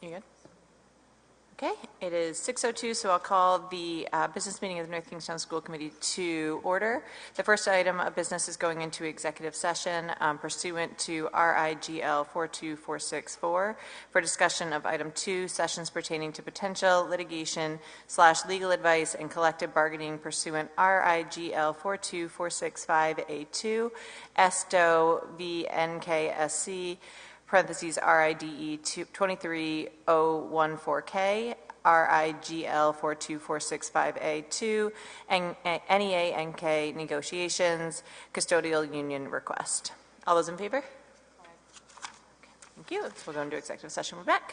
You good? Okay, it is 6:02, so I'll call the business meeting of the North Kingstown School Committee to order. The first item of business is going into executive session pursuant to RIGL 42464 for discussion of item 2, sessions pertaining to potential litigation/legal advice and collective bargaining pursuant RIGL 42465A2, ESTO v. NKSD, parentheses RIDE 23014K, RIGL 42465A2, and NEA NK negotiations, custodial union request. All those in favor? Okay, thank you. So we'll go into executive session. We're back.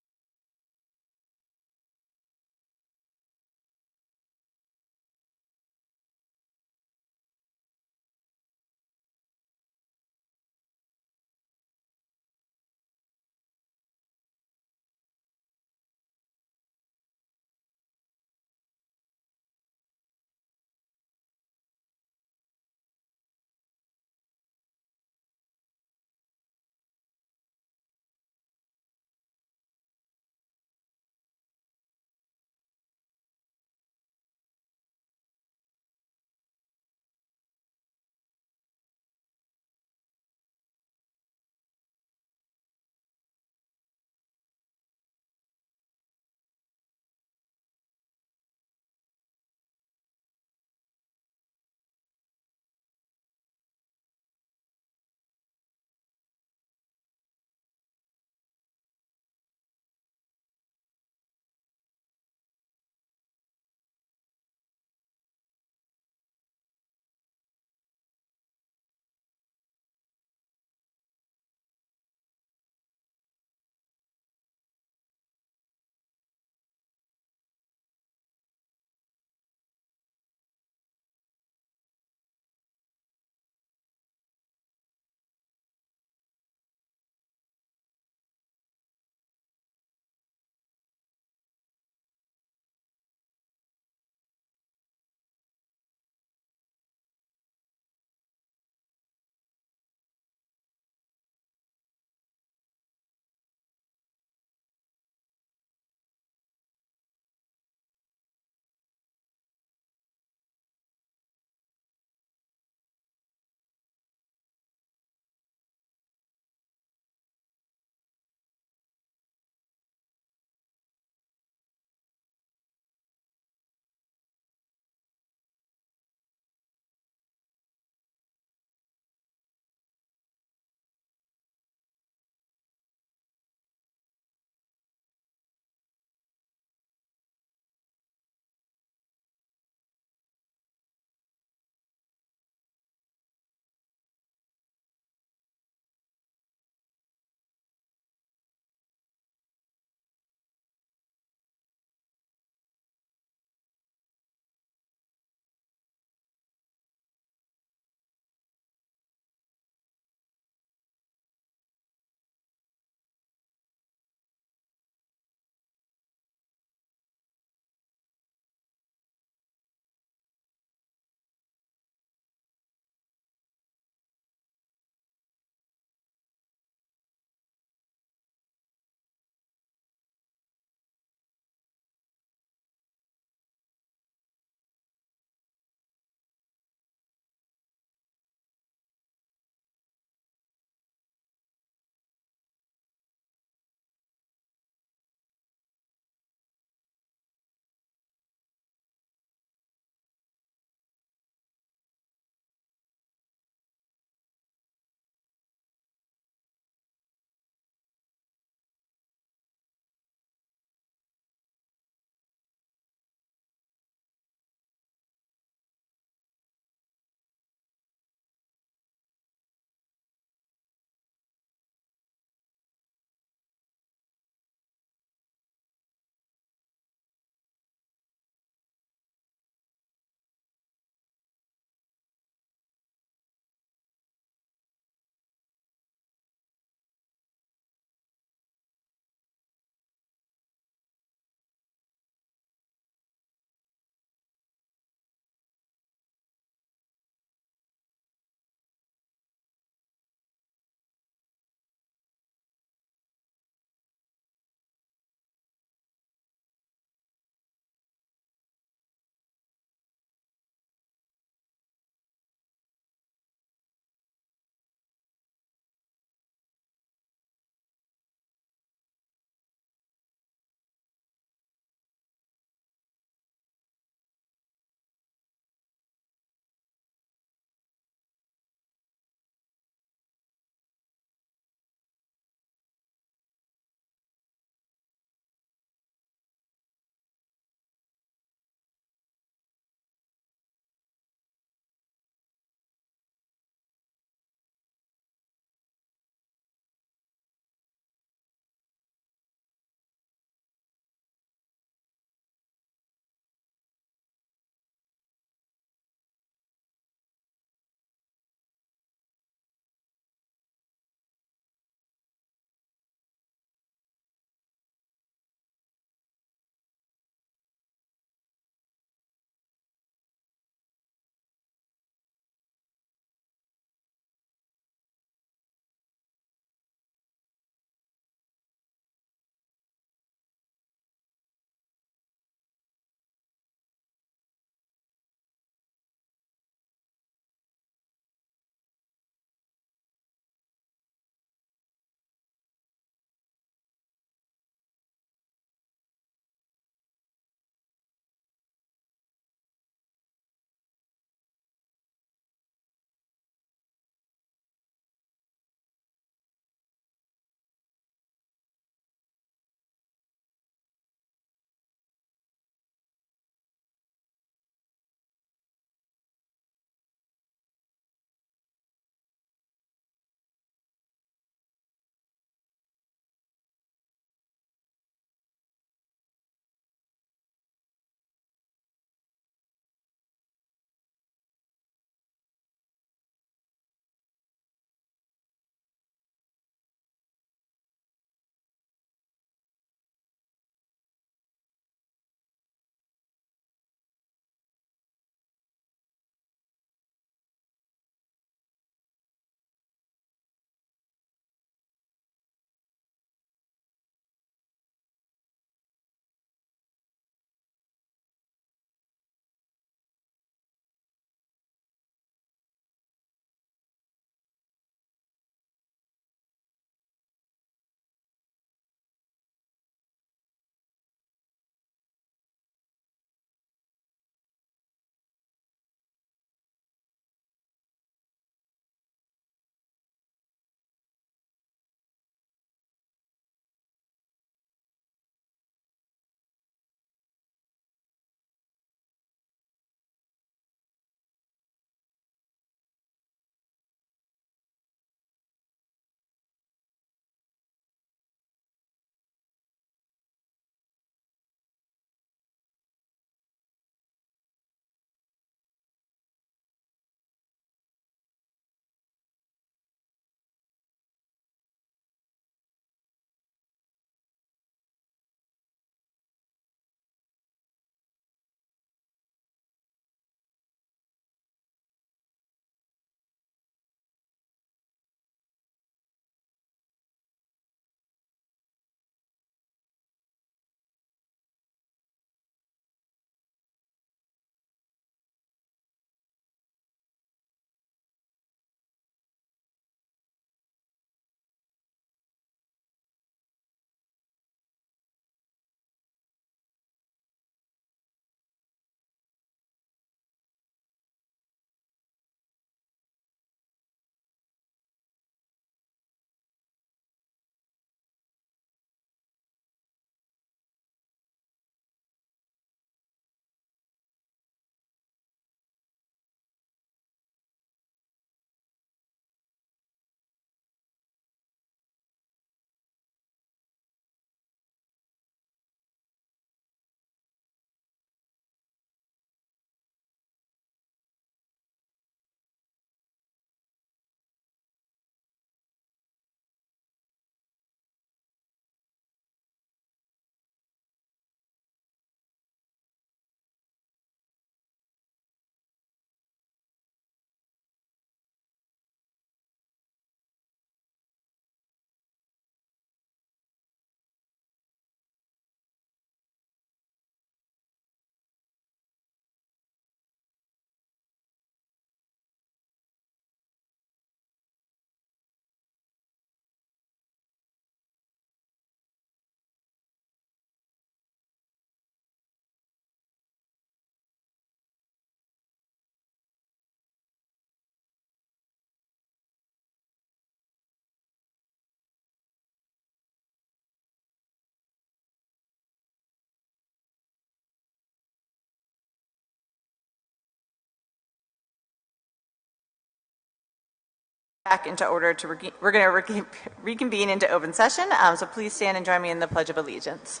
Back into order to we're going to reconvene into open session. So please stand and join me in the Pledge of Allegiance.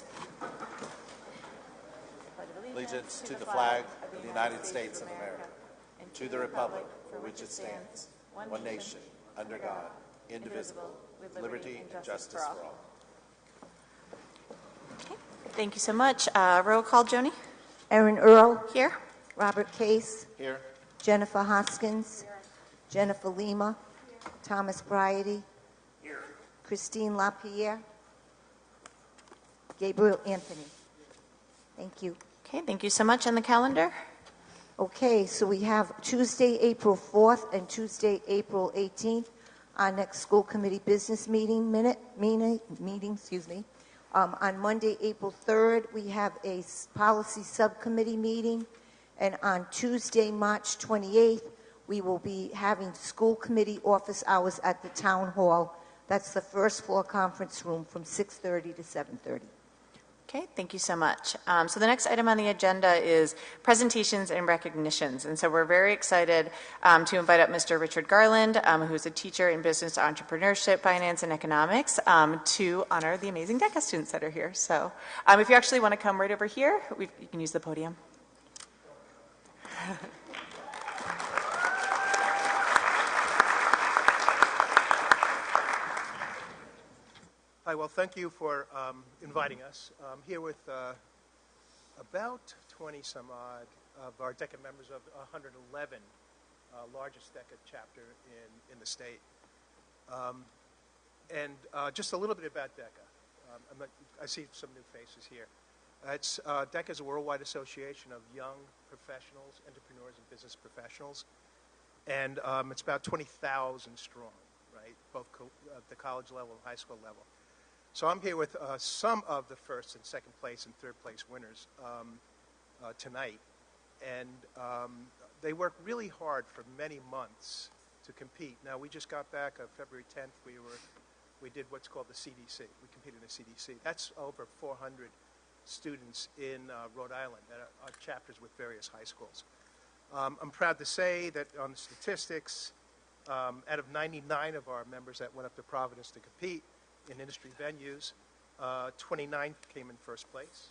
Allegiance to the flag of the United States of America, and to the republic for which it stands, one nation, under God, indivisible, with liberty and justice for all. Okay. Thank you so much. Roll call, Joni. Erin Earl. Here. Robert Case. Here. Jennifer Hoskins. Here. Jennifer Lima. Here. Thomas Bryady. Here. Christine LaPierre. Gabriel Anthony. Thank you. Okay, thank you so much. On the calendar? Okay, so we have Tuesday, April 4th and Tuesday, April 18th, our next school committee business meeting. On Monday, April 3rd, we have a policy subcommittee meeting. And on Tuesday, March 28th, we will be having school committee office hours at the town hall. That's the first floor conference room from 6:30 to 7:30. Okay, thank you so much. So the next item on the agenda is presentations and recognitions. And so we're very excited to invite up Mr. Richard Garland, who's a teacher in business entrepreneurship, finance, and economics, to honor the amazing DECA students that are here. So if you actually want to come right over here, you can use the podium. Hi, well, thank you for inviting us. I'm here with about 20 some odd of our DECA members of 111 largest DECA chapter in the state. And just a little bit about DECA. I see some new faces here. DECA is a worldwide association of young professionals, entrepreneurs, and business professionals. And it's about 20,000 strong, right, both the college level and high school level. So I'm here with some of the first and second place and third place winners tonight. And they worked really hard for many months to compete. Now, we just got back on February 10th. We did what's called the CDC. We competed in the CDC. That's over 400 students in Rhode Island that are chapters with various high schools. I'm proud to say that on the statistics, out of 99 of our members that went up to Providence to compete in industry venues, 29 came in first place,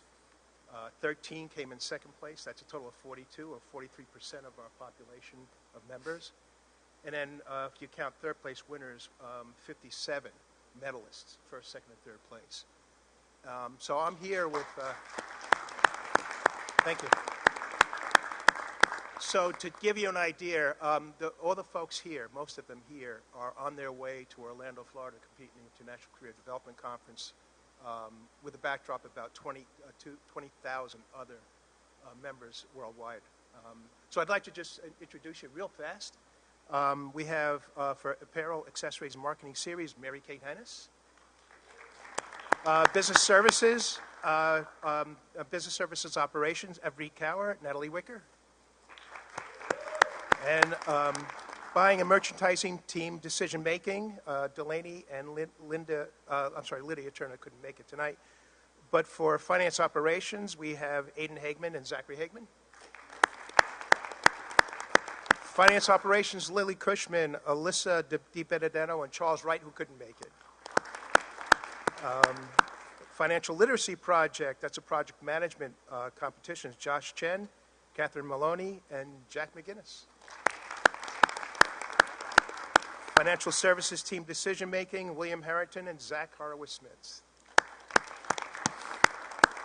13 came in second place. That's a total of 42, or 43% of our population of members. And then if you count third place winners, 57 medalists, first, second, and third place. So I'm here with, thank you. So to give you an idea, all the folks here, most of them here, are on their way to Orlando, Florida, to compete in the International Career Development Conference with a backdrop of about 20,000 other members worldwide. So I'd like to just introduce you real fast. We have, for Apparel, Accessories, and Marketing Series, Mary Kate Hennis. Business Services Operations, Everett Cower, Natalie Wicker. And Buying and Merchandising Team Decision Making, Delaney and Lydia Turner couldn't make it tonight. But for Finance Operations, we have Aiden Hagman and Zachary Hagman. Finance Operations, Lily Cushman, Alyssa DiBenedetto, and Charles Wright, who couldn't make it. Financial Literacy Project, that's a project management competition, Josh Chen, Catherine Maloney, and Jack McGinnis. Financial Services Team Decision Making, William Harrington and Zach Horowitz-Smith.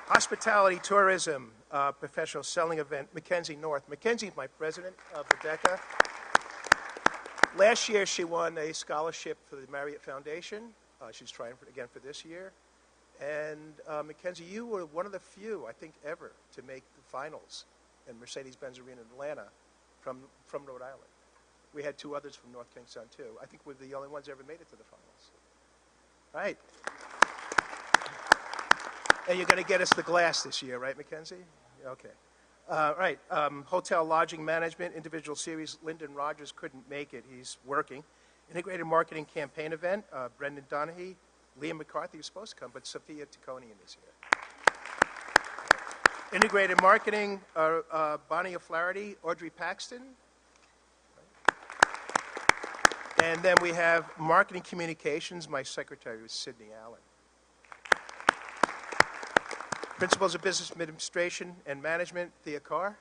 Hospitality Tourism Professional Selling Event, Mackenzie North. Mackenzie's my president of the DECA. Last year she won a scholarship for the Marriott Foundation. She's trying again for this year. And Mackenzie, you were one of the few, I think, ever to make the finals in Mercedes-Benz Arena in Atlanta from Rhode Island. We had two others from North Kingstown, too. I think we're the only ones that ever made it to the finals. All right. And you're going to get us the glass this year, right, Mackenzie? Okay. Right. Hotel Lodging Management, Individual Series, Lyndon Rogers couldn't make it. He's working. Integrated Marketing Campaign Event, Brendan Donahue. Liam McCarthy was supposed to come, but Sophia Ticconian is here. Integrated Marketing, Bonnie O'Flaherty, Audrey Paxton. And then we have marketing communications. My secretary was Sydney Allen. Principles of Business Administration and Management, Thea Carr.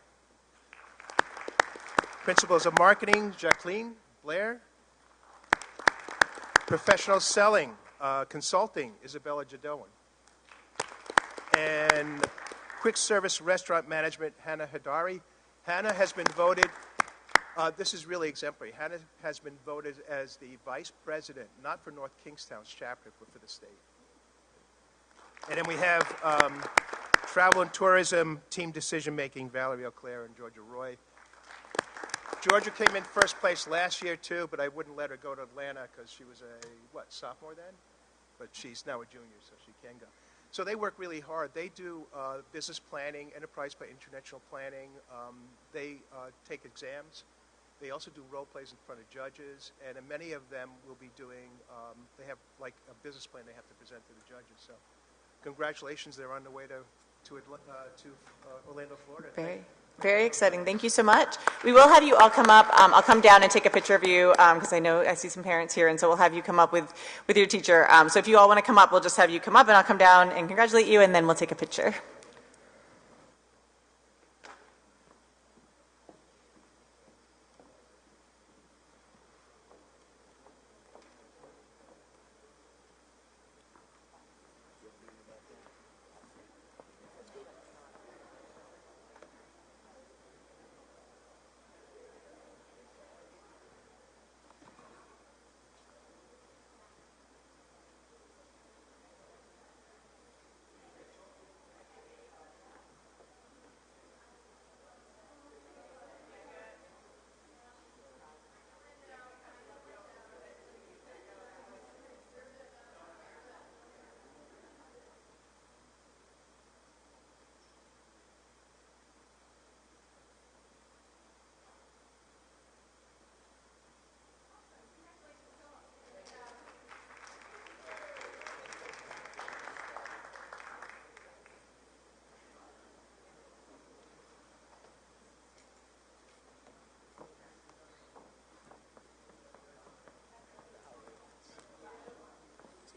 Principles of Marketing, Jacqueline Blair. Professional Selling, Consulting, Isabella Jadoan. And Quick Service Restaurant Management, Hannah Hadari. Hannah has been voted, this is really exemplary, Hannah has been voted as the Vice President, not for North Kingstown's chapter, but for the state. And then we have Travel and Tourism Team Decision Making, Valerie Auclair and Georgia Roy. Georgia came in first place last year too, but I wouldn't let her go to Atlanta because she was a, sophomore then? But she's now a junior, so she can go. So they work really hard. They do business planning, enterprise by international planning. They take exams. They also do role plays in front of judges, and many of them will be doing, they have like a business plan they have to present to the judges. So congratulations, they're on the way to Orlando, Florida. Very exciting. Thank you so much. We will have you all come up. I'll come down and take a picture of you because I see some parents here, and so we'll have you come up with your teacher. So if you all want to come up, we'll just have you come up, and I'll come down and congratulate you, and then we'll take a picture.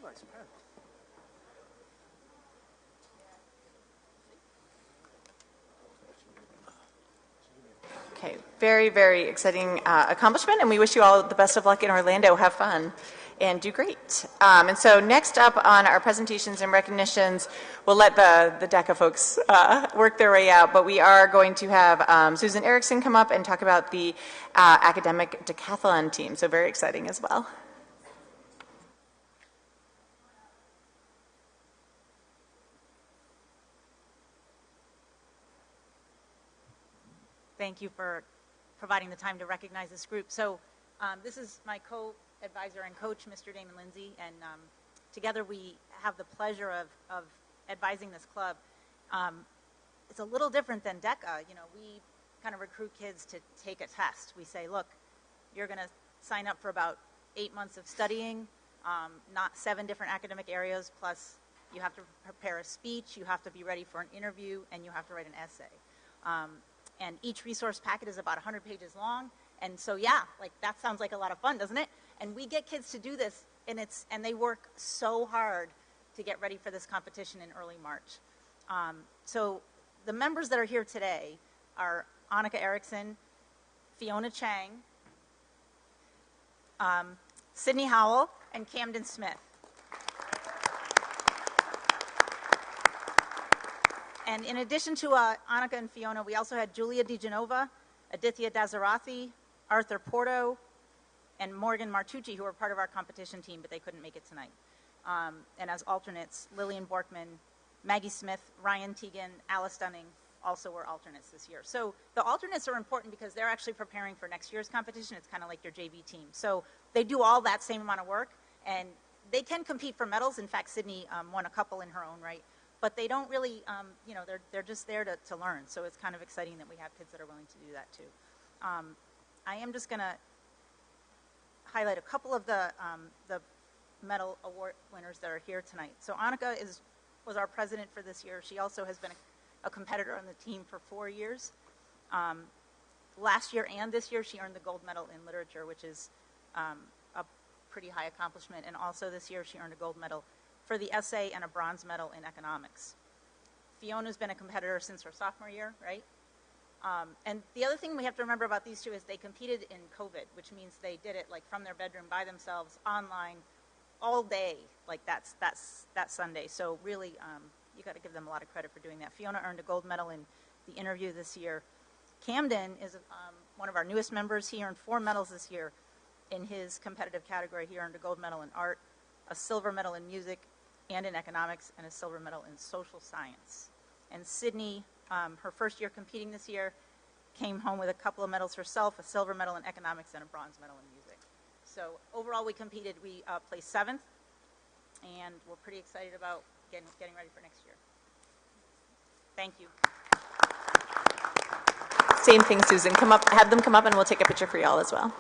Nice pen. Okay, very exciting accomplishment, and we wish you all the best of luck in Orlando. Have fun and do great. And so next up on our presentations and recognitions, we'll let the DECA folks work their way out, but we are going to have Susan Erickson come up and talk about the academic decathlon team, so very exciting as well. Thank you for providing the time to recognize this group. So this is my co-advisor and coach, Mr. Damon Lindsay, and together we have the pleasure of advising this club. It's a little different than DECA. You know, we kind of recruit kids to take a test. We say, look, you're going to sign up for about 8 months of studying, not 7 different academic areas, plus you have to prepare a speech, you have to be ready for an interview, and you have to write an essay. And each resource packet is about 100 pages long. And so, yeah, like that sounds like a lot of fun, doesn't it? And we get kids to do this, and they work so hard to get ready for this competition in early March. So the members that are here today are Annika Erickson, Fiona Chang, Sydney Howell, and Camden Smith. And in addition to Annika and Fiona, we also had Julia DiGenova, Aditya Dazarathi, Arthur Porto, and Morgan Martucci, who were part of our competition team, but they couldn't make it tonight. And as alternates, Lillian Borkman, Maggie Smith, Ryan Teagan, Alice Dunning also were alternates this year. So the alternates are important because they're actually preparing for next year's competition. It's kind of like your JV team. So they do all that same amount of work, and they can compete for medals. In fact, Sydney won a couple in her own right. But they don't really, you know, they're just there to learn. So it's kind of exciting that we have kids that are willing to do that too. I am just going to highlight a couple of the medal award winners that are here tonight. So Annika was our president for this year. She also has been a competitor on the team for 4 years. Last year and this year, she earned the gold medal in literature, which is a pretty high accomplishment. And also this year she earned a gold medal for the essay and a bronze medal in economics. Fiona's been a competitor since her sophomore year, right? And the other thing we have to remember about these two is they competed in COVID, which means they did it like from their bedroom by themselves, online, all day, like that's that Sunday. So really, you got to give them a lot of credit for doing that. Fiona earned a gold medal in the interview this year. Camden is one of our newest members. He earned 4 medals this year in his competitive category. He earned a gold medal in art, a silver medal in music and in economics, and a silver medal in social science. And Sydney, her first year competing this year, came home with a couple of medals herself, a silver medal in economics and a bronze medal in music. So overall we competed, we placed 7th, and we're pretty excited about getting ready for next year. Thank you. Same thing, Susan. Come up, have them come up, and we'll take a picture for y'all as well.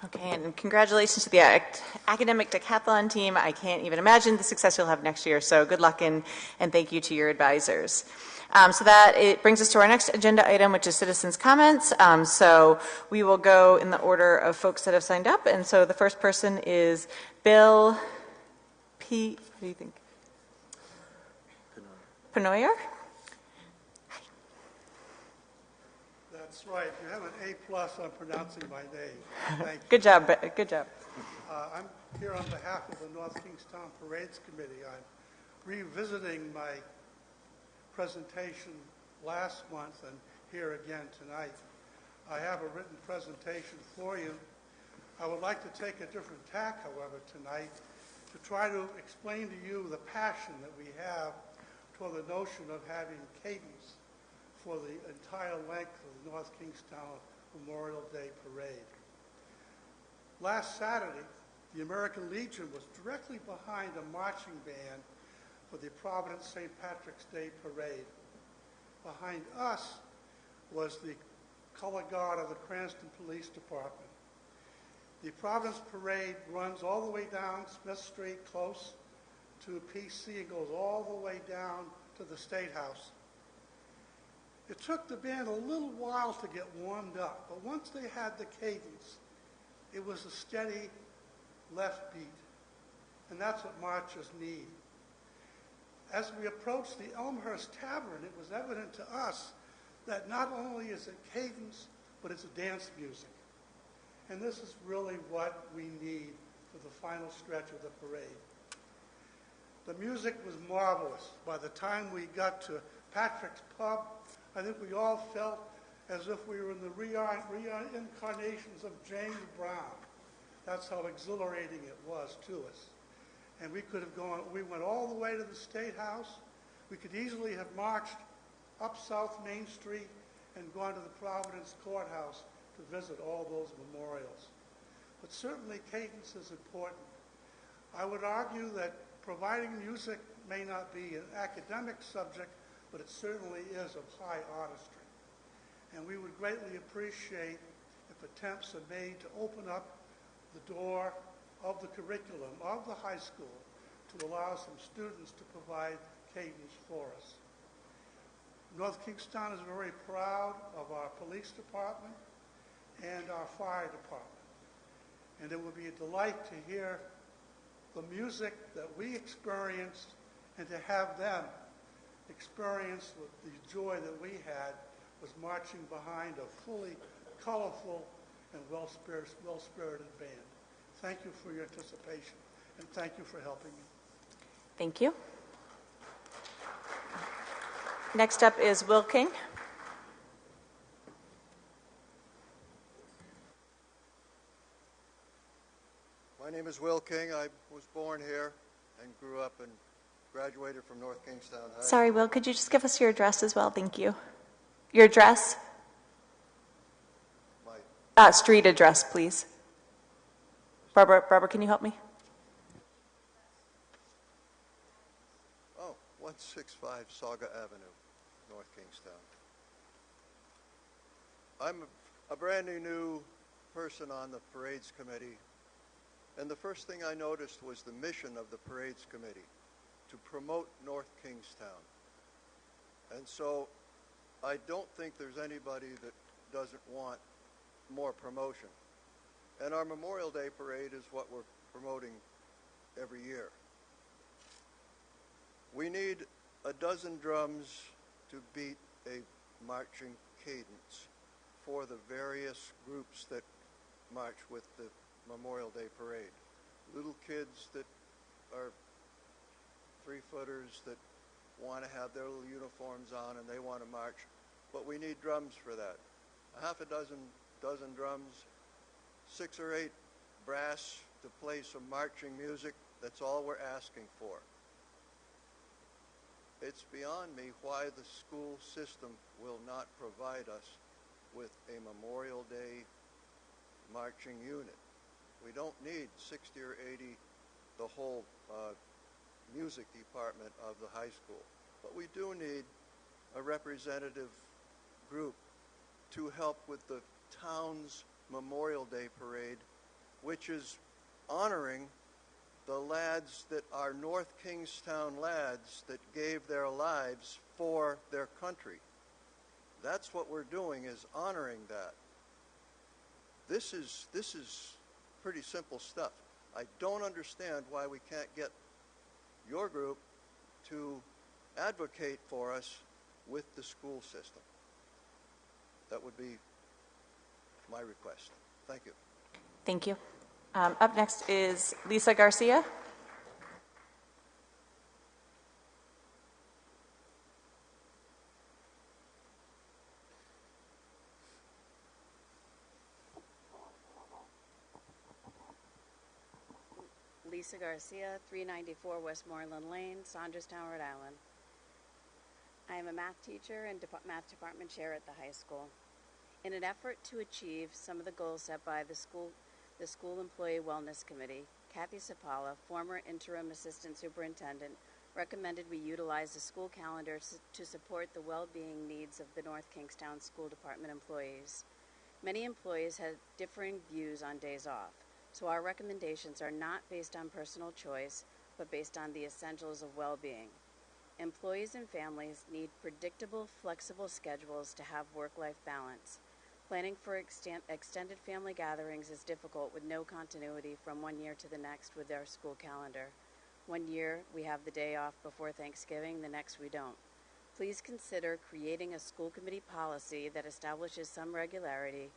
Okay, and congratulations to the academic decathlon team. I can't even imagine the success you'll have next year, so good luck and thank you to your advisors. So that it brings us to our next agenda item, which is citizens' comments. So we will go in the order of folks that have signed up, and so the first person is Bill P. What do you think? Penoyer? That's right. You have an A+ on pronouncing my name. Thank you. Good job, good job. I'm here on behalf of the North Kingstown Parades Committee. I'm revisiting my presentation last month and here again tonight. I have a written presentation for you. I would like to take a different tack, however, tonight to try to explain to you the passion that we have toward the notion of having cadence for the entire length of the North Kingstown Memorial Day Parade. Last Saturday, the American Legion was directly behind a marching band for the Providence St. Patrick's Day Parade. Behind us was the color guard of the Cranston Police Department. The Providence Parade runs all the way down Smith Street close to PC and goes all the way down to the State House. It took the band a little while to get warmed up, but once they had the cadence, it was a steady left beat, and that's what marchers need. As we approached the Elmhurst Tavern, it was evident to us that not only is it cadence, but it's a dance music. And this is really what we need for the final stretch of the parade. The music was marvelous. By the time we got to Patrick's Pub, I think we all felt as if we were in the reincarnations of James Brown. That's how exhilarating it was to us. And we could have gone, we went all the way to the State House. We could easily have marched up South Main Street and gone to the Providence Courthouse to visit all those memorials. But certainly cadence is important. I would argue that providing music may not be an academic subject, but it certainly is of high artistry. And we would greatly appreciate if attempts are made to open up the door of the curriculum of the high school to allow some students to provide cadence for us. North Kingstown is very proud of our police department and our fire department. And it would be a delight to hear the music that we experienced and to have them experience the joy that we had was marching behind a fully colorful and well-spirited band. Thank you for your anticipation, and thank you for helping me. Thank you. Next up is Will King. My name is Will King. I was born here and grew up and graduated from North Kingstown High. Sorry, Will, could you just give us your address as well? Thank you. Your address? Street address, please. Barbara, can you help me? 165 Saga Avenue, North Kingstown. I'm a brand new person on the Parades Committee, and the first thing I noticed was the mission of the Parades Committee, to promote North Kingstown. And so I don't think there's anybody that doesn't want more promotion. And our Memorial Day Parade is what we're promoting every year. We need a dozen drums to beat a marching cadence for the various groups that march with the Memorial Day Parade. Little kids that are three-footers that want to have their little uniforms on and they want to march, but we need drums for that. A half a dozen drums, 6 or 8 brass to play some marching music. That's all we're asking for. It's beyond me why the school system will not provide us with a Memorial Day marching unit. We don't need 60 or 80, the whole music department of the high school. But we do need a representative group to help with the town's Memorial Day Parade, which is honoring the lads that are North Kingstown lads that gave their lives for their country. That's what we're doing, is honoring that. This is pretty simple stuff. I don't understand why we can't get your group to advocate for us with the school system. That would be my request. Thank you. Thank you. Up next is Lisa Garcia. Lisa Garcia, 394 Westmoreland Lane, Saunderstown, Rhode Island. I am a math teacher and math department chair at the high school. In an effort to achieve some of the goals set by the school Employee Wellness Committee, Kathy Sapala, former interim assistant superintendent, recommended we utilize the school calendar to support the well-being needs of the North Kingstown School Department employees. Many employees have differing views on days off, so our recommendations are not based on personal choice, but based on the essentials of well-being. Employees and families need predictable, flexible schedules to have work-life balance. Planning for extended family gatherings is difficult with no continuity from one year to the next with our school calendar. One year we have the day off before Thanksgiving, the next we don't. Please consider creating a school committee policy that establishes some regularity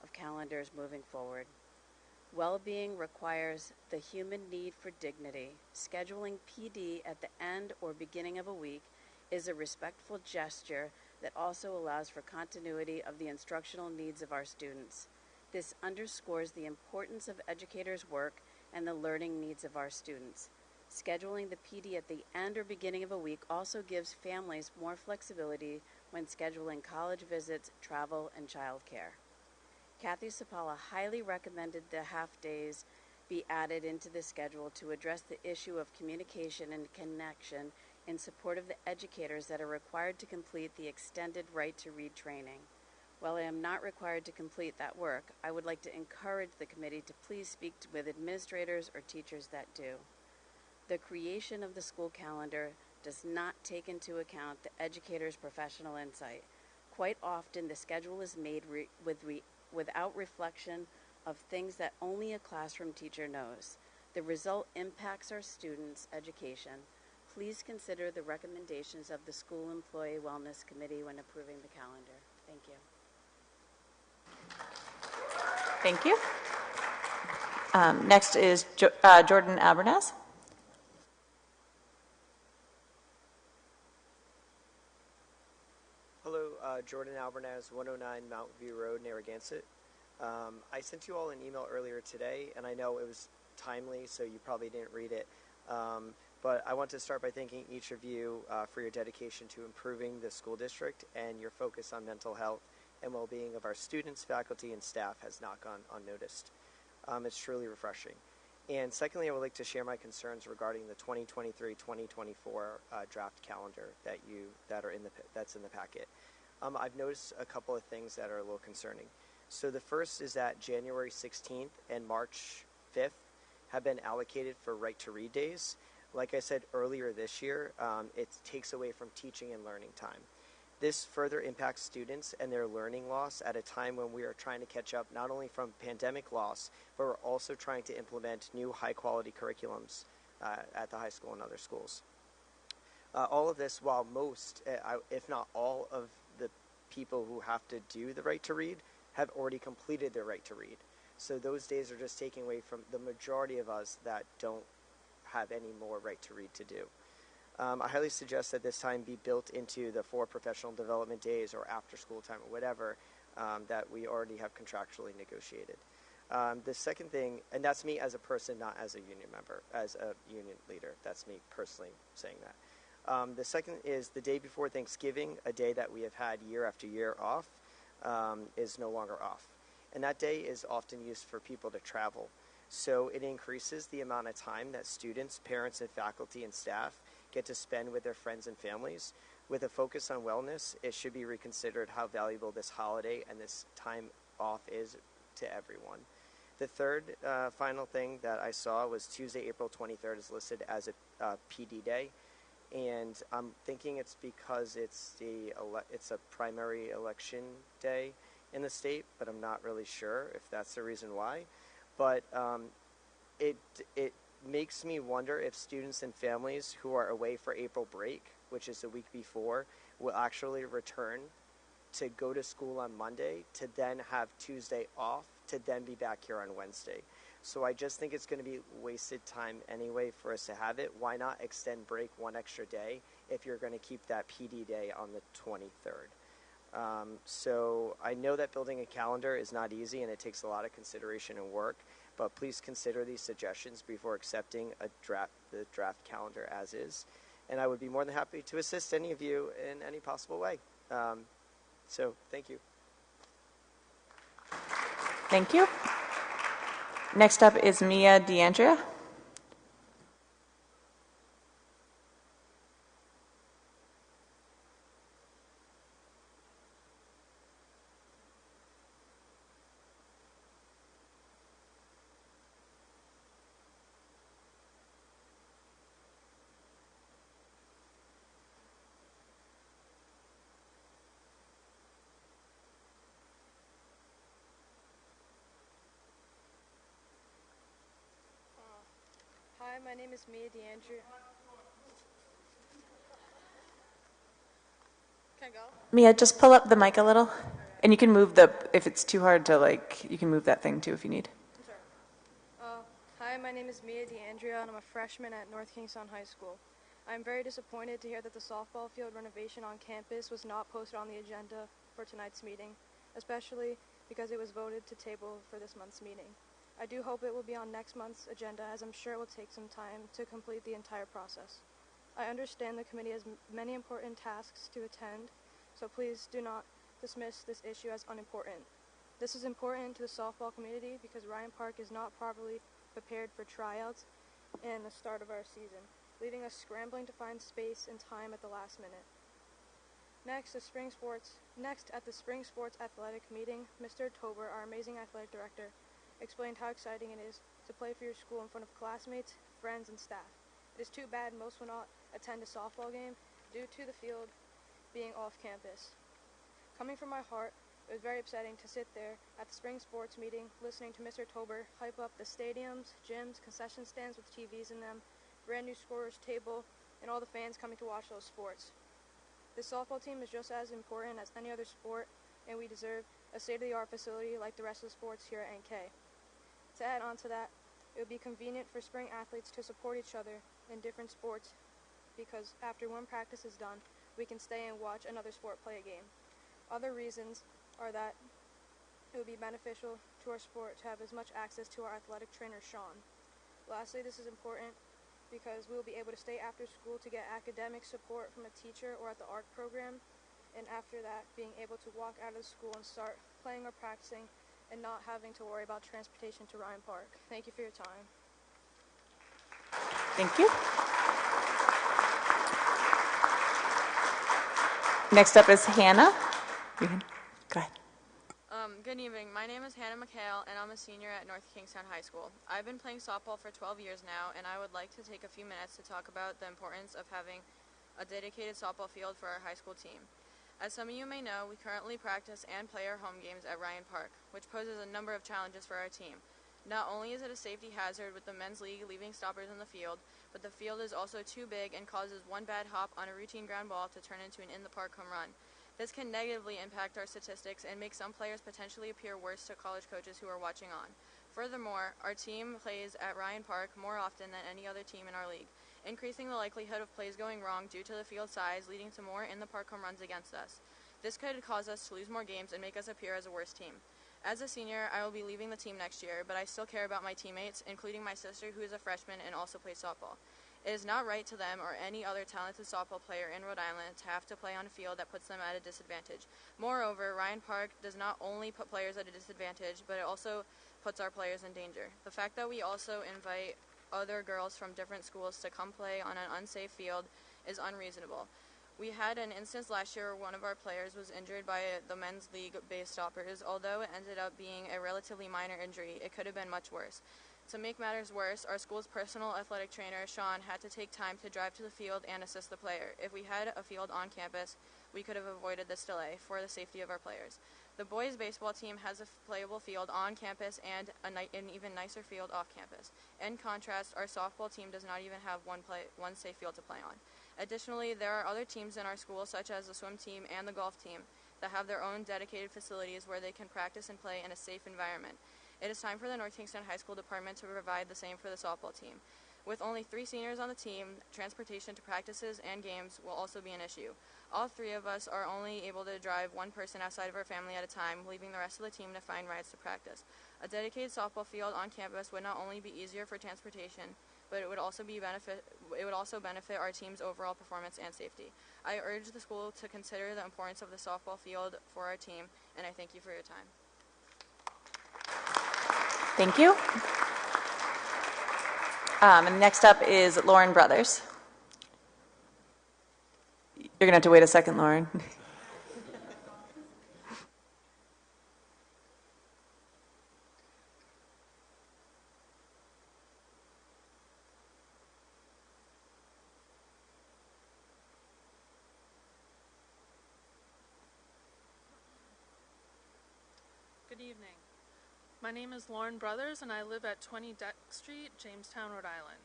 of calendars moving forward. Well-being requires the human need for dignity. Scheduling PD at the end or beginning of a week is a respectful gesture that also allows for continuity of the instructional needs of our students. This underscores the importance of educators' work and the learning needs of our students. Scheduling the PD at the end or beginning of a week also gives families more flexibility when scheduling college visits, travel, and childcare. Kathy Sapala highly recommended the half-days be added into the schedule to address the issue of communication and connection in support of the educators that are required to complete the extended right to read training. While I am not required to complete that work, I would like to encourage the committee to please speak with administrators or teachers that do. The creation of the school calendar does not take into account the educator's professional insight. Quite often, the schedule is made without reflection of things that only a classroom teacher knows. The result impacts our students' education. Please consider the recommendations of the School Employee Wellness Committee when approving the calendar. Thank you. Thank you. Next is Jordan Abernaz. Jordan Alvarez, 109 Mount View Road, Narragansett. I sent you all an email earlier today, and I know it was timely, so you probably didn't read it. But I want to start by thanking each of you for your dedication to improving the school district, and your focus on mental health and well-being of our students, faculty, and staff has not gone unnoticed. It's truly refreshing. And secondly, I would like to share my concerns regarding the 2023-2024 draft calendar that's in the packet. I've noticed a couple of things that are a little concerning. So the first is that January 16th and March 5th have been allocated for Right to Read days. Like I said earlier this year, it takes away from teaching and learning time. This further impacts students and their learning loss at a time when we are trying to catch up not only from pandemic loss, but we're also trying to implement new high-quality curriculums at the high school and other schools. All of this, while most, if not all, of the people who have to do the Right to Read have already completed their Right to Read. So those days are just taking away from the majority of us that don't have any more Right to Read to do. I highly suggest that this time be built into the 4 professional development days or after school time or whatever that we already have contractually negotiated. The second thing, and that's me as a person, not as a union member, as a union leader. That's me personally saying that. The second is the day before Thanksgiving, a day that we have had year after year off, is no longer off. And that day is often used for people to travel. So it increases the amount of time that students, parents, and faculty and staff get to spend with their friends and families. With a focus on wellness, it should be reconsidered how valuable this holiday and this time off is to everyone. The third final thing that I saw was Tuesday, April 23rd is listed as a PD day. And I'm thinking it's because it's a primary election day in the state, but I'm not really sure if that's the reason why. But it makes me wonder if students and families who are away for April break, which is the week before, will actually return to go to school on Monday, to then have Tuesday off, to then be back here on Wednesday. So I just think it's going to be wasted time anyway for us to have it. Why not extend break one extra day if you're going to keep that PD day on the 23rd? So I know that building a calendar is not easy and it takes a lot of consideration and work, but please consider these suggestions before accepting the draft calendar as is. And I would be more than happy to assist any of you in any possible way. So thank you. Thank you. Next up is Mia DeAndrea. Hi, my name is Mia DeAndrea. Can I go? Mia, just pull up the mic a little. And you can move if it's too hard to you can move that thing too if you need. I'm sorry. Hi, my name is Mia DeAndrea, and I'm a freshman at North Kingstown High School. I'm very disappointed to hear that the softball field renovation on campus was not posted on the agenda for tonight's meeting, especially because it was voted to table for this month's meeting. I do hope it will be on next month's agenda, as I'm sure it will take some time to complete the entire process. I understand the committee has many important tasks to attend, so please do not dismiss this issue as unimportant. This is important to the softball community because Ryan Park is not properly prepared for tryouts and the start of our season, leaving us scrambling to find space and time at the last minute. Next, at the spring sports athletic meeting, Mr. Tober, our amazing athletic director, explained how exciting it is to play for your school in front of classmates, friends, and staff. It is too bad most will not attend a softball game due to the field being off campus. Coming from my heart, it was very upsetting to sit there at the spring sports meeting listening to Mr. Tober hype up the stadiums, gyms, concession stands with TVs in them, brand new scorer's table, and all the fans coming to watch those sports. This softball team is just as important as any other sport, and we deserve a state-of-the-art facility like the rest of the sports here at NK. To add on to that, it would be convenient for spring athletes to support each other in different sports because after one practice is done, we can stay and watch another sport play a game. Other reasons are that it would be beneficial to our sport to have as much access to our athletic trainer, Sean. Lastly, this is important because we will be able to stay after school to get academic support from a teacher or at the ARC program, and after that, being able to walk out of the school and start playing or practicing and not having to worry about transportation to Ryan Park. Thank you for your time. Thank you. Next up is Hannah. Go ahead. Good evening. My name is Hannah McHale, and I'm a senior at North Kingstown High School. I've been playing softball for 12 years now, and I would like to take a few minutes to talk about the importance of having a dedicated softball field for our high school team. As some of you may know, we currently practice and play our home games at Ryan Park, which poses a number of challenges for our team. Not only is it a safety hazard with the men's league leaving stoppers in the field, but the field is also too big and causes one bad hop on a routine ground ball to turn into an in-the-park home run. This can negatively impact our statistics and make some players potentially appear worse to college coaches who are watching on. Furthermore, our team plays at Ryan Park more often than any other team in our league, increasing the likelihood of plays going wrong due to the field size, leading to more in-the-park home runs against us. This could cause us to lose more games and make us appear as a worse team. As a senior, I will be leaving the team next year, but I still care about my teammates, including my sister, who is a freshman and also plays softball. It is not right to them or any other talented softball player in Rhode Island to have to play on a field that puts them at a disadvantage. Moreover, Ryan Park does not only put players at a disadvantage, but it also puts our players in danger. The fact that we also invite other girls from different schools to come play on an unsafe field is unreasonable. We had an instance last year where one of our players was injured by the men's league base stoppers. Although it ended up being a relatively minor injury, it could have been much worse. To make matters worse, our school's personal athletic trainer, Sean, had to take time to drive to the field and assist the player. If we had a field on campus, we could have avoided this delay for the safety of our players. The boys' baseball team has a playable field on campus and an even nicer field off campus. In contrast, our softball team does not even have one safe field to play on. Additionally, there are other teams in our school, such as the swim team and the golf team, that have their own dedicated facilities where they can practice and play in a safe environment. It is time for the North Kingstown High School Department to provide the same for the softball team. With only 3 seniors on the team, transportation to practices and games will also be an issue. All 3 of us are only able to drive one person outside of our family at a time, leaving the rest of the team to find rides to practice. A dedicated softball field on campus would not only be easier for transportation, but it would also benefit our team's overall performance and safety. I urge the school to consider the importance of the softball field for our team, and I thank you for your time. Thank you. And next up is Lauren Brothers. You're going to have to wait a second, Lauren. Good evening. My name is Lauren Brothers, and I live at 20 Deck Street, Jamestown, Rhode Island.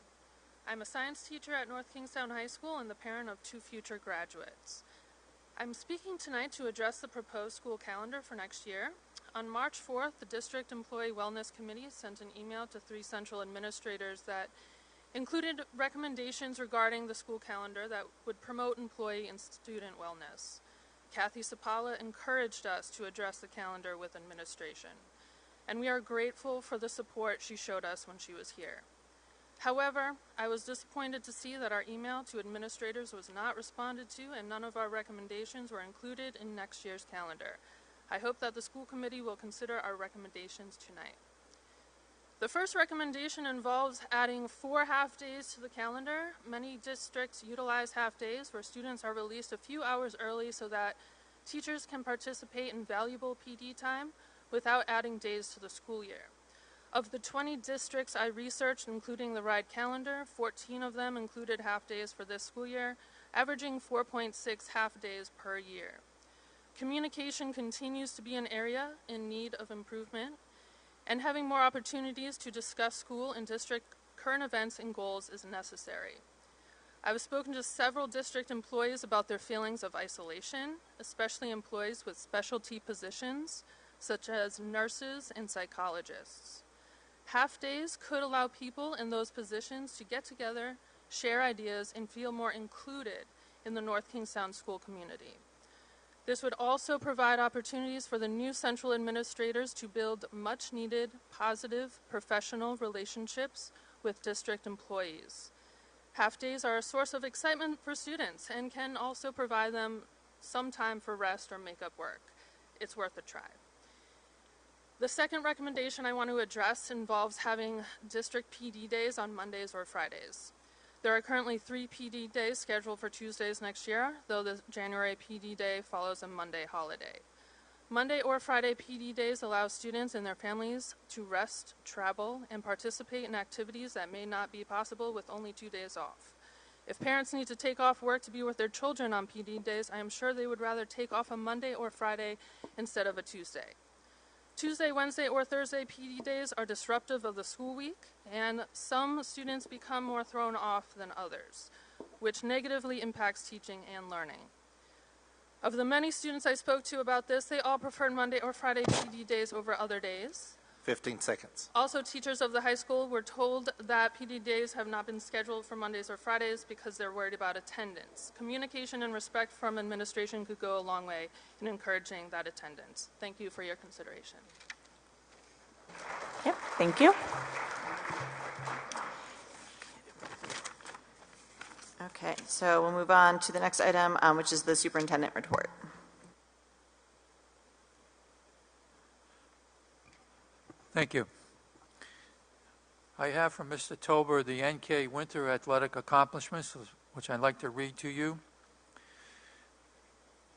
I'm a science teacher at North Kingstown High School and the parent of 2 future graduates. I'm speaking tonight to address the proposed school calendar for next year. On March 4th, the District Employee Wellness Committee sent an email to 3 central administrators that included recommendations regarding the school calendar that would promote employee and student wellness. Kathy Sapala encouraged us to address the calendar with administration, and we are grateful for the support she showed us when she was here. However, I was disappointed to see that our email to administrators was not responded to and none of our recommendations were included in next year's calendar. I hope that the school committee will consider our recommendations tonight. The first recommendation involves adding 4 half-days to the calendar. Many districts utilize half-days where students are released a few hours early so that teachers can participate in valuable PD time without adding days to the school year. Of the 20 districts I researched, including the RIDE calendar, 14 of them included half-days for this school year, averaging 4.6 half-days per year. Communication continues to be an area in need of improvement, and having more opportunities to discuss school and district current events and goals is necessary. I've spoken to several district employees about their feelings of isolation, especially employees with specialty positions, such as nurses and psychologists. Half-days could allow people in those positions to get together, share ideas, and feel more included in the North Kingstown school community. This would also provide opportunities for the new central administrators to build much-needed, positive, professional relationships with district employees. Half-days are a source of excitement for students and can also provide them some time for rest or make-up work. It's worth a try. The second recommendation I want to address involves having district PD days on Mondays or Fridays. There are currently 3 PD days scheduled for Tuesdays next year, though the January PD day follows a Monday holiday. Monday or Friday PD days allow students and their families to rest, travel, and participate in activities that may not be possible with only 2 days off. If parents need to take off work to be with their children on PD days, I am sure they would rather take off a Monday or Friday instead of a Tuesday. Tuesday, Wednesday, or Thursday PD days are disruptive of the school week, and some students become more thrown off than others, which negatively impacts teaching and learning. Of the many students I spoke to about this, they all preferred Monday or Friday PD days over other days. 15 seconds. Also, teachers of the high school were told that PD days have not been scheduled for Mondays or Fridays because they're worried about attendance. Communication and respect from administration could go a long way in encouraging that attendance. Thank you for your consideration. Yep, thank you. Okay, so we'll move on to the next item, which is the superintendent report. Thank you. I have from Mr. Tober the NK Winter Athletic Accomplishments, which I'd like to read to you.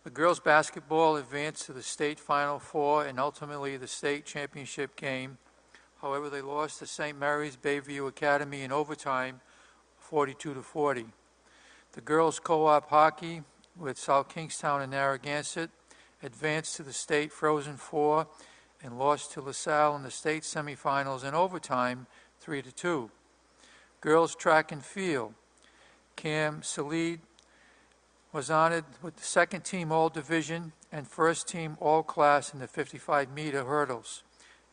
The girls basketball advanced to the state Final Four and ultimately the state championship game. However, they lost to St. Mary's Bayview Academy in overtime, 42-40. The girls co-op hockey with South Kingstown and Narragansett advanced to the state Frozen Four and lost to LaSalle in the state semifinals in overtime, 3-2. Girls track and field. Cam Salid was honored with the second team all-division and first team all-class in the 55-meter hurdles.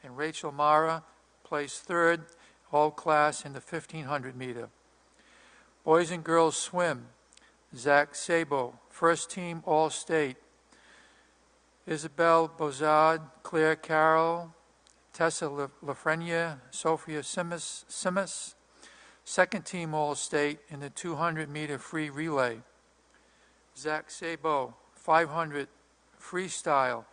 And Rachel Mara placed third all-class in the 1500-meter. Boys and girls swim. Zach Sabo, first team all-state. Isabel Bozard, Claire Carroll, Tessa Lafreniere, Sophia Simas, second team All-State in the 200-meter free relay. Zach Sabo, 500 freestyle,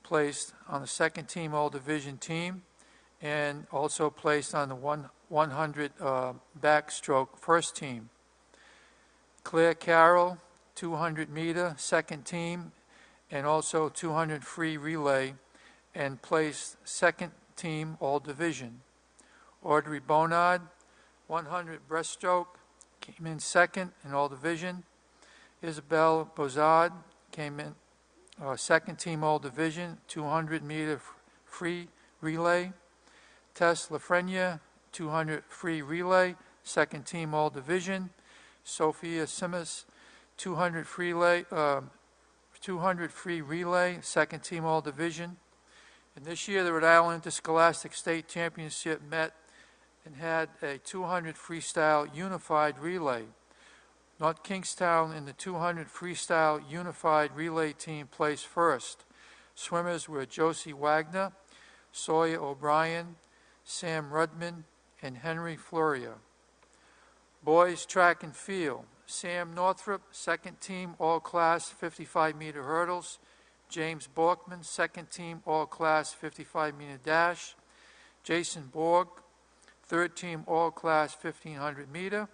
placed on the second team All-Division team and also placed on the 100 backstroke first team. Claire Carroll, 200 meter, second team, and also 200 free relay, and placed second team all division. Audrey Bonard, 100 breaststroke, came in second in all division. Isabel Bozard came in second team all division, 200 meter free relay. Tess Lafreniere, 200 free relay, second team all division. Sophia Simas, 200 free relay, second team all division. And this year, the Rhode Island Interscholastic State Championship met and had a 200 freestyle unified relay. North Kingstown in the 200 freestyle unified relay team placed first. Swimmers were Josie Wagner, Sawyer O'Brien, Sam Rudman, and Henry Floria. Boys track and field. Sam Northrop, second team all-class 55-meter hurdles. James Borkman, second team all-class 55-meter dash. Jason Borg, third team all-class 1500 meter.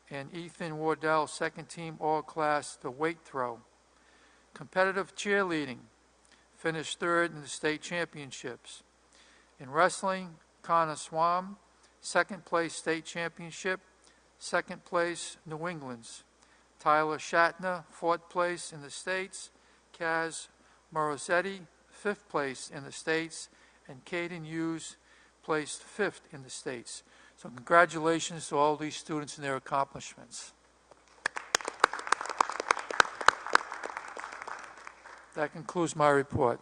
And Ethan Wardell, second team all-class the weight throw. Competitive cheerleading, finished third in the state championships. In wrestling, Connor Swam, second place state championship, second place New England's. Tyler Shatner, fourth place in the States. Kaz Morosetti, fifth place in the States. And Caden Hughes placed fifth in the States. So congratulations to all these students and their accomplishments. That concludes my report.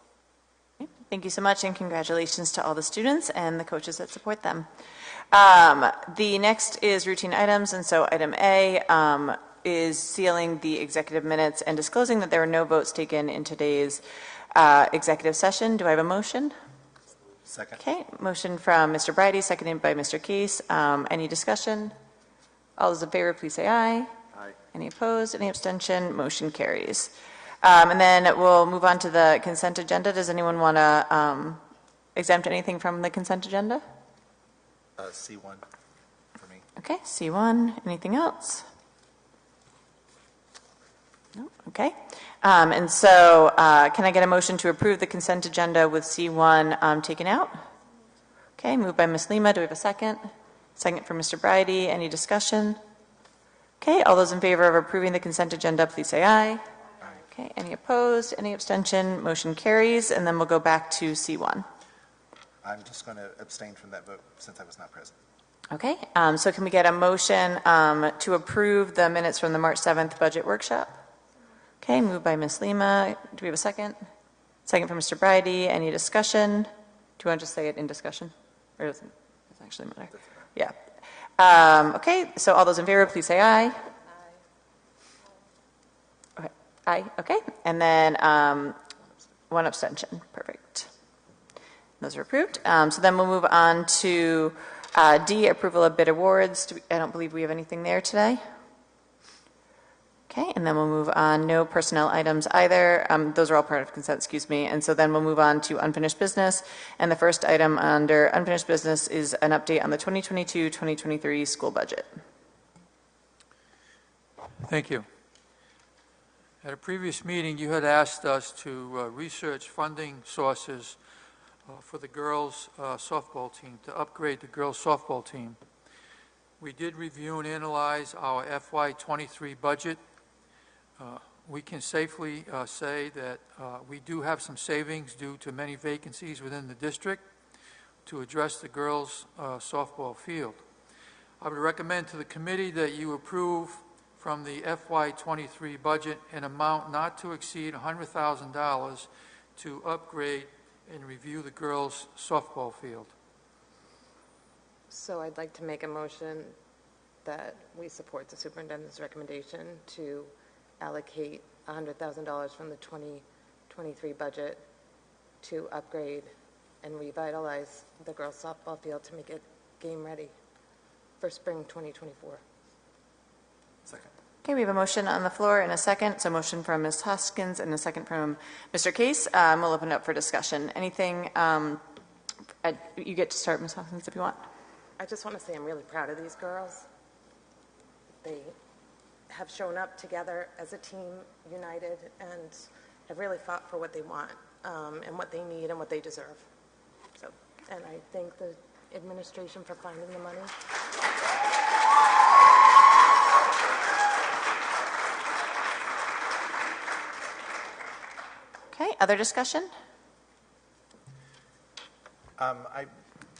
Thank you so much, and congratulations to all the students and the coaches that support them. The next is routine items, and so item A, is sealing the executive minutes and disclosing that there were no votes taken in today's executive session. Do I have a motion? Second. Okay, motion from Mr. Bridey, seconded by Mr. Case. Any discussion? All those in favor, please say aye. Aye. Any opposed? Any abstention? Motion carries. And then we'll move on to the consent agenda. Does anyone want to exempt anything from the consent agenda? C1 for me. Okay, C1. Anything else? No? Okay. And so can I get a motion to approve the consent agenda with C1 taken out? Okay, moved by Ms. Lima. Do we have a second? Second from Mr. Bridey. Any discussion? Okay, all those in favor of approving the consent agenda, please say aye. Okay, any opposed? Any abstention? Motion carries. And then we'll go back to C1. I'm just going to abstain from that vote since I was not present. Okay, so can we get a motion to approve the minutes from the March 7th budget workshop? Okay, moved by Ms. Lima. Do we have a second? Second from Mr. Bridey. Any discussion? Do you want to just say it in discussion? Or does it actually matter? Yeah. Okay, so all those in favor, please say aye. Okay. Aye, okay. And then one abstention. Perfect. Those are approved. So then we'll move on to D, approval of bid awards. I don't believe we have anything there today. Okay, and then we'll move on. No personnel items either. Those are all part of consent, excuse me. And so then we'll move on to unfinished business. And the first item under unfinished business is an update on the 2022-2023 school budget. Thank you. At a previous meeting, you had asked us to research funding sources for the girls' softball team, to upgrade the girls' softball team. We did review and analyze our FY23 budget. We can safely say that we do have some savings due to many vacancies within the district to address the girls' softball field. I would recommend to the committee that you approve from the FY23 budget an amount not to exceed $100,000 to upgrade and review the girls' softball field. So I'd like to make a motion that we support the superintendent's recommendation to allocate $100,000 from the 2023 budget to upgrade and revitalize the girls' softball field to make it game ready for spring 2024. Second. Okay, we have a motion on the floor and a second. So a motion from Ms. Hoskins and a second from Mr. Case. We'll open it up for discussion. Anything, you get to start, Ms. Hoskins, if you want. I just want to say I'm really proud of these girls. They have shown up together as a team, united, and have really fought for what they want and what they need and what they deserve. So, and I thank the administration for finding the money. Okay, other discussion? I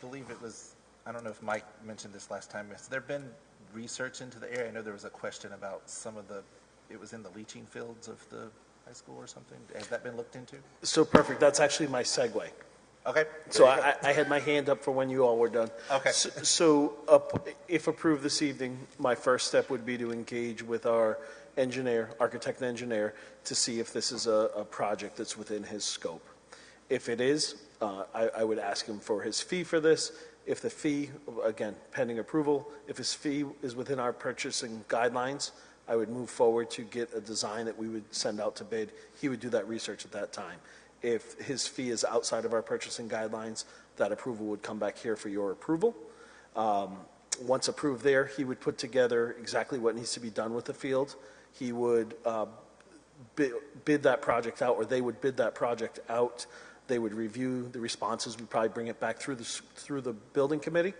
believe it was, I don't know if Mike mentioned this last time, has there been research into the area? I know there was a question about some of the, it was in the leaching fields of the high school or something. Has that been looked into? So perfect. That's actually my segue. Okay. So I had my hand up for when you all were done. Okay. If approved this evening, my first step would be to engage with our engineer, architect and engineer, to see if this is a project that's within his scope. If it is, I would ask him for his fee for this. If the fee, again, pending approval, if his fee is within our purchasing guidelines, I would move forward to get a design that we would send out to bid. He would do that research at that time. If his fee is outside of our purchasing guidelines, that approval would come back here for your approval. Once approved there, he would put together exactly what needs to be done with the field. He would bid that project out, or they would bid that project out. They would review the responses. We'd probably bring it back through the building committee.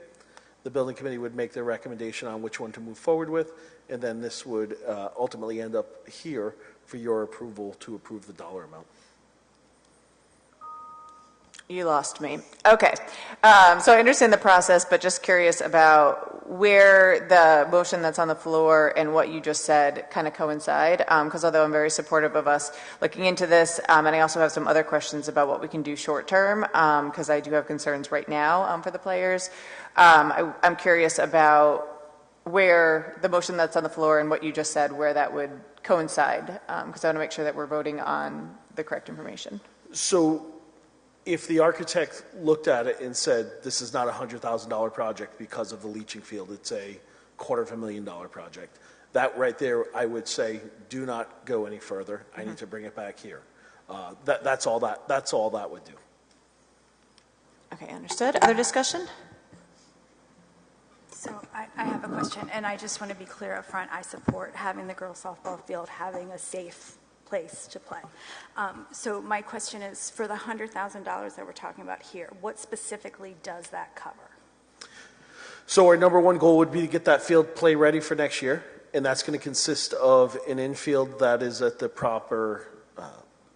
The building committee would make their recommendation on which one to move forward with, and then this would ultimately end up here for your approval to approve the dollar amount. You lost me. Okay. So I understand the process, but just curious about where the motion that's on the floor and what you just said kind of coincide. Because although I'm very supportive of us looking into this, and I also have some other questions about what we can do short term, because I do have concerns right now for the players. I'm curious about where the motion that's on the floor and what you just said, where that would coincide, because I want to make sure that we're voting on the correct information. So if the architect looked at it and said, this is not a $100,000 project because of the leaching field, it's a $250,000 project, that right there, I would say, do not go any further. I need to bring it back here. That's all that would do. Okay, understood. Other discussion? So I have a question, and I just want to be clear up front. I support having the girls softball field having a safe place to play. So my question is, for the $100,000 that we're talking about here, what specifically does that cover? So our number one goal would be to get that field play ready for next year, and that's going to consist of an infield that is at the proper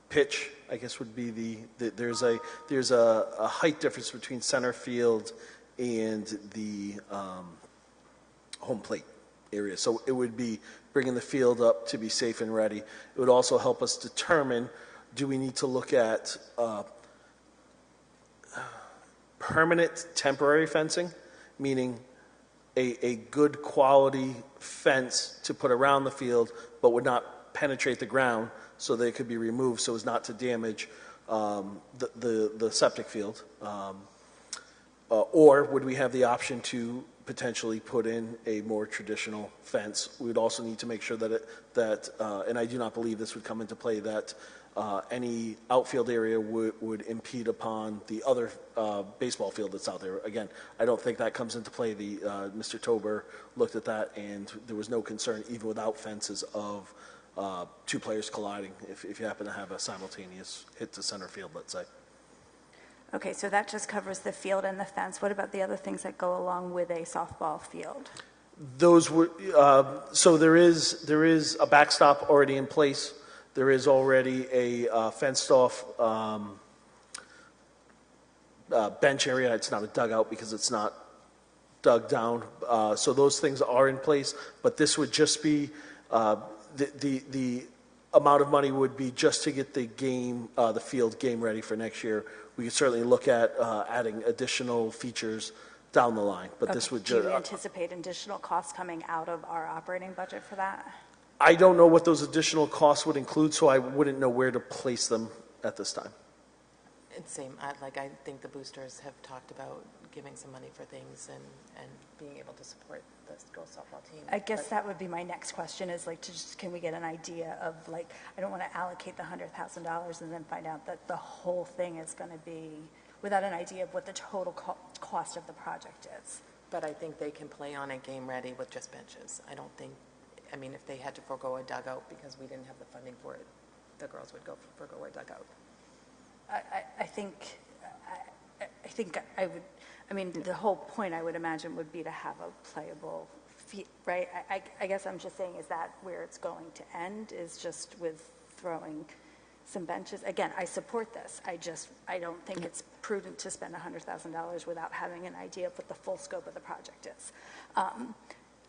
pitch. I guess would be there's a height difference between center field and the home plate area. So it would be bringing the field up to be safe and ready. It would also help us determine, do we need to look at permanent temporary fencing, meaning a good quality fence to put around the field but would not penetrate the ground so they could be removed so as not to damage the septic field. Or would we have the option to potentially put in a more traditional fence? We would also need to make sure that and I do not believe this would come into play, that any outfield area would impede upon the other baseball field that's out there. Again, I don't think that comes into play. Mr. Tober looked at that, and there was no concern, even without fences, of two players colliding if you happen to have a simultaneous hit to center field, let's say. Okay, so that just covers the field and the fence. What about the other things that go along with a softball field? Those would so there is a backstop already in place. There is already a fenced off bench area. It's not a dugout because it's not dug down. So those things are in place, but this would just be the amount of money would be just to get the field game ready for next year. We could certainly look at adding additional features down the line, but this would just... Do you anticipate additional costs coming out of our operating budget for that? I don't know what those additional costs would include, so I wouldn't know where to place them at this time. It's same. I think the boosters have talked about giving some money for things and being able to support the girls softball team. I guess that would be my next question, is can we get an idea of, I don't want to allocate the $100,000 and then find out that the whole thing is going to be without an idea of what the total cost of the project is. But I think they can play on a game ready with just benches. I don't think, if they had to forego a dugout because we didn't have the funding for it, the girls would forego a dugout. I think I would, the whole point I would imagine would be to have a playable right? I guess I'm just saying, is that where it's going to end, is just with throwing some benches? Again, I support this. I don't think it's prudent to spend $100,000 without having an idea of what the full scope of the project is.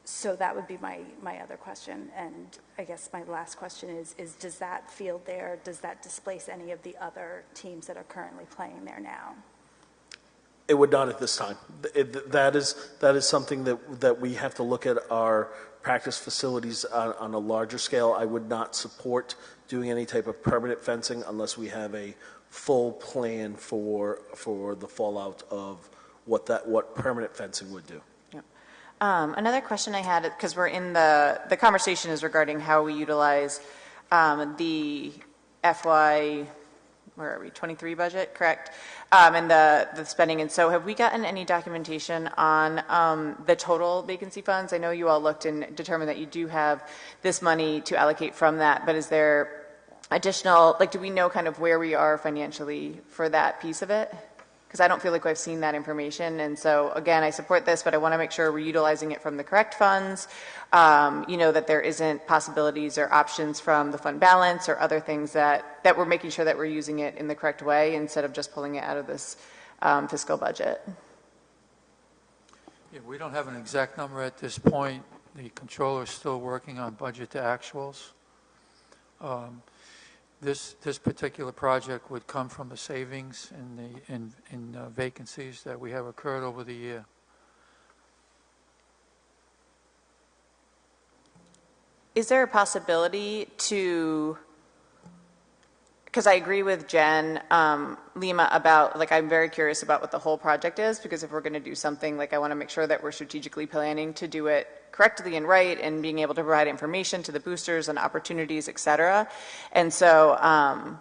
So that would be my other question. And I guess my last question is does that field there, does that displace any of the other teams that are currently playing there now? It would not at this time. That is something that we have to look at our practice facilities on a larger scale. I would not support doing any type of permanent fencing unless we have a full plan for the fallout of what permanent fencing would do. Another question I had, because we're in the conversation is regarding how we utilize the FY, where are we, 23 budget, correct? And the spending. And so have we gotten any documentation on the total vacancy funds? I know you all looked and determined that you do have this money to allocate from that, but is there additional, do we know kind of where we are financially for that piece of it? Because I don't feel like I've seen that information. And so, again, I support this, but I want to make sure we're utilizing it from the correct funds, that there isn't possibilities or options from the fund balance or other things that we're making sure that we're using it in the correct way instead of just pulling it out of this fiscal budget. Yeah, we don't have an exact number at this point. The controller is still working on budget to actuals. This particular project would come from the savings in vacancies that we have occurred over the year. Is there a possibility to, because I agree with Jen, Lima, about, like, I'm very curious about what the whole project is, because if we're going to do something, like, I want to make sure that we're strategically planning to do it correctly and right, and being able to provide information to the boosters and opportunities, et cetera. And so,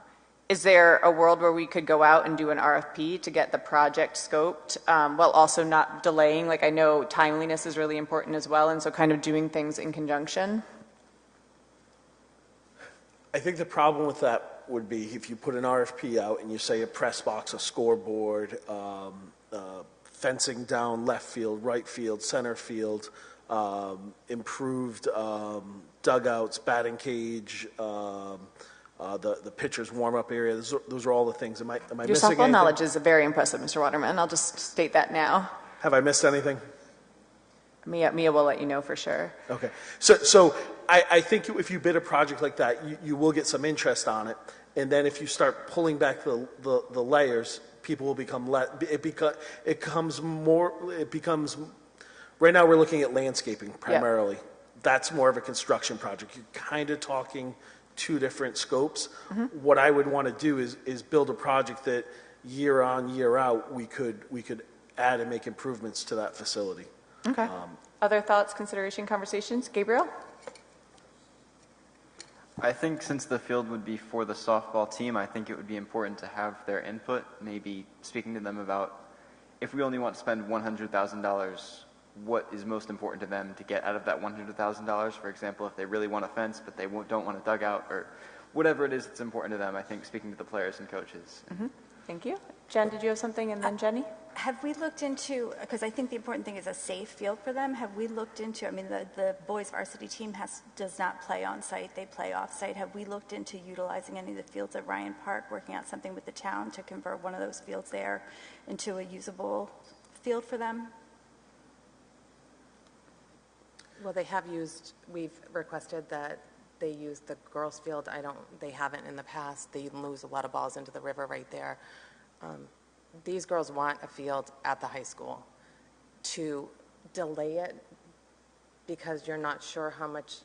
is there a world where we could go out and do an RFP to get the project scoped, while also not delaying? Like, I know timeliness is really important as well, and so kind of doing things in conjunction. I think the problem with that would be if you put an RFP out and you say a press box, a scoreboard, fencing down left field, right field, center field, improved dugouts, batting cage, the pitcher's warm-up area. Those are all the things. Am I Your missing softball anything? knowledge is very impressive, Mr. Waterman. I'll just state that now. Have I missed anything? Mia will let you know for sure. Okay. So I think if you bid a project like that, you will get some interest on it. And then if you start pulling back the layers, people will become right now we're looking at landscaping primarily. Yep. That's more of a construction project. You're kind of talking two different scopes. Mm-hmm. What I would want to do is build a project that year on, year out, we could add and make improvements to that facility. Okay. Other thoughts, consideration, conversations? Gabriel? I think since the field would be for the softball team, I think it would be important to have their input, maybe speaking to them about if we only want to spend $100,000, what is most important to them to get out of that $100,000? For example, if they really want a fence, but they don't want a dugout, or whatever it is that's important to them, I think speaking to the players and coaches. Mm-hmm. Thank you. Jen, did you have something? And then Jenny? Have we looked into, because I think the important thing is a safe field for them, have we looked into, I mean, the boys varsity team does not play on site, they play off site. Have we looked into utilizing any of the fields at Ryan Park, working out something with the town to convert one of those fields there into a usable field for them? Well, we've requested that they use the girls' field. They haven't in the past. They lose a lot of balls into the river right there. These girls want a field at the high school. To delay it because you're not sure how much,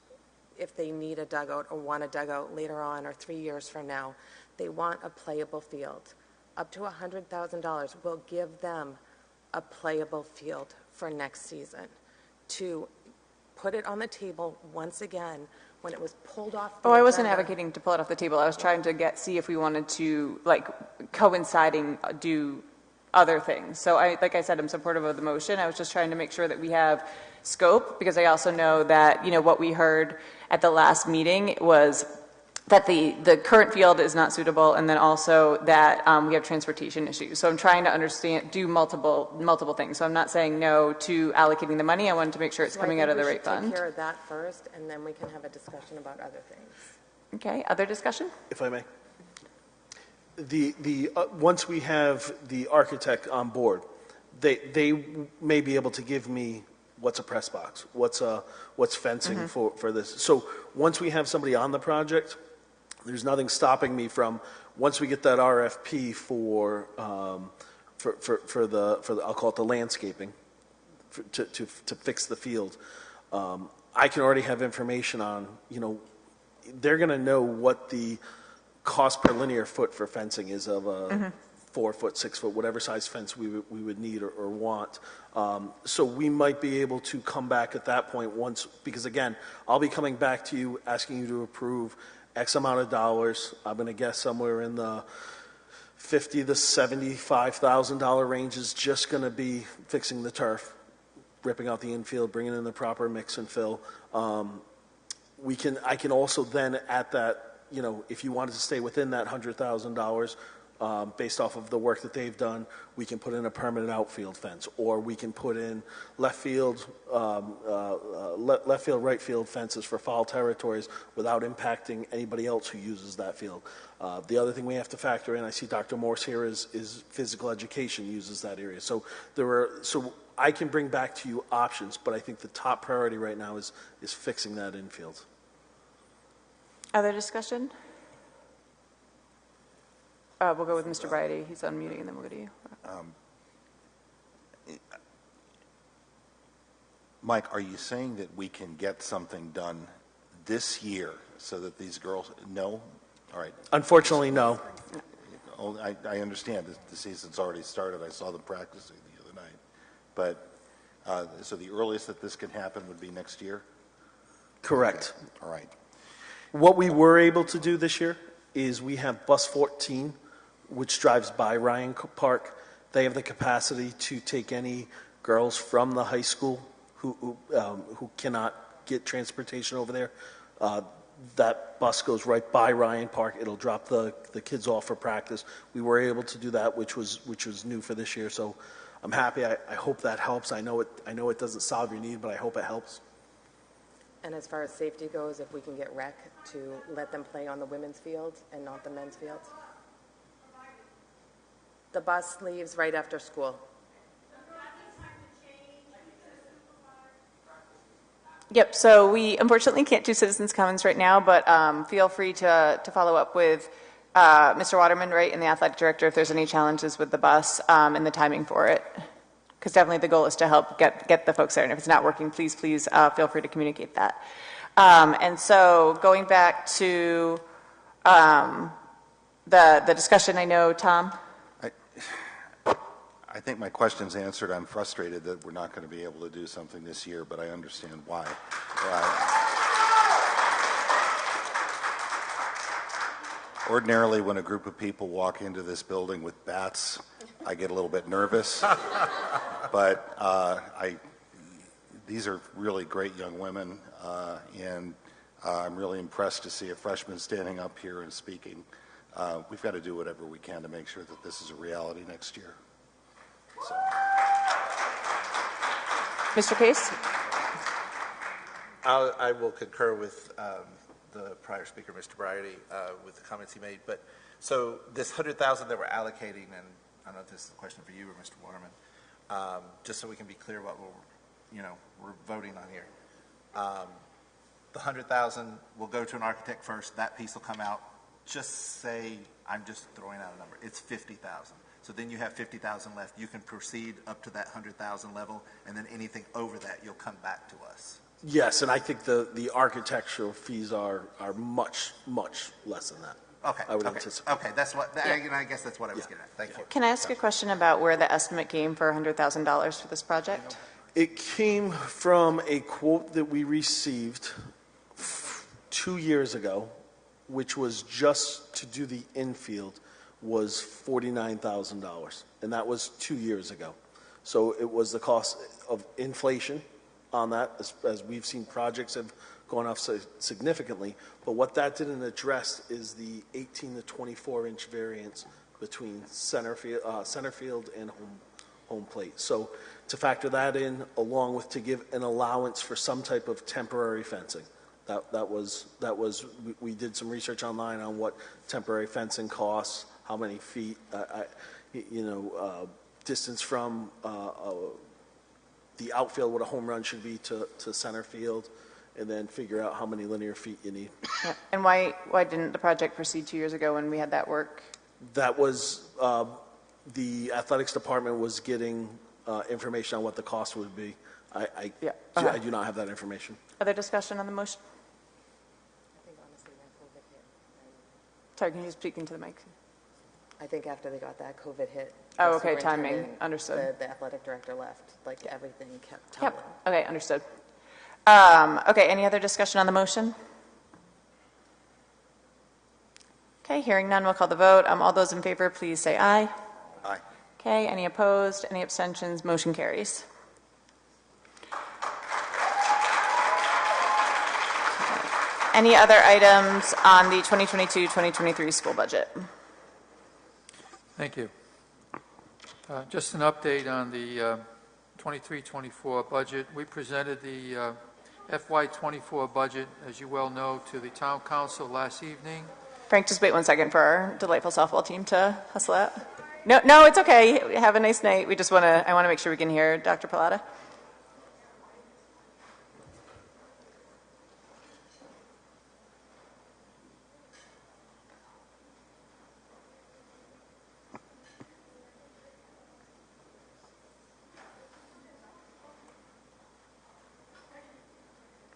if they need a dugout or want a dugout later on or 3 years from now, they want a playable field. Up to $100,000 will give them a playable field for next season. To put it on the table once again when it was pulled off the I wasn't agenda. advocating to pull it off the table. I was trying to see if we wanted to, like, coinciding, do other things. So like I said, I'm supportive of the motion. I was just trying to make sure that we have scope, because I also know that, what we heard at the last meeting was that the current field is not suitable, and then also that we have transportation issues. So I'm trying to do multiple things. So I'm not saying no to allocating the money. I wanted to make sure it's coming out of the right fund. Take care of that first, and then we can have a discussion about other things. Okay, other discussion? If I may. Once we have the architect on board, they may be able to give me what's a press box, what's fencing for this. So once we have somebody on the project, there's nothing stopping me from, once we get that RFP for the I'll call it the landscaping, to fix the field, I can already have information on, they're going to know what the cost per linear foot for fencing is of a 4 foot, 6 foot, whatever size fence we would need or want. So we might be able to come back at that point because again, I'll be coming back to you, asking you to approve X amount of dollars. I'm going to guess somewhere in the $50,000 to $75,000 range is just going to be fixing the turf, ripping out the infield, bringing in the proper mix and fill. I can also then at that, if you wanted to stay within that $100,000, based off of the work that they've done, we can put in a permanent outfield fence, or we can put in left field, right field fences for foul territories without impacting anybody else who uses that field. The other thing we have to factor in, I see Dr. Morse here, is physical education uses that area. So I can bring back to you options, but I think the top priority right now is fixing that infield. Other discussion? We'll go with Mr. Bridie. He's unmuting, and then we'll go to you. Mike, are you saying that we can get something done this year so that these girls, no? All right. Unfortunately, no. Oh, I understand the season's already started. I saw them practicing the other night. But, so the earliest that this can happen would be next year? Correct. All right. What we were able to do this year is we have Bus 14, which drives by Ryan Park. They have the capacity to take any girls from the high school who cannot get transportation over there. That bus goes right by Ryan Park. It'll drop the kids off for practice. We were able to do that, which was new for this year. So I'm happy. I hope that helps. I know it doesn't solve your need, but I hope it helps. And as far as safety goes, if we can get rec to let them play on the women's field and not the men's fields? The bus leaves right after school. Yep, so we unfortunately can't do citizens' comments right now, but feel free to follow up with Mr. Waterman, right, and the athletic director if there's any challenges with the bus and the timing for it. Because definitely the goal is to help get the folks there, and if it's not working, please feel free to communicate that. And so going back to the discussion, I know, Tom? I think my question's answered. I'm frustrated that we're not going to be able to do something this year, but I understand why. Ordinarily, when a group of people walk into this building with bats, I get a little bit nervous. But these are really great young women, and I'm really impressed to see a freshman standing up here and speaking. We've got to do whatever we can to make sure that this is a reality next year. So. Mr. Case? I will concur with the prior speaker, Mr. Briarty, with the comments he made. But so this 100,000 that we're allocating, and I don't know if this is a question for you or Mr. Waterman, just so we can be clear what we're voting on here. The 100,000 will go to an architect first. That piece will come out. Just say, I'm just throwing out a number. It's 50,000. So then you have 50,000 left. You can proceed up to that 100,000 level, and then anything over that, you'll come back to us. Yes, and I think the architectural fees are much, much less than that. Okay. I would anticipate. Okay, that's what, I guess that's what I was getting at. Thank you. Can I ask a question about where the estimate came for $100,000 for this project? It came from a quote that we received 2 years ago, which was just to do the infield, was $49,000, and that was 2 years ago. So it was the cost of inflation on that, as we've seen projects have gone up so significantly. But what that didn't address is the 18 to 24 inch variance between center field and home plate. So to factor that in, along with to give an allowance for some type of temporary fencing. That was we did some research online on what temporary fencing costs, how many feet, distance from the outfield, what a home run should be to center field, and then figure out how many linear feet you need. Yeah. And why didn't the project proceed 2 years ago when we had that work? That was the athletics department was getting information on what the cost would be. I do not have that information. Other discussion on the motion? Sorry, can you speak into the mic? I think after they got that COVID hit. Oh, okay, timing, understood. The athletic director left, like everything kept tumbling. Yep, okay, understood. Okay, any other discussion on the motion? Okay, hearing none, we'll call the vote. All those in favor, please say aye. Aye. Okay, any opposed, any abstentions, motion carries. Any other items on the 2022-2023 school budget? Thank you. Just an update on the 23-24 budget. We presented the FY24 budget, as you well know, to the town council last evening. Frank, just wait 1 second for our delightful softball team to hustle out. No, it's okay. Have a nice night. I want to make sure we can hear Dr. Pilata.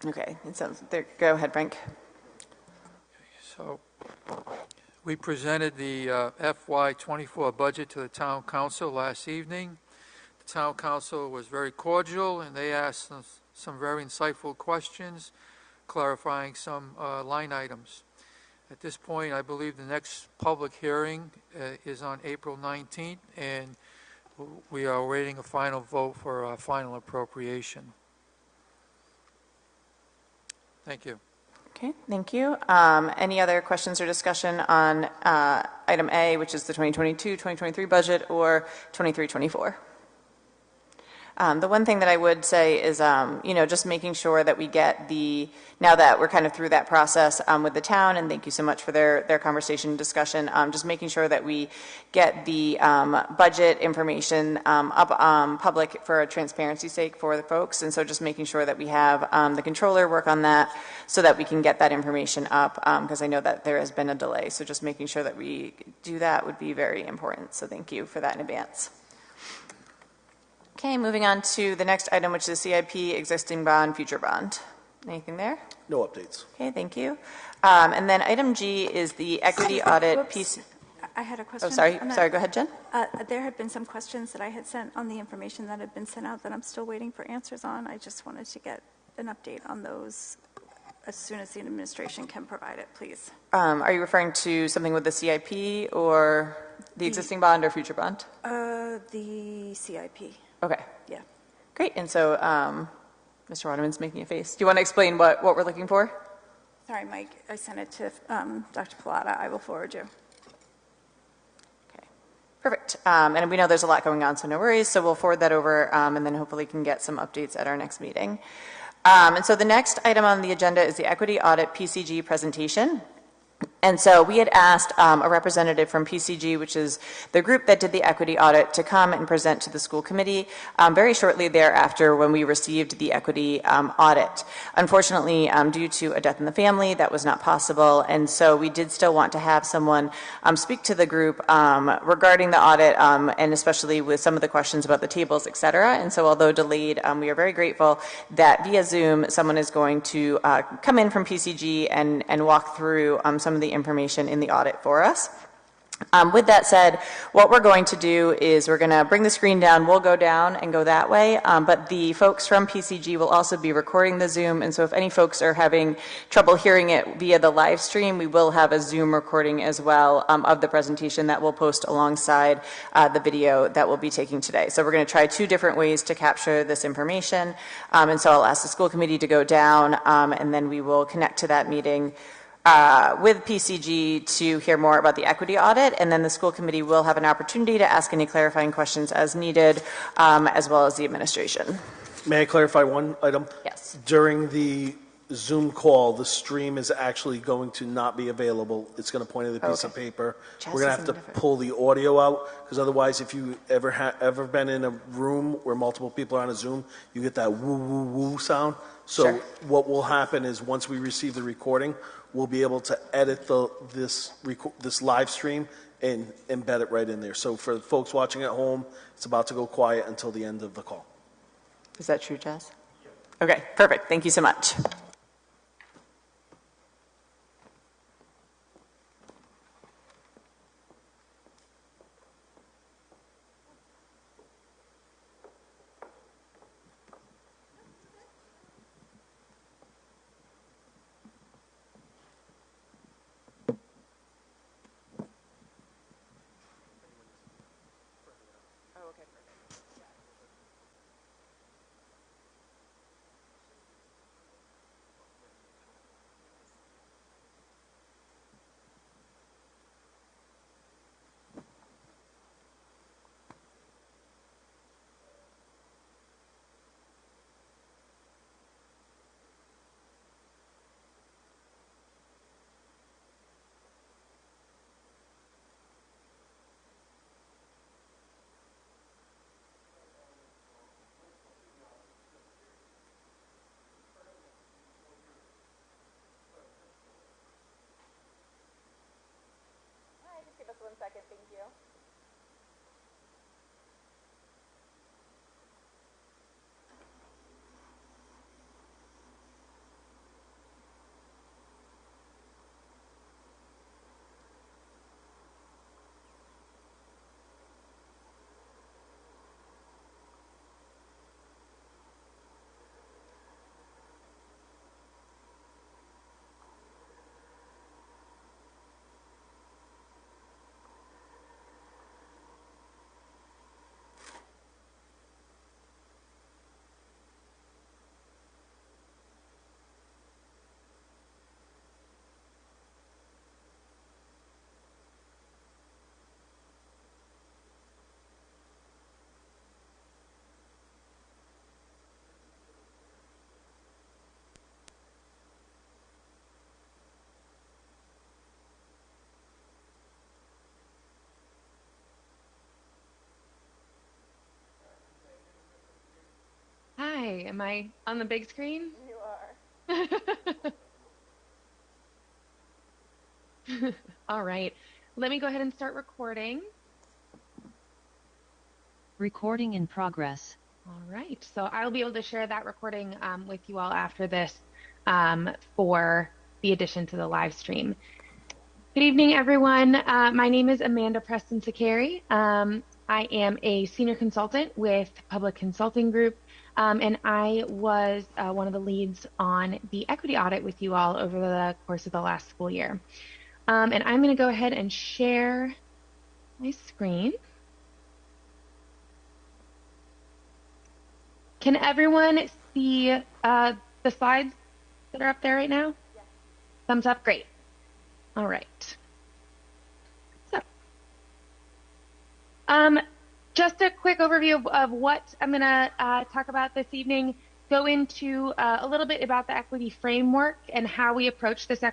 Okay, it sounds, there, go ahead, Frank. So we presented the FY24 budget to the town council last evening. The town council was very cordial, and they asked us some very insightful questions, clarifying some line items. At this point, I believe the next public hearing is on April 19th, and we are awaiting a final vote for a final appropriation. Thank you. Okay, thank you. Any other questions or discussion on item A, which is the 2022-2023 budget, or 23-24? The one thing that I would say is, just making sure that we get now that we're kind of through that process with the town, and thank you so much for their conversation and discussion, just making sure that we get the budget information up public for transparency's sake for the folks, and so just making sure that we have the controller work on that so that we can get that information up, because I know that there has been a delay, so just making sure that we do that would be very important, so thank you for that in advance. Okay, moving on to the next item, which is CIP, existing bond, future bond. Anything there? No updates. Okay, thank you. And then item G is the equity audit piece. I had a question. Oh, sorry. Sorry, go ahead, Jen. There had been some questions that I had sent on the information that had been sent out that I'm still waiting for answers on. I just wanted to get an update on those as soon as the administration can provide it, please. Are you referring to something with the CIP or the existing bond or future bond? The CIP. Okay. Yeah. Great. And so Mr. Waterman's making a face. Do you want to explain what we're looking for? Sorry, Mike. I sent it to Dr. Pilata. I will forward you. Okay. Perfect. And we know there's a lot going on, so no worries. So we'll forward that over, and then hopefully can get some updates at our next meeting. And so the next item on the agenda is the equity audit PCG presentation. And so we had asked a representative from PCG, which is the group that did the equity audit, to come and present to the school committee very shortly thereafter when we received the equity audit. Unfortunately, due to a death in the family, that was not possible. And so we did still want to have someone speak to the group regarding the audit, and especially with some of the questions about the tables, et cetera. And so although delayed, we are very grateful that via Zoom, someone is going to come in from PCG and walk through some of the information in the audit for us. With that said, what we're going to do is we're going to bring the screen down. We'll go down and go that way, but the folks from PCG will also be recording the Zoom, and so if any folks are having trouble hearing it via the live stream, we will have a Zoom recording as well of the presentation that we'll post alongside the video that we'll be taking today. So we're going to try two different ways to capture this information, and so I'll ask the school committee to go down, and then we will connect to that meeting with PCG to hear more about the equity audit, and then the school committee will have an opportunity to ask any clarifying questions as needed, as well as the administration. May I clarify one item? Yes. During the Zoom call, the stream is actually going to not be available. It's going to point at a piece of paper. We're going to have to pull the audio out, because otherwise, if you ever been in a room where multiple people are on a Zoom, you get that woo woo woo sound. So what will happen is once we receive the recording, we'll be able to edit this live stream and embed it right in there. So for folks watching at home, it's about to go quiet until the end of the call. Is that true, Jess? Okay, perfect. Thank you so much. Okay, am I on the big screen? You are. All right. Let me go ahead and start recording. Recording in progress. All right. So I'll be able to share that recording with you all after this for the addition to the live stream. Good evening, everyone. My name is Amanda Preston Sakari. I am a senior consultant with Public Consulting Group, and I was one of the leads on the equity audit with you all over the course of the last school year. And I'm going to go ahead and share my screen. Can everyone see the slides that are up there right now? Yes. Thumbs up, great. All right. So, just a quick overview of what I'm going to talk about this evening. Go into a little bit about the equity framework and how we approach this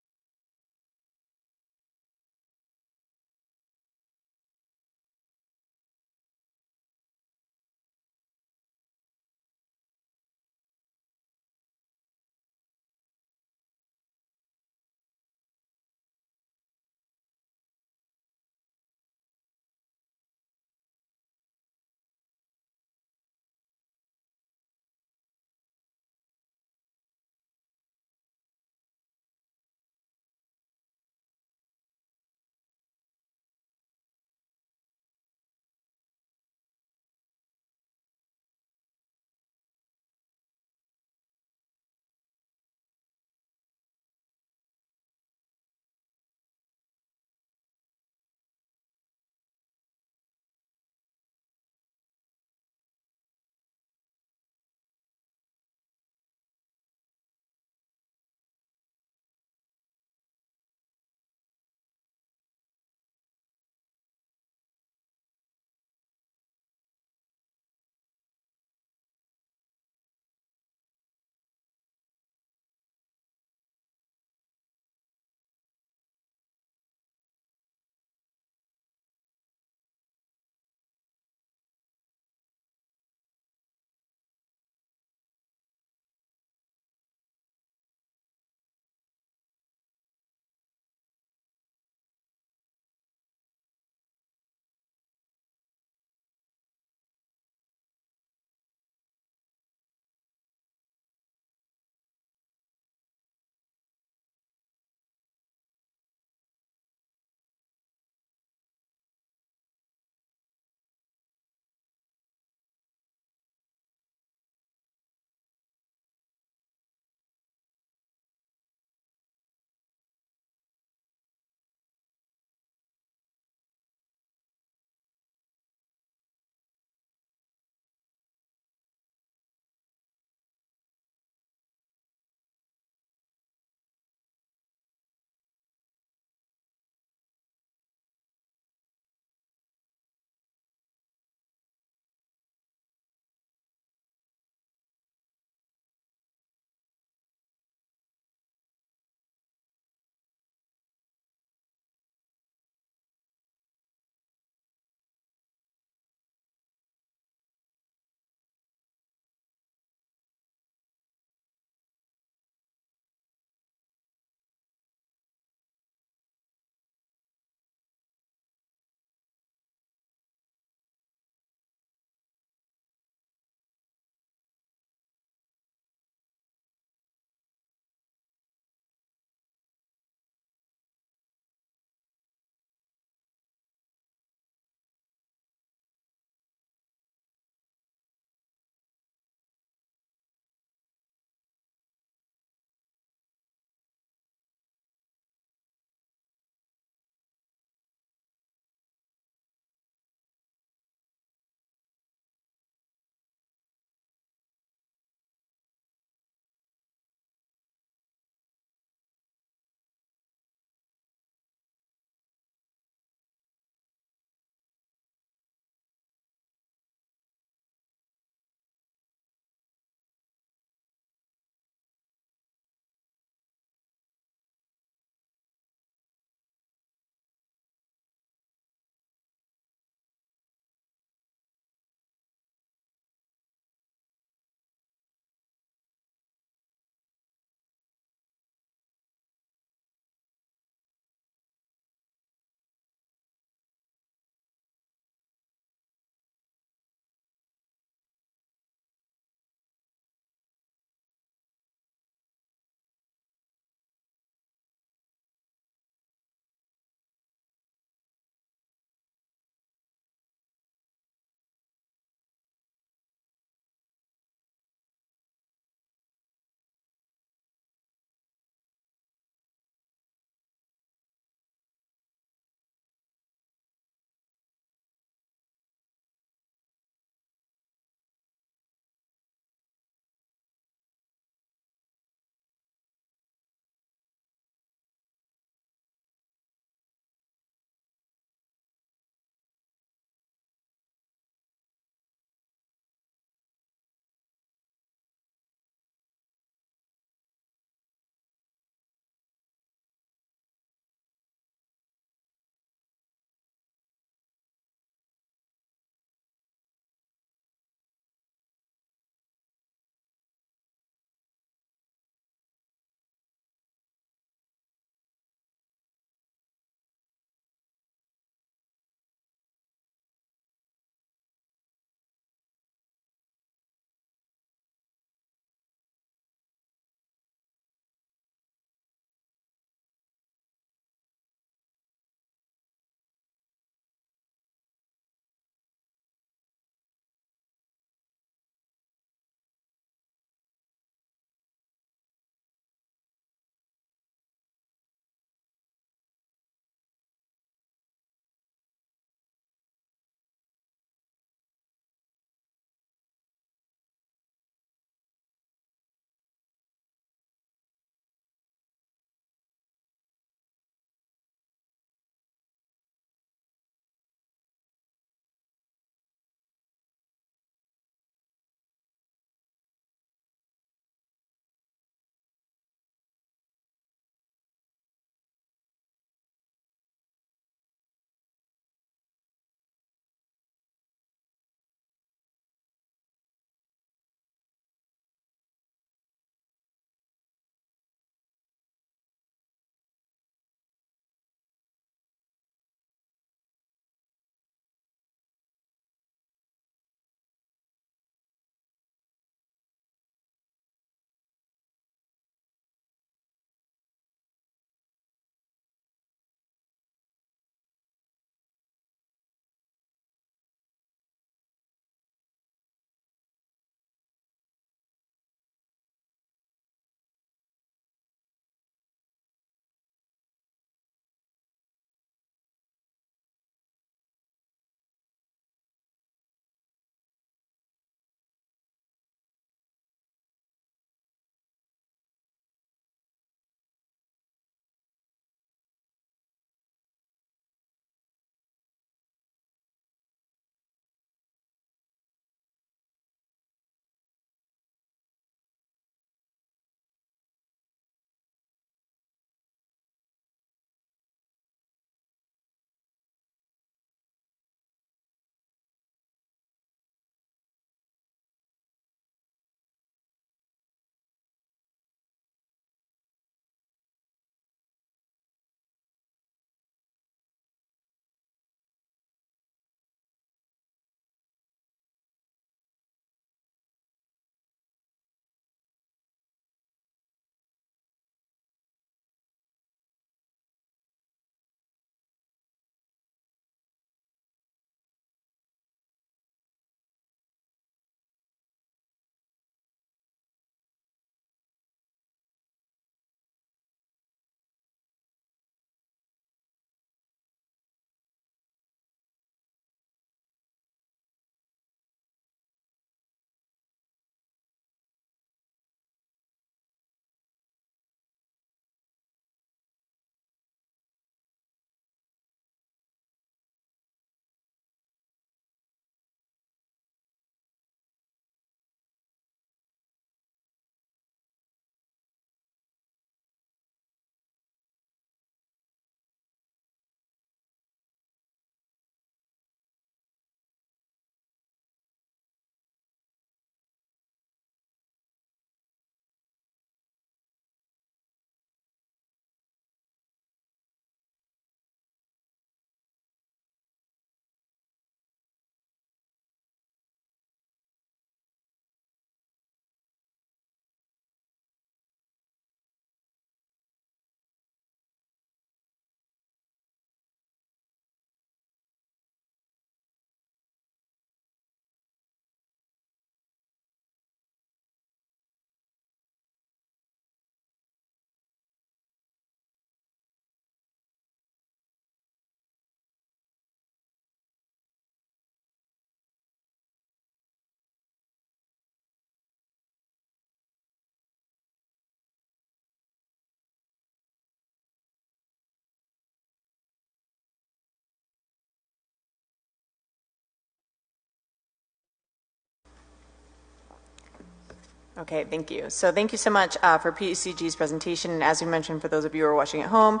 Okay, thank you. So thank you so much for PCG's presentation. And as we mentioned, for those of you who are watching at home,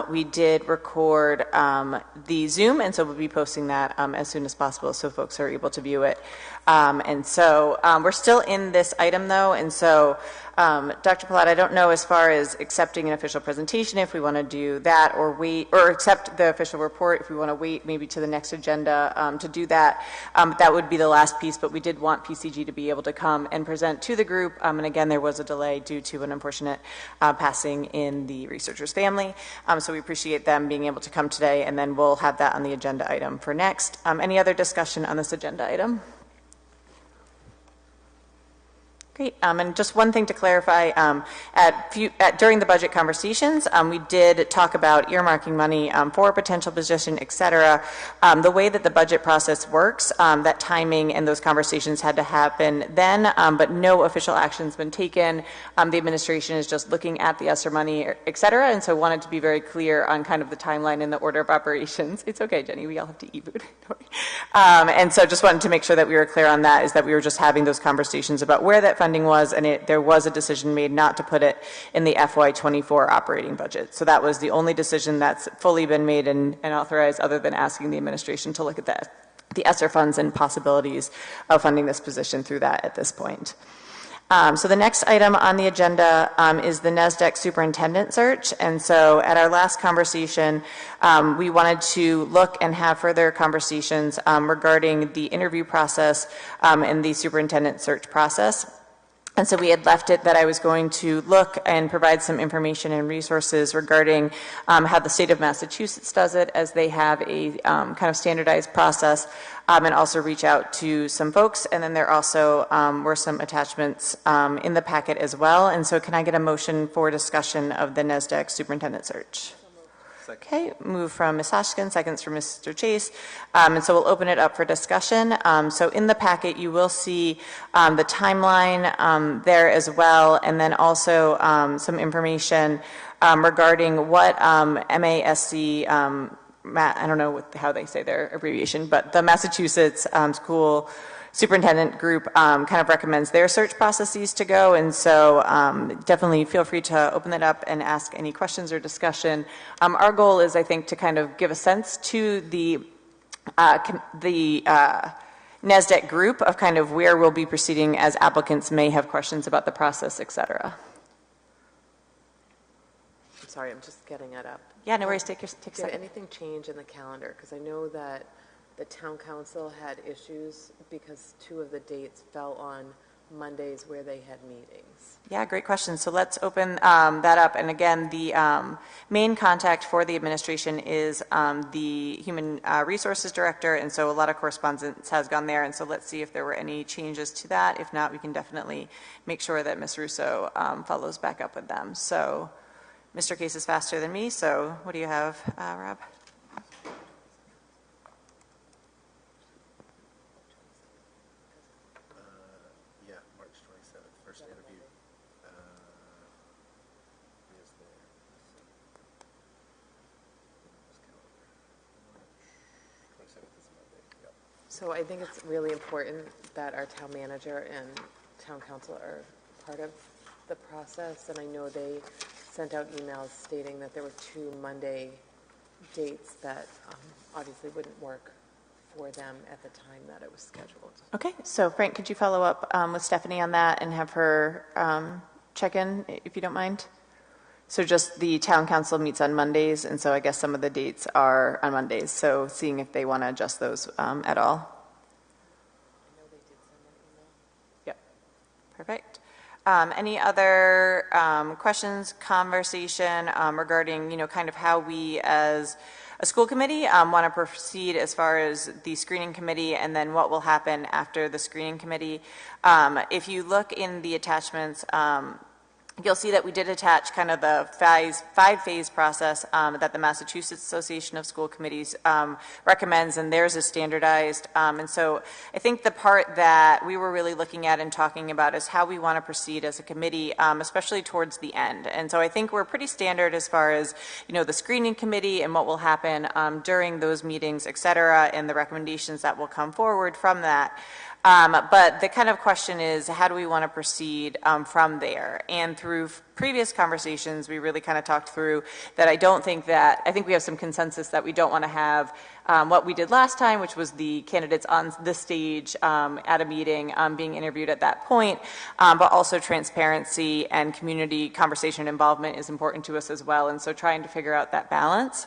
we did record the Zoom, and so we'll be posting that as soon as possible so folks are able to view it. And so we're still in this item, though, and so Dr. Palat, I don't know as far as accepting an official presentation, if we want to do that or wait, or accept the official report, if we want to wait maybe to the next agenda to do that. That would be the last piece, but we did want PCG to be able to come and present to the group. And again, there was a delay due to an unfortunate passing in the researcher's family. So we appreciate them being able to come today, and then we'll have that on the agenda item for next. Any other discussion on this agenda item? Great. And just one thing to clarify, during the budget conversations, we did talk about earmarking money for a potential position, et cetera. The way that the budget process works, that timing and those conversations had to happen then, but no official action's been taken. The administration is just looking at the ESSER money, et cetera, and so wanted to be very clear on kind of the timeline and the order of operations. It's okay, Jenny, we all have to eat food. And so just wanted to make sure that we were clear on that, is that we were just having those conversations about where that funding was, and there was a decision made not to put it in the FY24 operating budget. So that was the only decision that's fully been made and authorized, other than asking the administration to look at the ESSER funds and possibilities of funding this position through that at this point. So the next item on the agenda is the NSDEC superintendent search. And so at our last conversation, we wanted to look and have further conversations regarding the interview process and the superintendent search process. And so we had left it that I was going to look and provide some information and resources regarding how the state of Massachusetts does it, as they have a kind of standardized process, and also reach out to some folks. And then there also were some attachments in the packet as well. And so can I get a motion for discussion of the NSDEC superintendent search? Okay, move from Ms. Hoskins, seconds from Mr. Chase. And so we'll open it up for discussion. So in the packet, you will see the timeline there as well, and then also some information regarding what MASC, I don't know how they say their abbreviation, but the Massachusetts School Superintendent Group kind of recommends their search processes to go, and so definitely feel free to open it up and ask any questions or discussion. Our goal is, I think, to kind of give a sense to the NSDEC group of kind of where we'll be proceeding, as applicants may have questions about the process, et cetera. I'm sorry, I'm just getting it up. Yeah, no worries. Take a Did second. anything change in the calendar? Because I know that the town council had issues because 2 of the dates fell on Mondays where they had meetings. Yeah, great question. So let's open that up. And again, the main contact for the administration is the Human Resources Director, and so a lot of correspondence has gone there. And so let's see if there were any changes to that. If not, we can definitely make sure that Ms. Russo follows back up with them. So Mr. Case is faster than me, so what do you have, Rob? Yeah, March 27th, first interview. Is there? 27th is Monday. Yep. So I think it's really important that our town manager and town council are part of the process, and I know they sent out emails stating that there were 2 Monday dates that obviously wouldn't work for them at the time that it was scheduled. Okay, so Frank, could you follow up with Stephanie on that and have her check in, if you don't mind? So just the town council meets on Mondays, and so I guess some of the dates are on Mondays, so seeing if they want to adjust those at all. I know they did send an email. Yep, perfect. Any other questions, conversation regarding, kind of how we as a school committee want to proceed as far as the screening committee, and then what will happen after the screening committee? If you look in the attachments, you'll see that we did attach kind of the five-phase process that the Massachusetts Association of School Committees recommends, and theirs is standardized. And so I think the part that we were really looking at and talking about is how we want to proceed as a committee, especially towards the end. And so I think we're pretty standard as far as, the screening committee and what will happen during those meetings, et cetera, and the recommendations that will come forward from that. But the kind of question is, how do we want to proceed from there? And through previous conversations, we really kind of talked through that I think we have some consensus that we don't want to have what we did last time, which was the candidates on the stage at a meeting being interviewed at that point, but also transparency and community conversation involvement is important to us as well. And so trying to figure out that balance.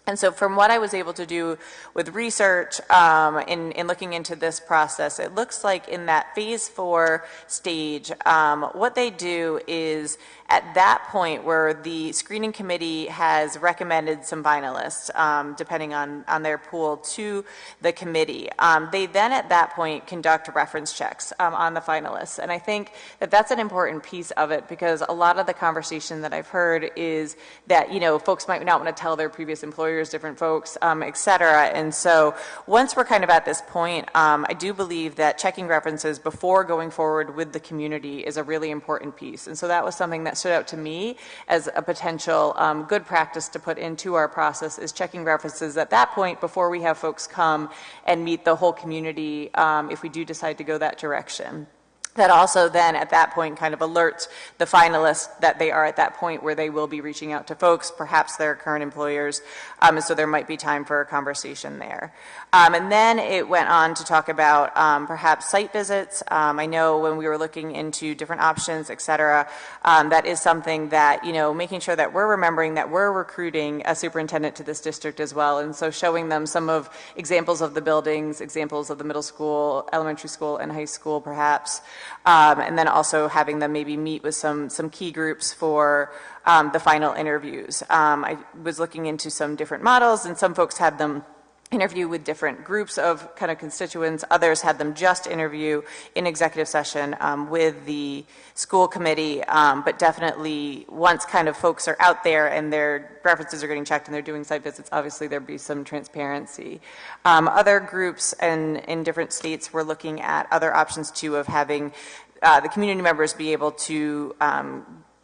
And so from what I was able to do with research in looking into this process, it looks like in that phase 4 stage, what they do is at that point where the screening committee has recommended some finalists, depending on their pool, to the committee, they then at that point conduct reference checks on the finalists. And I think that that's an important piece of it, because a lot of the conversation that I've heard is that, folks might not want to tell their previous employers, different folks, et cetera. And so once we're kind of at this point, I do believe that checking references before going forward with the community is a really important piece. And so that was something that stood out to me as a potential good practice to put into our process, is checking references at that point before we have folks come and meet the whole community if we do decide to go that direction. That also then at that point kind of alerts the finalists that they are at that point where they will be reaching out to folks, perhaps their current employers, and so there might be time for a conversation there. And then it went on to talk about perhaps site visits. I know when we were looking into different options, et cetera, that is something that, making sure that we're remembering that we're recruiting a superintendent to this district as well, and so showing them some of examples of the buildings, examples of the middle school, elementary school, and high school perhaps. And then also having them maybe meet with some key groups for the final interviews. I was looking into some different models, and some folks had them interview with different groups of kind of constituents. Others had them just interview in executive session with the school committee, but definitely once kind of folks are out there and their references are getting checked and they're doing site visits, obviously there'd be some transparency. Other groups in different states were looking at other options too, of having the community members be able to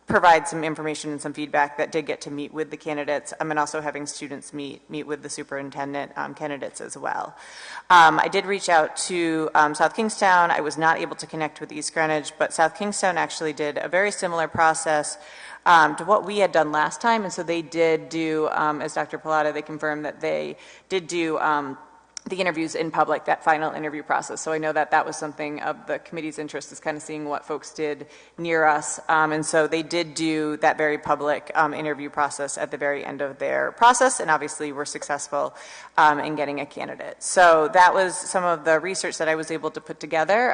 provide some information and some feedback that did get to meet with the candidates, and also having students meet with the superintendent candidates as well. I did reach out to South Kingstown. I was not able to connect with East Greenwich, but South Kingstown actually did a very similar process to what we had done last time, and so they did do, as Dr. Pilata, they confirmed that they did do the interviews in public, that final interview process. So I know that that was something of the committee's interest, is kind of seeing what folks did near us. And so they did do that very public interview process at the very end of their process, and obviously were successful in getting a candidate. So that was some of the research that I was able to put together.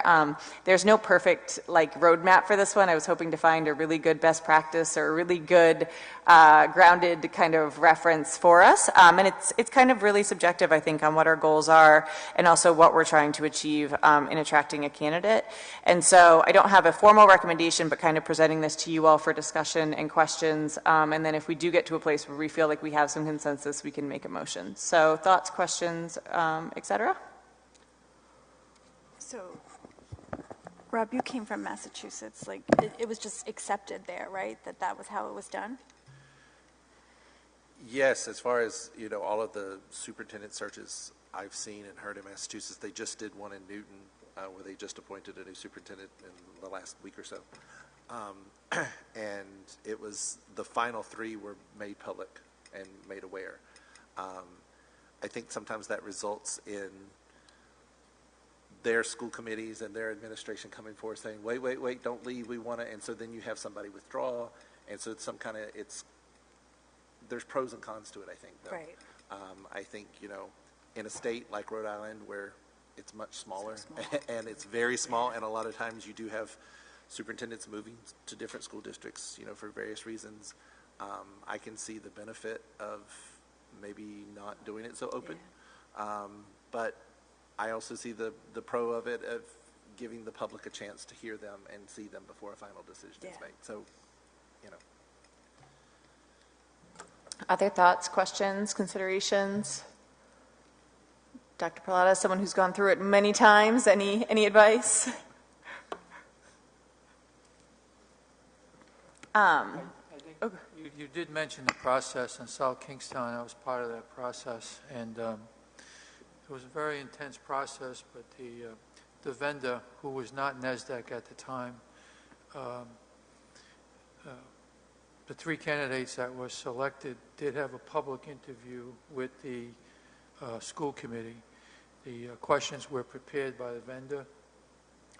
There's no perfect roadmap for this one. I was hoping to find a really good best practice or a really good grounded kind of reference for us. And it's kind of really subjective, I think, on what our goals are and also what we're trying to achieve in attracting a candidate. And so I don't have a formal recommendation, but kind of presenting this to you all for discussion and questions. And then if we do get to a place where we feel like we have some consensus, we can make a motion. So thoughts, questions, et cetera? So, Rob, you came from Massachusetts. It was just accepted there, right? That was how it was done? Yes, as far as, all of the superintendent searches I've seen and heard in Massachusetts, they just did one in Newton where they just appointed a new superintendent in the last week or so. And it was, the final 3 were made public and made aware. I think sometimes that results in their school committees and their administration coming forward saying, wait, don't leave, we want to, and so then you have somebody withdraw, and so it's some kind of, there's pros and cons to it, I think, though. Right. I think, in a state like Rhode Island where it's much smaller, and it's very small, and a lot of times you do have superintendents moving to different school districts, for various reasons, I can see the benefit of maybe not doing it so open. Yeah. But I also see the pro of it, of giving the public a chance to hear them and see them before a final decision is made. So you know. Other thoughts, questions, considerations? Dr. Perlotta, someone who's gone through it many times, any advice? You did mention the process in South Kingstown. I was part of that process, and it was a very intense process, but the vendor, who was not NASDAQ at the time, the three candidates that were selected did have a public interview with the school committee. The questions were prepared by the vendor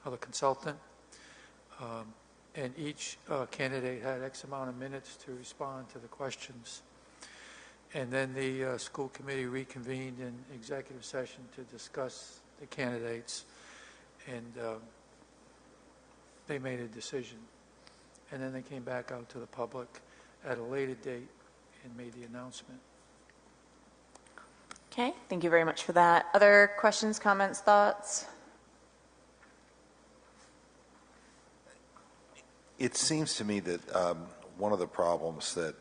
or the consultant, and each candidate had X amount of minutes to respond to the questions. And then the school committee reconvened in executive session to discuss the candidates, and they made a decision. And then they came back out to the public at a later date and made the announcement. Okay, thank you very much for that. Other questions, comments, thoughts? It seems to me that one of the problems that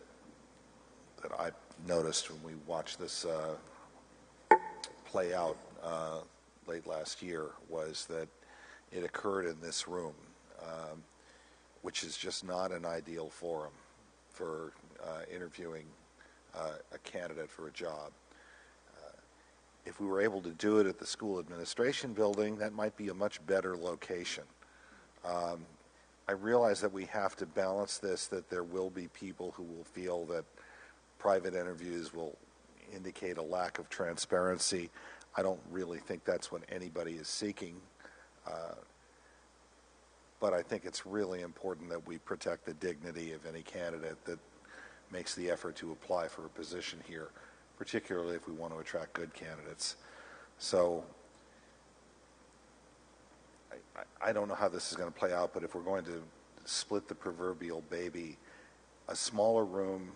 I noticed when we watched this play out late last year was that it occurred in this room, which is just not an ideal forum for interviewing a candidate for a job. If we were able to do it at the school administration building, that might be a much better location. I realize that we have to balance this, that there will be people who will feel that private interviews will indicate a lack of transparency. I don't really think that's what anybody is seeking. But I think it's really important that we protect the dignity of any candidate that makes the effort to apply for a position here, particularly if we want to attract good candidates. So I don't know how this is going to play out, but if we're going to split the proverbial baby, a smaller room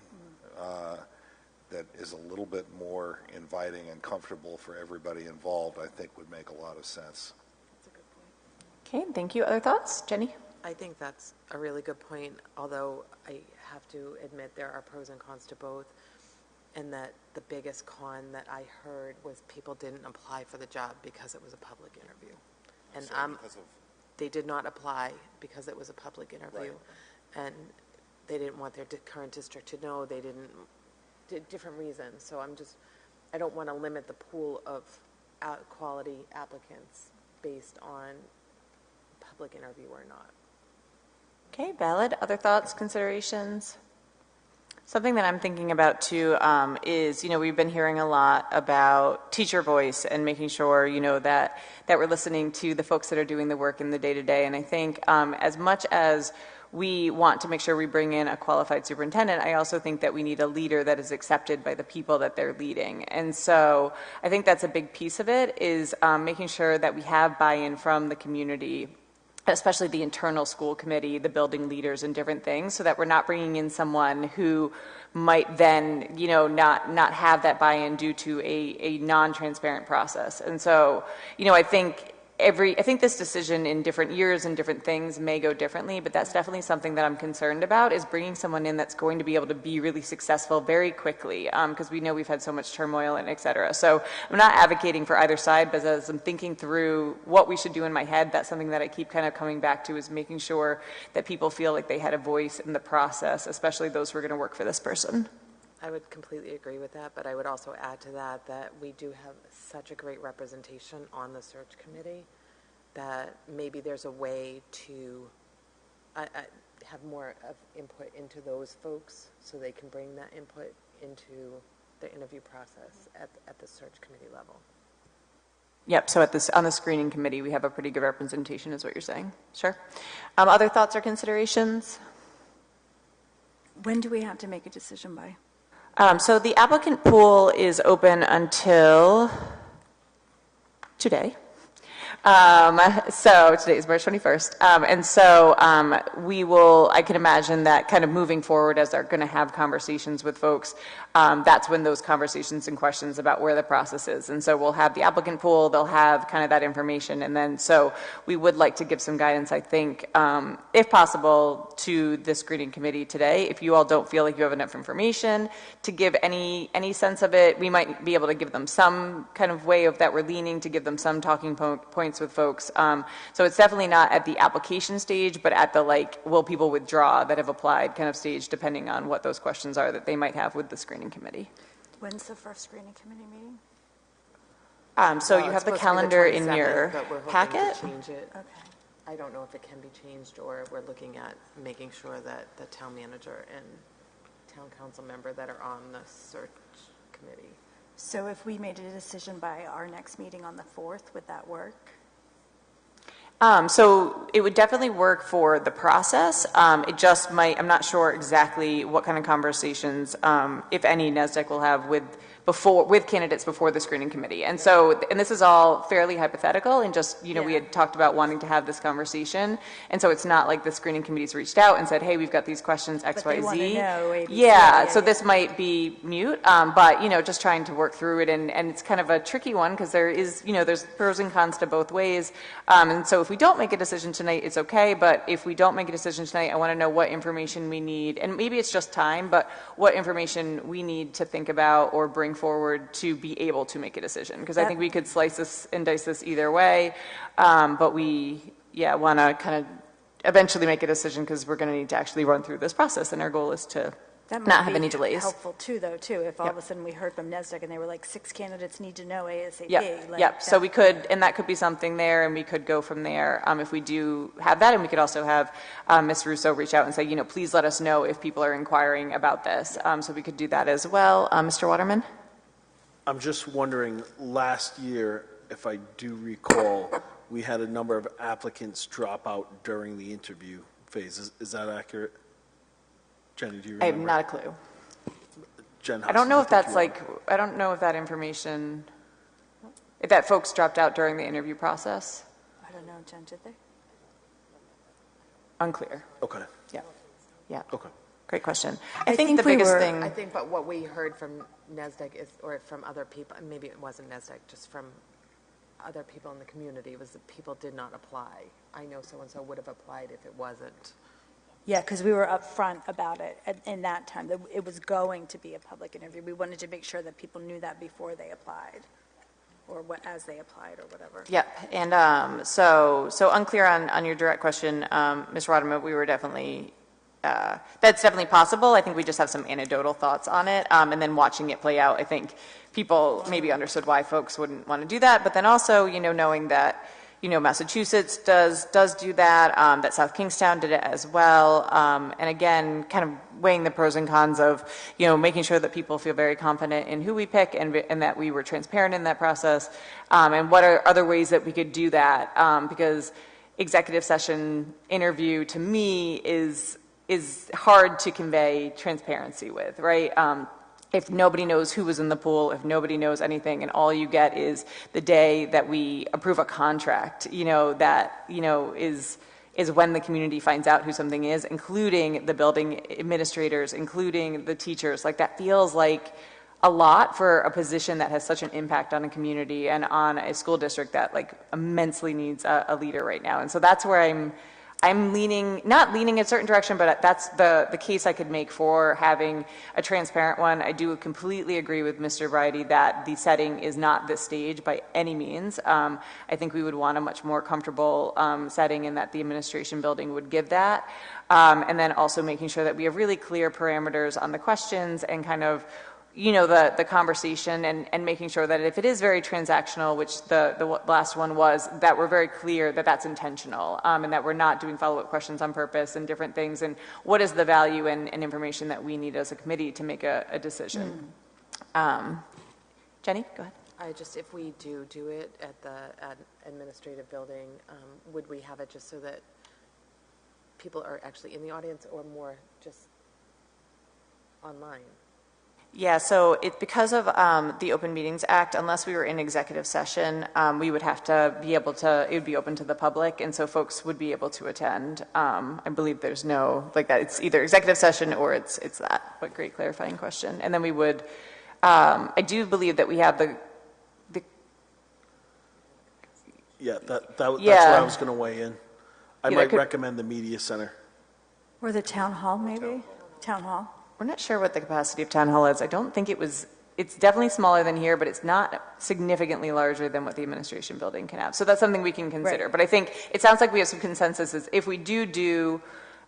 that is a little bit more inviting and comfortable for everybody involved, I think would make a lot of sense. Okay, thank you. Other thoughts? Jenny? I think that's a really good point, although I have to admit there are pros and cons to both, and that the biggest con that I heard was people didn't apply for the job because it was a public interview. And they did not apply because it was a public interview. Right. And they didn't want their current district to know. They did different reasons. So I don't want to limit the pool of quality applicants based on public interview or not. Okay, valid. Other thoughts, considerations? Something that I'm thinking about too is, we've been hearing a lot about teacher voice and making sure, that we're listening to the folks that are doing the work in the day-to-day. And I think as much as we want to make sure we bring in a qualified superintendent, I also think that we need a leader that is accepted by the people that they're leading. And so I think that's a big piece of it, is making sure that we have buy-in from the community, especially the internal school committee, the building leaders, and different things, so that we're not bringing in someone who might then, not have that buy-in due to a non-transparent process. And so, I think this decision in different years and different things may go differently, but that's definitely something that I'm concerned about, is bringing someone in that's going to be able to be really successful very quickly, because we know we've had so much turmoil and et cetera. So I'm not advocating for either side, but as I'm thinking through what we should do in my head, that's something that I keep kind of coming back to, is making sure that people feel like they had a voice in the process, especially those who are going to work for this person. I would completely agree with that, but I would also add to that we do have such a great representation on the search committee that maybe there's a way to have more of input into those folks so they can bring that input into the interview process at the search committee level. Yep, so on the screening committee, we have a pretty good representation, is what you're saying. Sure. Other thoughts or considerations? When do we have to make a decision by? So the applicant pool is open until today. So today is March 21st. And so I can imagine that kind of moving forward as they're going to have conversations with folks, that's when those conversations and questions about where the process is. And so we'll have the applicant pool, they'll have kind of that information. And then so we would like to give some guidance, I think, if possible, to the screening committee today. If you all don't feel like you have enough information to give any sense of it, we might be able to give them some kind of way of that we're leaning to give them some talking points with folks. So it's definitely not at the application stage, but at the will people withdraw that have applied kind of stage, depending on what those questions are that they might have with the screening committee. When's the first screening committee meeting? So you have the calendar in your but we're hoping packet. to change it. Okay. I don't know if it can be changed, or we're looking at making sure that the town manager and town council member that are on the search committee. So if we made a decision by our next meeting on the 4th, would that work? So it would definitely work for the process. It just might, I'm not sure exactly what kind of conversations, if any, NESDEC will have with candidates before the screening committee. And so, and this is all fairly hypothetical, and just, we had talked about wanting to have this conversation. And so it's not like the screening committee's reached out and said, hey, we've got these questions, X, But Y, they Z. want to know ABC. Yeah, so this might be mute, but, just trying to work through it. And it's kind of a tricky one because there is, there's pros and cons to both ways. And so if we don't make a decision tonight, it's okay. But if we don't make a decision tonight, I want to know what information we need. And maybe it's just time, but what information we need to think about or bring forward to be able to make a decision. Because I think we could slice this and dice this either way. But we, want to kind of eventually make a decision because we're going to need to actually run through this process. And our goal is to not have any delays. Helpful too, if all of a sudden we heard from NESDEC and they were like, 6 candidates need to know ASAP. Yep. So we could, and that could be something there, and we could go from there if we do have that. And we could also have Ms. Russo reach out and say, please let us know if people are inquiring about this. So we could do that as well. Mr. Waterman? I'm just wondering, last year, if I do recall, we had a number of applicants drop out during the interview phase. Is that accurate? Jenny, do you remember? I have not a clue. Jen, I don't know if that's I don't know if that information, if that folks dropped out during the interview process. I don't know, Jen, did they? Unclear. Okay. Yeah. Okay. Great question. I think the biggest thing. I think, but what we heard from NESDEC is, or from other people, maybe it wasn't NESDEC, just from other people in the community, was that people did not apply. I know so-and-so would have applied if it wasn't. Yeah, because we were upfront about it in that time, that it was going to be a public interview. We wanted to make sure that people knew that before they applied, or as they applied, or whatever. Yep. And so unclear on your direct question, Mr. Waterman, we were definitely, that's definitely possible. I think we just have some anecdotal thoughts on it. And then watching it play out, I think people maybe understood why folks wouldn't want to do that. But then also, knowing that, Massachusetts does do that, that South Kingstown did it as well. And again, kind of weighing the pros and cons of, making sure that people feel very confident in who we pick and that we were transparent in that process. And what are other ways that we could do that? Because executive session interview to me is hard to convey transparency with, right? If nobody knows who was in the pool, if nobody knows anything, and all you get is the day that we approve a contract, that, is when the community finds out who something is, including the building administrators, including the teachers. Like, that feels like a lot for a position that has such an impact on a community and on a school district that, immensely needs a leader right now. And so that's where I'm leaning, not leaning a certain direction, but that's the case I could make for having a transparent one. I do completely agree with Mr. Bridey that the setting is not this stage by any means. I think we would want a much more comfortable setting, and that the administration building would give that. And then also making sure that we have really clear parameters on the questions and kind of the conversation, and making sure that if it is very transactional, which the last one was, that we're very clear that that's intentional, and that we're not doing follow-up questions on purpose and different things, and what is the value and information that we need as a committee to make a decision. Jenny, go ahead. If we do it at the administrative building, would we have it just so that people are actually in the audience, or more just online? Yeah, so it's because of the Open Meetings Act, unless we were in executive session, we would have to be able to, it would be open to the public, and so folks would be able to attend. I believe there's no, like that, it's either executive session or it's that, but great clarifying question. And then we would, I do believe that we have the Yeah, that's where Yeah. I was going to weigh in. I Yeah, might could- recommend the media center. Or the town hall, maybe? Town hall. We're not sure what the capacity of town hall is. I don't think it's definitely smaller than here, but it's not significantly larger than what the administration building can have. So that's something we can consider. Right. But I think it sounds like we have some consensus is if we do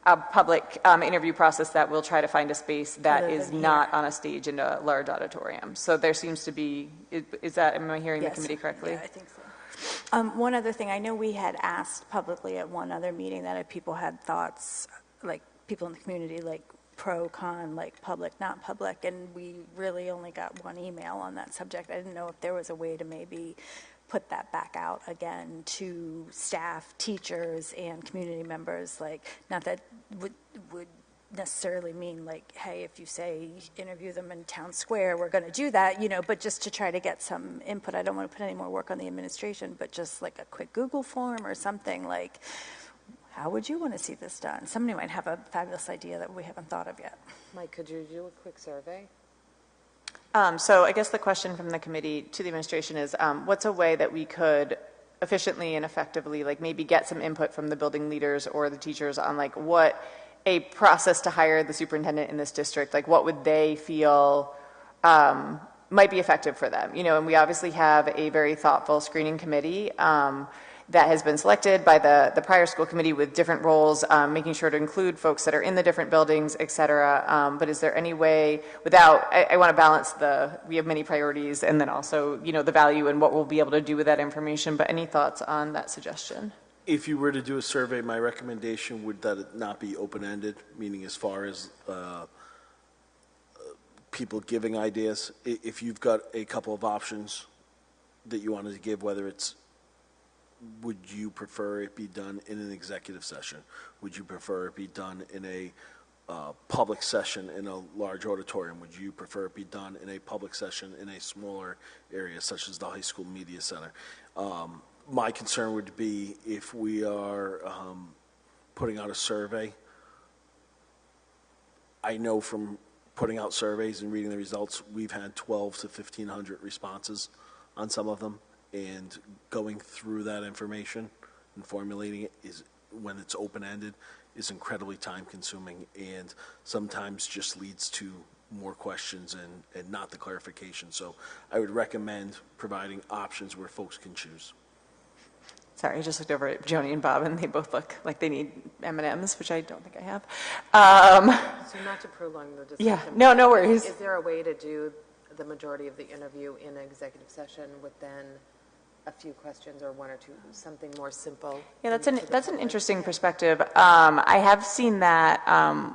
a public interview process, that we'll try to find a space that Other is than not on a stage in a large auditorium. So there seems to be, am I hearing Yes. the committee correctly? Yeah, I think so. One other thing, I know we had asked publicly at one other meeting that if people had thoughts, like people in the community, like pro, con, like public, not public, and we really only got one email on that subject. I didn't know if there was a way to maybe put that back out again to staff, teachers, and community members, like, not that would necessarily mean like, hey, if you say interview them in town square, we're going to do that, but just to try to get some input. I don't want to put any more work on the administration, but just like a quick Google form or something like, how would you want to see this done? Somebody might have a fabulous idea that we haven't thought of yet. Mike, could you do a quick survey? So I guess the question from the committee to the administration is, what's a way that we could efficiently and effectively, like maybe get some input from the building leaders or the teachers on like what a process to hire the superintendent in this district, like what would they feel might be effective for them, and we obviously have a very thoughtful screening committee that has been selected by the prior school committee with different roles, making sure to include folks that are in the different buildings, et cetera. But is there any way I want to balance we have many priorities and then also, the value and what we'll be able to do with that information, but any thoughts on that suggestion? If you were to do a survey, my recommendation would that it not be open-ended, meaning as far as people giving ideas. If you've got a couple of options that you wanted to give, whether it's would you prefer it be done in an executive session? Would you prefer it be done in a public session in a large auditorium? Would you prefer it be done in a public session in a smaller area, such as the high school media center? My concern would be if we are putting out a survey. I know from putting out surveys and reading the results, we've had 12 to 1,500 responses on some of them, and going through that information and formulating it is, when it's open-ended, is incredibly time-consuming and sometimes just leads to more questions and not the clarification. So I would recommend providing options where folks can choose. Sorry, I just looked over at Joni and Bob, and they both look like they need M&Ms, which I don't think I have. So not to prolong the discussion. Yeah, no worries. Is there a way to do the majority of the interview in an executive session with then a few questions or one or two, something more simple? Yeah, that's an interesting perspective. I have seen that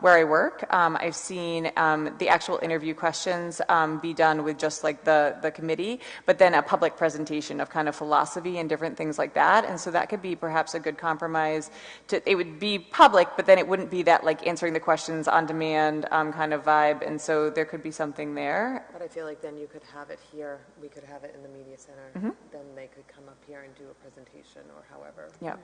where I work. I've seen the actual interview questions be done with just like the committee, but then a public presentation of kind of philosophy and different things like that. And so that could be perhaps a good compromise. It would be public, but then it wouldn't be that like answering the questions on demand kind of vibe. And so there could be something there. But I feel like then you could have it here, we could have it in the media center, then they could come up here and do a presentation or however. Yeah.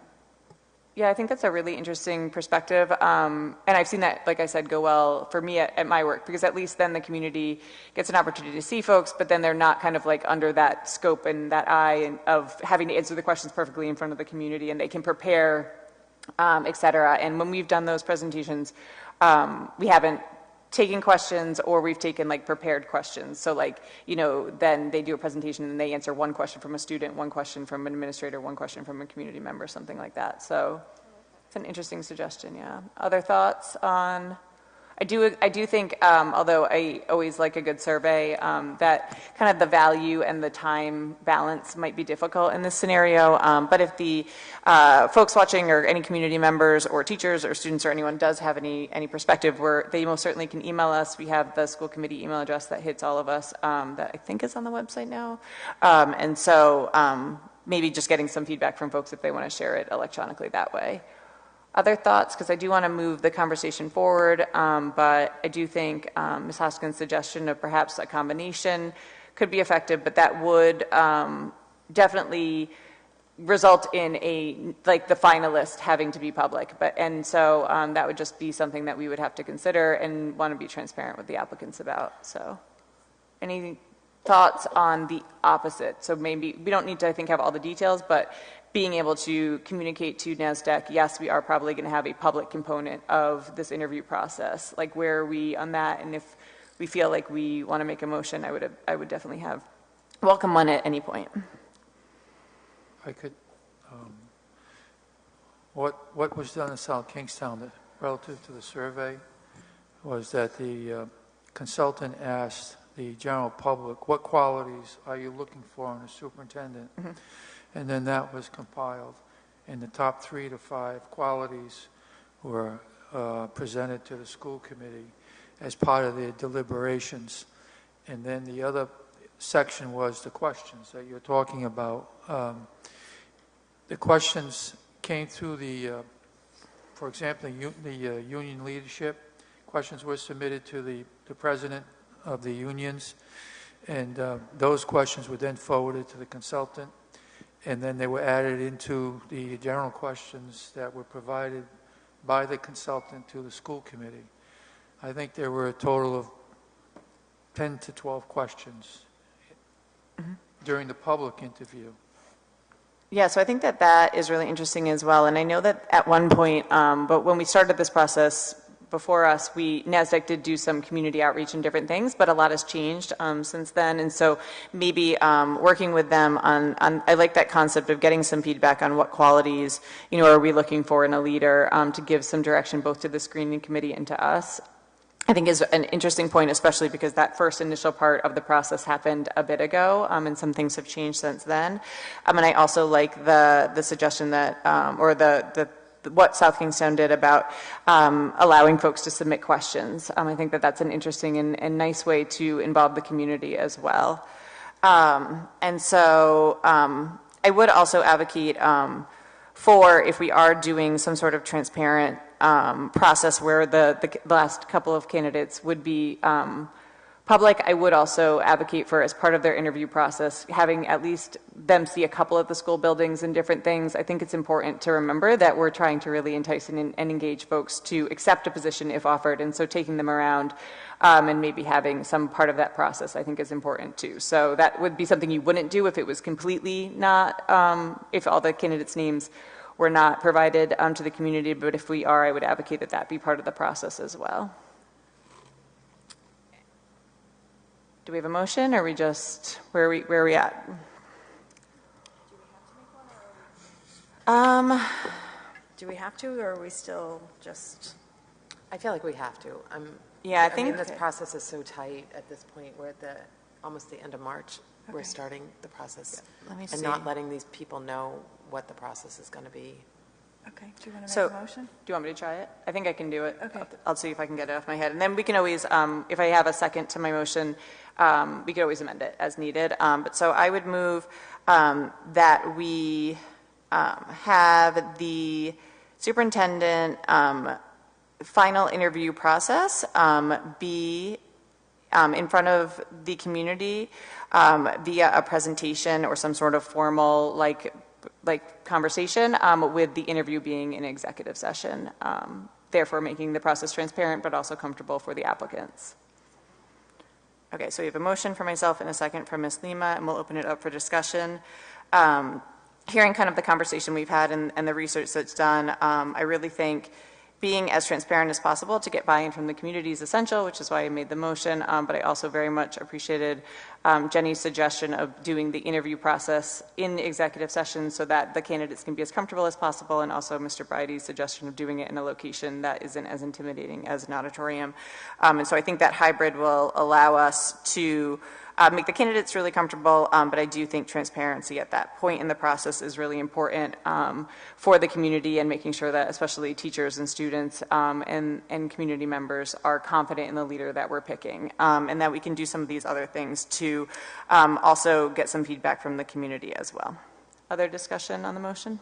Yeah, I think that's a really interesting perspective. And I've seen that, like I said, go well for me at my work, because at least then the community gets an opportunity to see folks, but then they're not kind of like under that scope and that eye of having to answer the questions perfectly in front of the community, and they can prepare, et cetera. And when we've done those presentations, we haven't taken questions, or we've taken like prepared questions. So like, then they do a presentation and they answer one question from a student, one question from an administrator, one question from a community member, something like that. So it's an interesting suggestion, yeah. Other thoughts on, I do think, although I always like a good survey, that kind of the value and the time balance might be difficult in this scenario. But if the folks watching or any community members or teachers or students or anyone does have any perspective, they most certainly can email us. We have the school committee email address that hits all of us that I think is on the website now. And so maybe just getting some feedback from folks if they want to share it electronically that way. other thoughts, because I do want to move the conversation forward, but I do think Ms. Hoskins' suggestion of perhaps a combination could be effective, but that would definitely result in the finalist having to be public. And so that would just be something that we would have to consider and want to be transparent with the applicants about. So any thoughts on the opposite? So maybe we don't need to, I think, have all the details, but being able to communicate to NASDAQ, yes, we are probably going to have a public component of this interview process. Like, where are we on that? And if we feel like we want to make a motion, I would definitely welcome one at any point. I could, what was done in South Kingstown relative to the survey was that the consultant asked the general public, what qualities are you looking for in a superintendent? Mm-hmm. And then that was compiled, and the top 3 to 5 qualities were presented to the school committee as part of their deliberations. And then the other section was the questions that you're talking about. The questions came through for example, the union leadership. Questions were submitted to the president of the unions, and those questions were then forwarded to the consultant, and then they were added into the general questions that were provided by the consultant to the school committee. I think there were a total of 10 to 12 questions during the public interview. Yeah, so I think that is really interesting as well. And I know that at one point, but when we started this process before us, NASDAQ did do some community outreach and different things, but a lot has changed since then. And so maybe working with them on, I like that concept of getting some feedback on what qualities, are we looking for in a leader, to give some direction both to the screening committee and to us. I think is an interesting point, especially because that first initial part of the process happened a bit ago, and some things have changed since then. And I also like the suggestion that, or what South Kingstown did about allowing folks to submit questions. I think that's an interesting and nice way to involve the community as well. And so I would also advocate for, if we are doing some sort of transparent process where the last couple of candidates would be public, I would also advocate for, as part of their interview process, having at least them see a couple of the school buildings and different things. I think it's important to remember that we're trying to really entice and engage folks to accept a position if offered, and so taking them around and maybe having some part of that process, I think, is important too. So that would be something you wouldn't do if it was completely not, if all the candidates' names were not provided to the community, but if we are, I would advocate that be part of the process as well. Do we have a motion, or are we just, where are we at? Do we have to, or are we still just? I feel like we have to. I mean, this process is so tight at this point. We're at almost the end of March. Okay. We're starting the process, and not letting these people know what the process is going to be. Okay. Do you want to make a motion? Do you want me to try it? I think I can do it. Okay. I'll see if I can get it off my head, and then we can always, if I have a second to my motion, we could always amend it as needed. But so I would move that we have the superintendent final interview process be in front of the community via a presentation or some sort of formal like conversation, with the interview being an executive session, therefore making the process transparent but also comfortable for the applicants. Okay, so we have a motion for myself and a second from Ms. Lima, and we'll open it up for discussion. Hearing kind of the conversation we've had and the research that's done, I really think being as transparent as possible to get buy-in from the community is essential, which is why I made the motion, but I also very much appreciated Jenny's suggestion of doing the interview process in the executive session so that the candidates can be as comfortable as possible, and also Mr. Bridey's suggestion of doing it in a location that isn't as intimidating as an auditorium. And so I think that hybrid will allow us to make the candidates really comfortable, but I do think transparency at that point in the process is really important for the community, and making sure that especially teachers and students and community members are confident in the leader that we're picking, and that we can do some of these other things to also get some feedback from the community as well. Other discussion on the motion?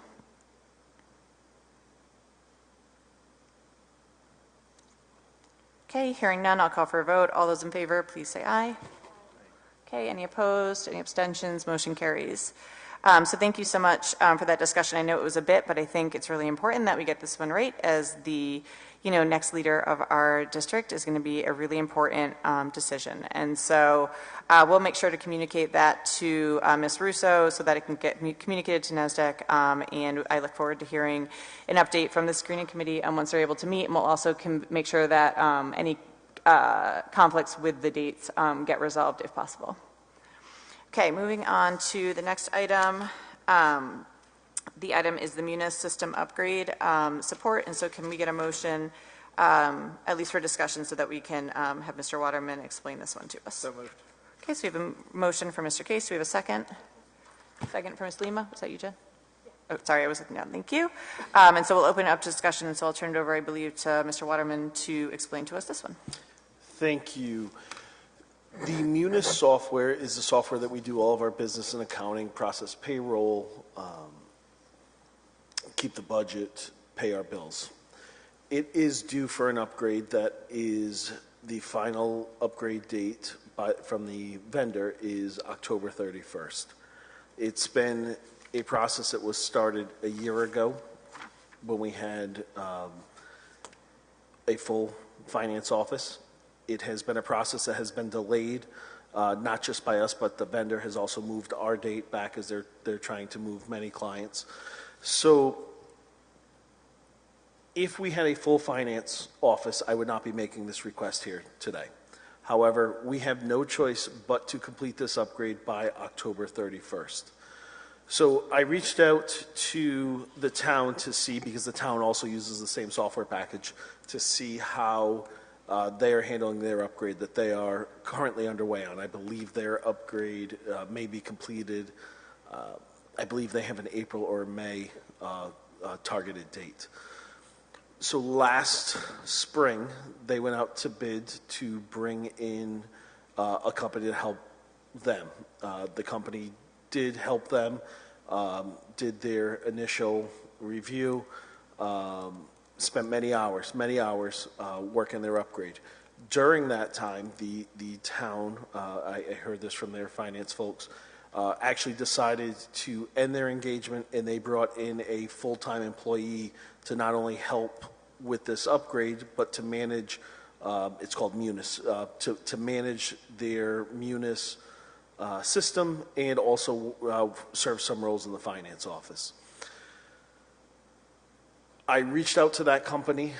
Okay, hearing none, I'll call for a vote. All those in favor, please say aye. Okay, any opposed, any abstentions, motion carries. So thank you so much for that discussion. I know it was a bit, but I think it's really important that we get this one right, as the next leader of our district is going to be a really important decision. And so we'll make sure to communicate that to Ms. Russo so that it can get communicated to NASDAQ. And I look forward to hearing an update from the screening committee once they're able to meet. And we'll also make sure that any conflicts with the dates get resolved if possible. Okay, moving on to the next item. The item is the Munis system upgrade support, and so can we get a motion, at least for discussion, so that we can have Mr. Waterman explain this one to us? So moved. Okay, so we have a motion from Mr. Case. Do we have a second? Second from Ms. Lima. Was that you, Jen? Oh, sorry, I was looking down. Thank you. And so we'll open it up to discussion, and so I'll turn it over, I believe, to Mr. Waterman to explain to us this one. Thank you. The Munis software is the software that we do all of our business and accounting, process payroll, keep the budget, pay our bills. It is due for an upgrade. That is the final upgrade date from the vendor is October 31st. It's been a process that was started a year ago when we had a full finance office. It has been a process that has been delayed, not just by us, but the vendor has also moved our date back as they're trying to move many clients. So if we had a full finance office, I would not be making this request here today. However, we have no choice but to complete this upgrade by October 31st. So I reached out to the town to see, because the town also uses the same software package, to see how they are handling their upgrade that they are currently underway on. I believe their upgrade may be completed. I believe they have an April or May targeted date. So last spring, they went out to bid to bring in a company to help them. The company did help them, did their initial review, spent many hours working their upgrade. During that time, the town, I heard this from their finance folks, actually decided to end their engagement, and they brought in a full-time employee to not only help with this upgrade, but to manage, it's called Munis, to manage their Munis system and also serve some roles in the finance office. I reached out to that company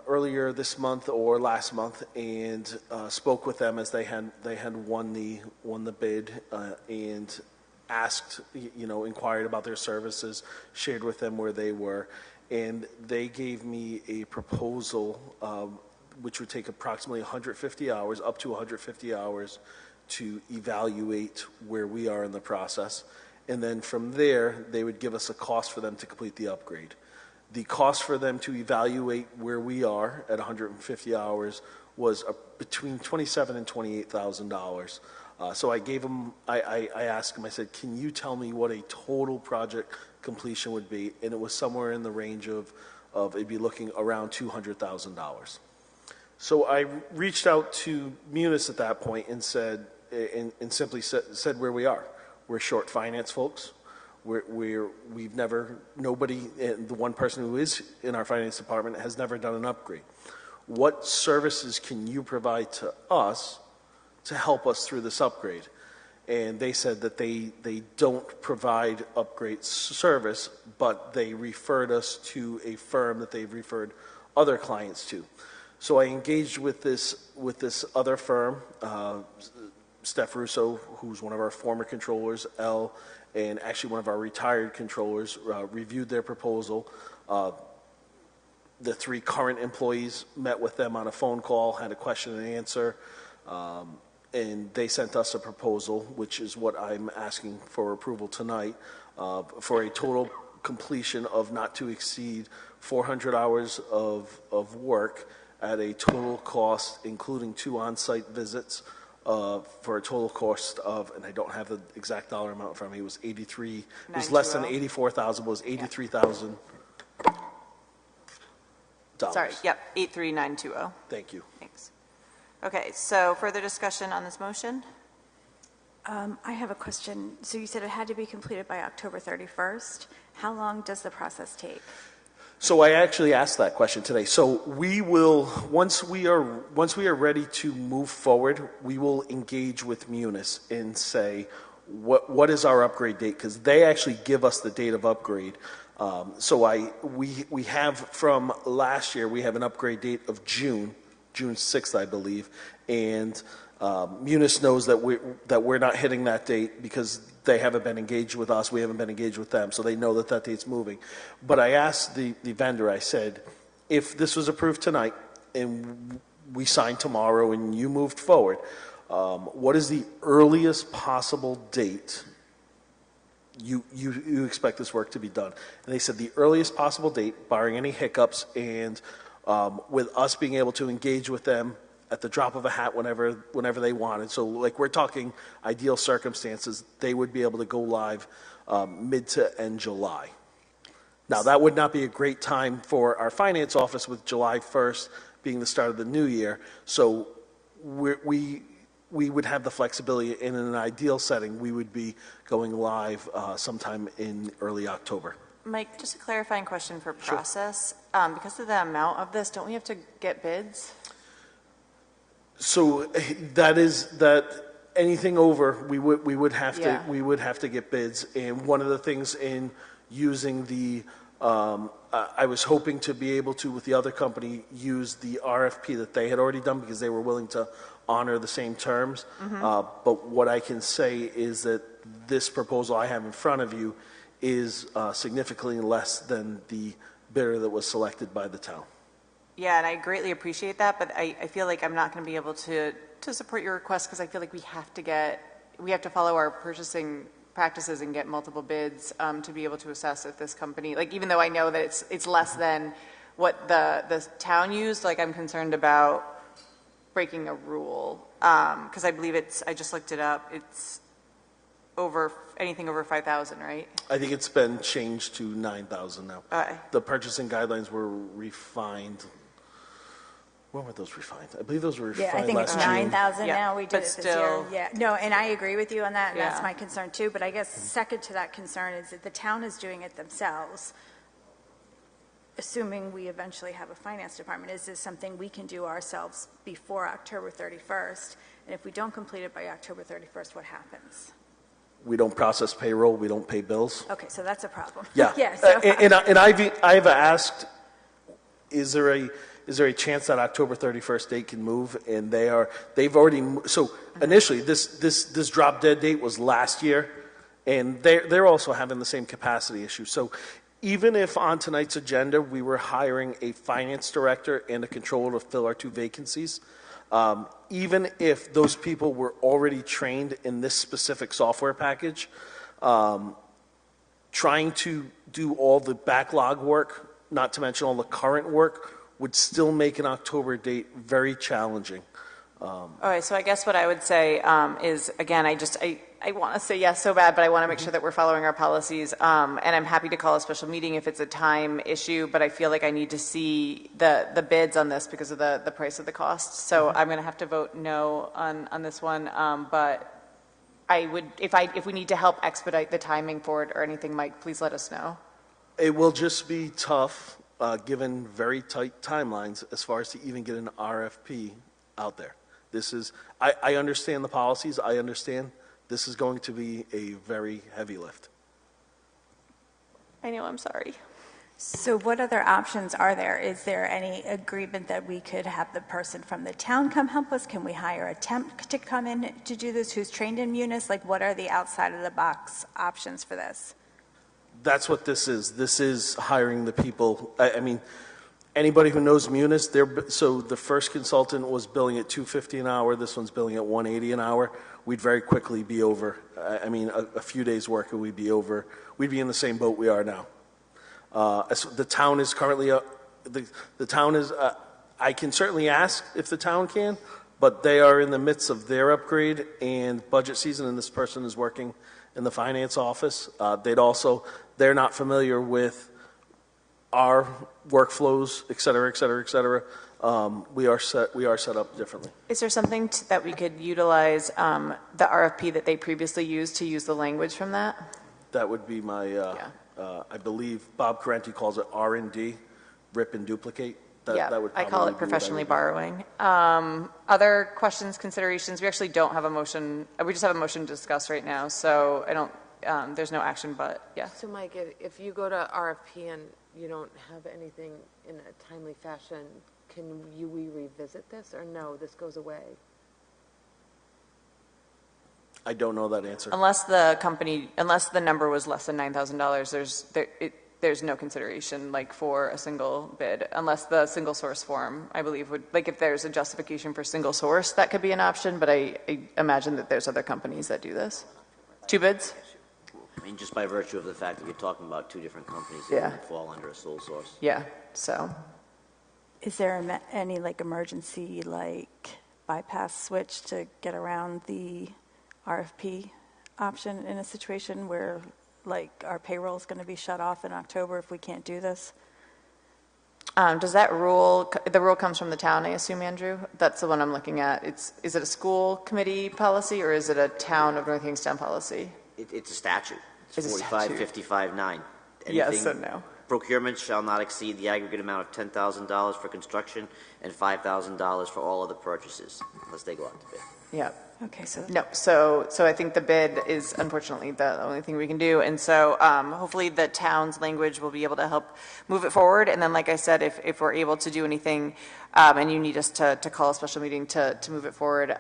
earlier this month or last month and spoke with them as they had won the bid and asked, inquired about their services, shared with them where they were, and they gave me a proposal which would take approximately 150 hours, up to 150 hours, to evaluate where we are in the process, and then from there they would give us a cost for them to complete the upgrade. The cost for them to evaluate where we are at 150 hours was between $27,000 and $28,000. So I gave them, I asked them, I said, can you tell me what a total project completion would be? And it was somewhere in the range of it'd be looking around $200,000. So I reached out to Munis at that point and said, and simply said where we are. We're short finance folks. We've never, nobody, the one person who is in our finance department has never done an upgrade. What services can you provide to us to help us through this upgrade? And they said that they don't provide upgrade service, but they referred us to a firm that they've referred other clients to. So I engaged with this other firm, Steph Russo, who's one of our former controllers, and actually one of our retired controllers, reviewed their proposal. The three current employees met with them on a phone call, had a question and answer, and they sent us a proposal, which is what I'm asking for approval tonight, for a total completion of not to exceed 400 hours of work at a total cost, including 2 on-site visits, for a total cost of, and I don't have the exact dollar amount in front of me, it was 83, it was less than 84,000, but it was 83,000 dollars. Sorry, yep, 83920. Thank you. Thanks. Okay, so further discussion on this motion? I have a question. So you said it had to be completed by October 31st. How long does the process take? So I actually asked that question today. So we will, once we are ready to move forward, we will engage with Munis and say, what is our upgrade date? Because they actually give us the date of upgrade. We have from last year, we have an upgrade date of June 6th, I believe, and Munis knows that we're not hitting that date because they haven't been engaged with us. We haven't been engaged with them, so they know that that date's moving. But I asked the vendor, I said, if this was approved tonight and we signed tomorrow and you moved forward, what is the earliest possible date you expect this work to be done? And they said the earliest possible date, barring any hiccups, and with us being able to engage with them at the drop of a hat whenever they wanted. So like we're talking ideal circumstances, they would be able to go live mid to end July. Now that would not be a great time for our finance office with July 1st being the start of the new year. So we would have the flexibility, in an ideal setting, we would be going live sometime in early October. Mike, just a clarifying question for process. Because of the amount of this, don't we have to get bids? So that anything over, we would have to get bids. And one of the things in using the I was hoping to be able to, with the other company, use the RFP that they had already done because they were willing to honor the same terms. But what I can say is that this proposal I have in front of you is significantly less than the bidder that was selected by the town. Yeah, and I greatly appreciate that, but I feel like I'm not going to be able to support your request because I feel like we have to follow our purchasing practices and get multiple bids to be able to assess if this company, like even though I know that it's less than what the town used, like I'm concerned about breaking a rule because I believe I just looked it up, it's anything over 5,000, right? I think it's been changed to 9,000 now. The purchasing guidelines were refined. When were those refined? I believe those were refined I think it's 9,000 now. We did it this year. Yeah, no, and I agree with you on that, and that's my concern too. But I guess second to that concern is that the town is doing it themselves. Assuming we eventually have a finance department, is this something we can do ourselves before October 31st? And if we don't complete it by October 31st, what happens? We don't process payroll. We don't pay bills. Okay, so that's a problem. Yeah. So and I've asked, is there a chance that October 31st date can move? And they've already so initially this drop dead date was last year, and they're also having the same capacity issue. So even if on tonight's agenda we were hiring a finance director and a controller to fill our 2 vacancies, even if those people were already trained in this specific software package, trying to do all the backlog work, not to mention all the current work, would still make an October date very challenging. All right, so I guess what I would say is, again, I want to say yes so bad, but I want to make sure that we're following our policies. And I'm happy to call a special meeting if it's a time issue, but I feel like I need to see the bids on this because of the price of the cost. So I'm going to have to vote no on this one. But I would, if we need to help expedite the timing for it or anything, Mike, please let us know. It will just be tough, given very tight timelines as far as to even get an RFP out there. I understand the policies. I understand this is going to be a very heavy lift. I know, I'm sorry. So what other options are there? Is there any agreement that we could have the person from the town come help us? Can we hire a temp to come in to do this who's trained in Munis? Like, what are the outside of the box options for this? That's what this is. This is hiring the people. I mean, anybody who knows Munis, so the first consultant was billing at $250 an hour. This one's billing at $180 an hour. We'd very quickly be over. I mean, a few days' work and we'd be over. We'd be in the same boat we are now. The town is currently the town is. I can certainly ask if the town can, but they are in the midst of their upgrade and budget season, and this person is working in the finance office. They're not familiar with our workflows, et cetera, et cetera, et cetera. we are set up differently. Is there something that we could utilize the RFP that they previously used to use the language from that? That would be my, I believe Bob Carenti calls it R&D, rip and duplicate. That would I call probably it be what professionally I would do. borrowing. Other questions, considerations? We actually don't have a motion. We just have a motion to discuss right now, so I don't, there's no action, but yeah. So Mike, if you go to RFP and you don't have anything in a timely fashion, can we revisit this, or no, this goes away? I don't know that answer. Unless the number was less than $9,000, there's no consideration like for a single bid, unless the single source form, I believe, would, like if there's a justification for single source, that could be an option, but I imagine that there's other companies that do this. 2 bids? I mean, just by virtue of the fact that you're talking about 2 different companies Yeah. that would fall under a sole source. Yeah, so. Is there any like emergency like bypass switch to get around the RFP option in a situation where like our payroll is going to be shut off in October if we can't do this? Does that rule, the rule comes from the town, I assume, Andrew? That's the one I'm looking at. Is it a school committee policy or is it a town of North Kingstown policy? It's a statute. It's It's a 4555-9. Yes and no. Procurement shall not exceed the aggregate amount of $10,000 for construction and $5,000 for all other purchases, unless they go out to bid. Yeah. Okay, so No, so I think the bid is unfortunately the only thing we can do, and so hopefully the town's language will be able to help move it forward, and then like I said, if we're able to do anything, and you need us to call a special meeting to move it forward,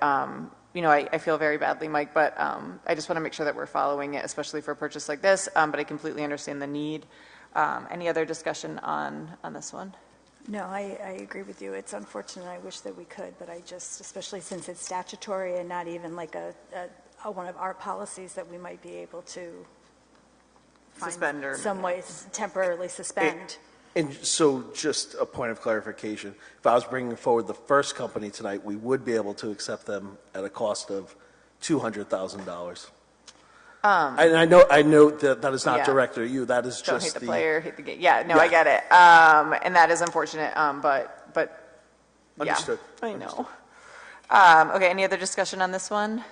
you know, I feel very badly, Mike, but I just want to make sure that we're following it, especially for a purchase like this, but I completely understand the need. Any other discussion on this one? No, I agree with you. It's unfortunate. I wish that we could, but I just, especially since it's statutory and not even like a one of our policies, that we might be able to find Suspend or some ways temporarily suspend. And so just a point of clarification, if I was bringing forward the first company tonight, we would be able to accept them at a cost of $200,000. And I know that is not Yeah. directed at you, that is Don't just hate the player, hate the game. Yeah, no, Yeah. I get it. And that is unfortunate, but yeah. Understood. I know. Okay, any other discussion on this one?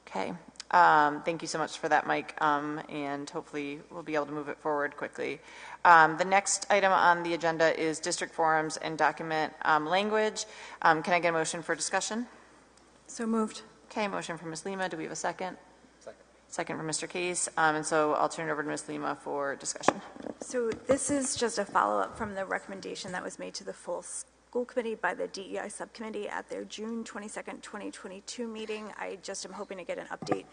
Okay. Thank you so much for that, Mike, and hopefully we'll be able to move it forward quickly. The next item on the agenda is district forums and document language. Can I get a motion for discussion? So moved. Okay, motion from Ms. Lima. Do we have a second? Second from Mr. Case. And so I'll turn it over to Ms. Lima for discussion. So this is just a follow-up from the recommendation that was made to the full school committee by the DEI subcommittee at their June 22nd, 2022 meeting. I just am hoping to get an update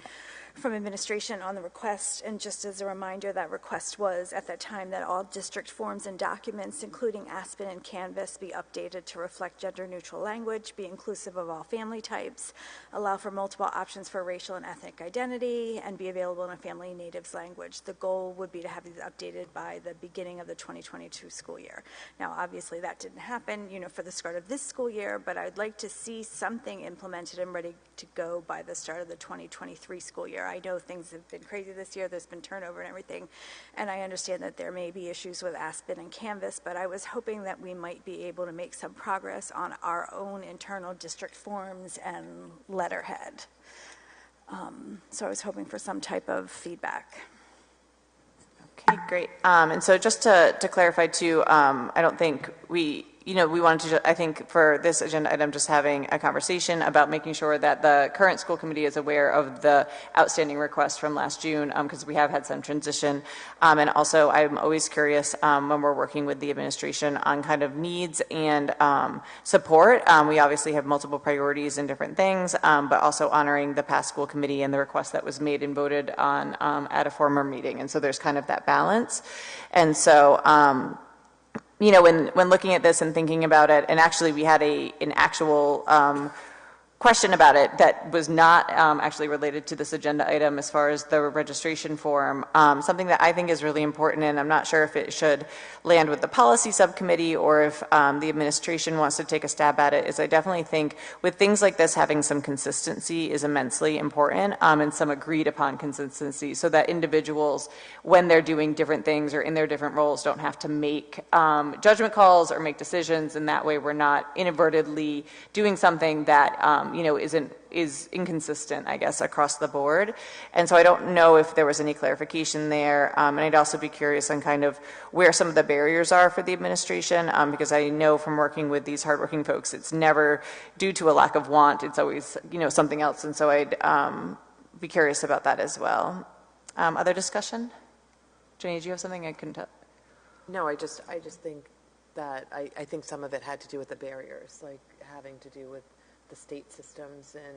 from administration on the request, and just as a reminder, that request was at that time that all district forms and documents, including Aspen and Canvas, be updated to reflect gender-neutral language, be inclusive of all family types, allow for multiple options for racial and ethnic identity, and be available in a family natives language. The goal would be to have these updated by the beginning of the 2022 school year. Now, obviously, that didn't happen, for the start of this school year, but I'd like to see something implemented and ready to go by the start of the 2023 school year. I know things have been crazy this year. There's been turnover and everything, and I understand that there may be issues with Aspen and Canvas, but I was hoping that we might be able to make some progress on our own internal district forms and letterhead. So I was hoping for some type of feedback. Okay, great. And so just to clarify too, I don't think we wanted to, I think for this agenda item, just having a conversation about making sure that the current school committee is aware of the outstanding request from last June, because we have had some transition. And also, I'm always curious when we're working with the administration on kind of needs and support. We obviously have multiple priorities and different things, but also honoring the past school committee and the request that was made and voted on at a former meeting. And so there's kind of that balance. And so, when looking at this and thinking about it, and actually we had an actual question about it that was not actually related to this agenda item as far as the registration form. Something that I think is really important, and I'm not sure if it should land with the policy subcommittee or if the administration wants to take a stab at it, is I definitely think with things like this, having some consistency is immensely important, and some agreed upon consistency, so that individuals, when they're doing different things or in their different roles, don't have to make judgment calls or make decisions, and that way we're not inadvertently doing something that is inconsistent, I guess, across the board. And so I don't know if there was any clarification there. And I'd also be curious on kind of where some of the barriers are for the administration, because I know from working with these hardworking folks, it's never due to a lack of want. It's always, something else. And so I'd be curious about that as well. Other discussion? Jenny, do you have something I can tell? No, I just think that I think some of it had to do with the barriers, like having to do with the state systems and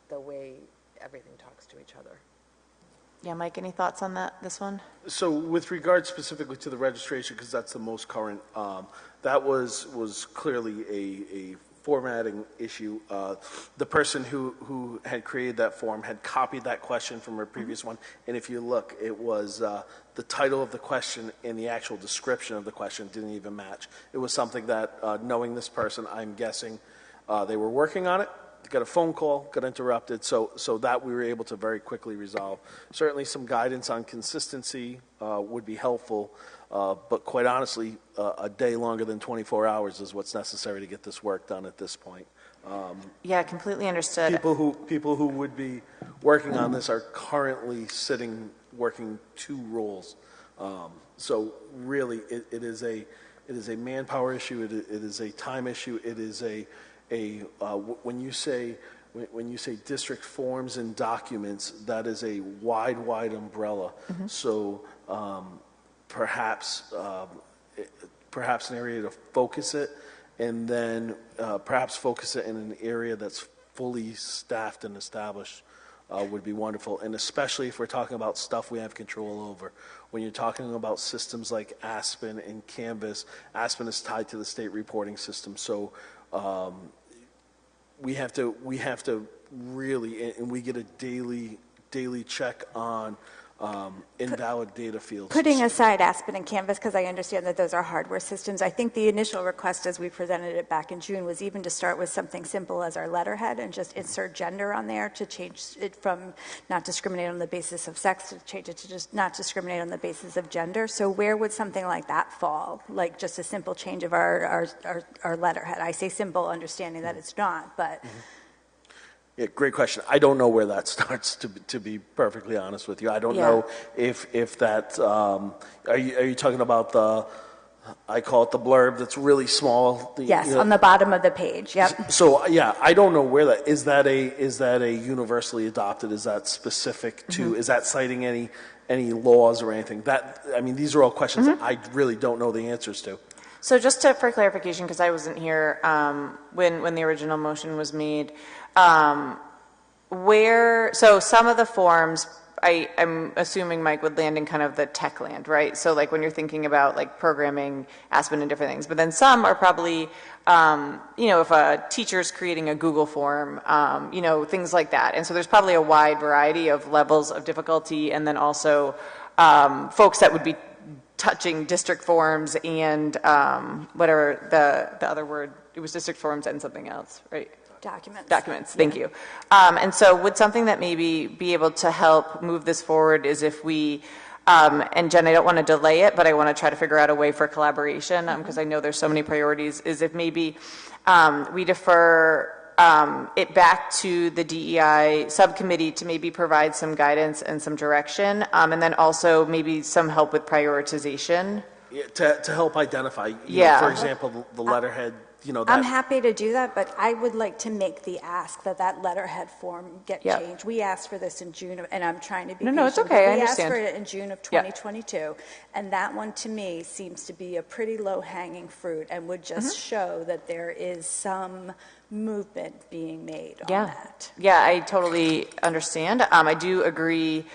the way everything talks to each other. Yeah, Mike, any thoughts on this one? So with regard specifically to the registration, because that's the most current, that was clearly a formatting issue. The person who had created that form had copied that question from a previous one, and if you look, it was the title of the question and the actual description of the question didn't even match. It was something that, knowing this person, I'm guessing they were working on it, got a phone call, got interrupted, so that we were able to very quickly resolve. Certainly some guidance on consistency would be helpful, but quite honestly, a day longer than 24 hours is what's necessary to get this work done at this point. Yeah, completely understood. People who would be working on this are currently working 2 roles. So really, it is a manpower issue. It is a time issue. It is when you say district forms and documents, that is a wide umbrella. Mm-hmm. So perhaps an area to focus it, and then perhaps focus it in an area that's fully staffed and established would be wonderful. And especially if we're talking about stuff we have control over. When you're talking about systems like Aspen and Canvas, Aspen is tied to the state reporting system. So we have to really, and we get a daily check on invalid data fields. Putting aside Aspen and Canvas, because I understand that those are hardware systems, I think the initial request as we presented it back in June was even to start with something simple as our letterhead and just insert gender on there to change it from not discriminate on the basis of sex to change it to just not discriminate on the basis of gender. So where would something like that fall? Like just a simple change of our letterhead. I say simple, understanding that it's not, but... Mm-hmm. Yeah, great question. I don't know where that starts, to be perfectly honest with you. I don't know if that, are you talking about I call it the blurb that's really small? Yes, on the bottom of the page, yep. So, yeah, I don't know where that, is that a universally adopted, is that specific to, is that citing any laws or anything? These are all questions that I really don't know the answers to. So just for clarification, because I wasn't here when the original motion was made, so some of the forms, I'm assuming, Mike, would land in kind of the tech land, right? So like when you're thinking about like programming, Aspen and different things, but then some are probably, if a teacher's creating a Google form, things like that. And so there's probably a wide variety of levels of difficulty, and then also folks that would be touching district forms and whatever the other word, it was district forms and something else, right? Documents, thank you. And so would something that maybe be able to help move this forward is if we, and Jen, I don't want to delay it, but I want to try to figure out a way for collaboration, because I know there's so many priorities, is if maybe we defer it back to the DEI subcommittee to maybe provide some guidance and some direction, and then also maybe some help with prioritization. Yeah, to help identify, for example, the letterhead, I'm happy to do that, but I would like to make the ask that letterhead form get changed. We asked for this in June, and I'm trying to be patient. No, it's okay, I understand. We asked for it in June of 2022, and that one to me seems to be a pretty low-hanging fruit and would just show that there is some movement being made on that. Yeah, I totally understand. I do agree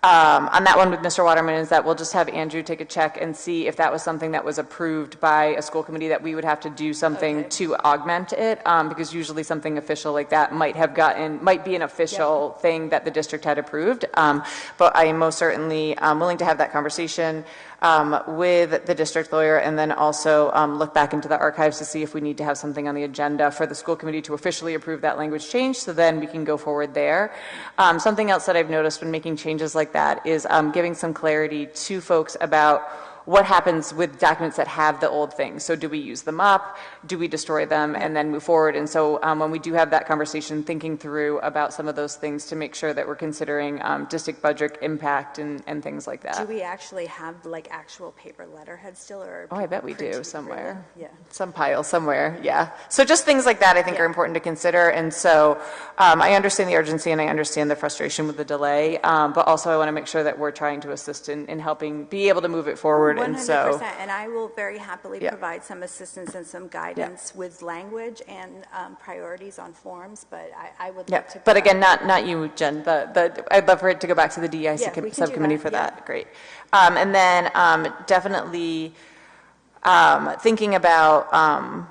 on that one with Mr. Waterman is that we'll just have Andrew take a check and see if that was something that was approved by a school committee, that we would have to do something to augment it, because usually something official like that might be an official thing that the district had approved. But I am most certainly willing to have that conversation with the district lawyer, and then also look back into the archives to see if we need to have something on the agenda for the school committee to officially approve that language change, so then we can go forward there. Something else that I've noticed when making changes like that is giving some clarity to folks about what happens with documents that have the old things. So do we use them up? Do we destroy them and then move forward? And so when we do have that conversation, thinking through about some of those things to make sure that we're considering district budget impact and things like that. Do we actually have like actual paper letterhead still, or? Oh, I bet we do printed somewhere. Yeah. Some pile somewhere, yeah. So just things like that I think are important to consider. And so I understand the urgency and I understand the frustration with the delay, but also I want to make sure that we're trying to assist in helping be able to move it forward. 100%, And so, and I will very happily provide some assistance and some guidance with language and priorities on forms, but I would like to. But again, not you, Jen. I'd love for it to go back to the DEI subcommittee for that. Great. And then definitely thinking about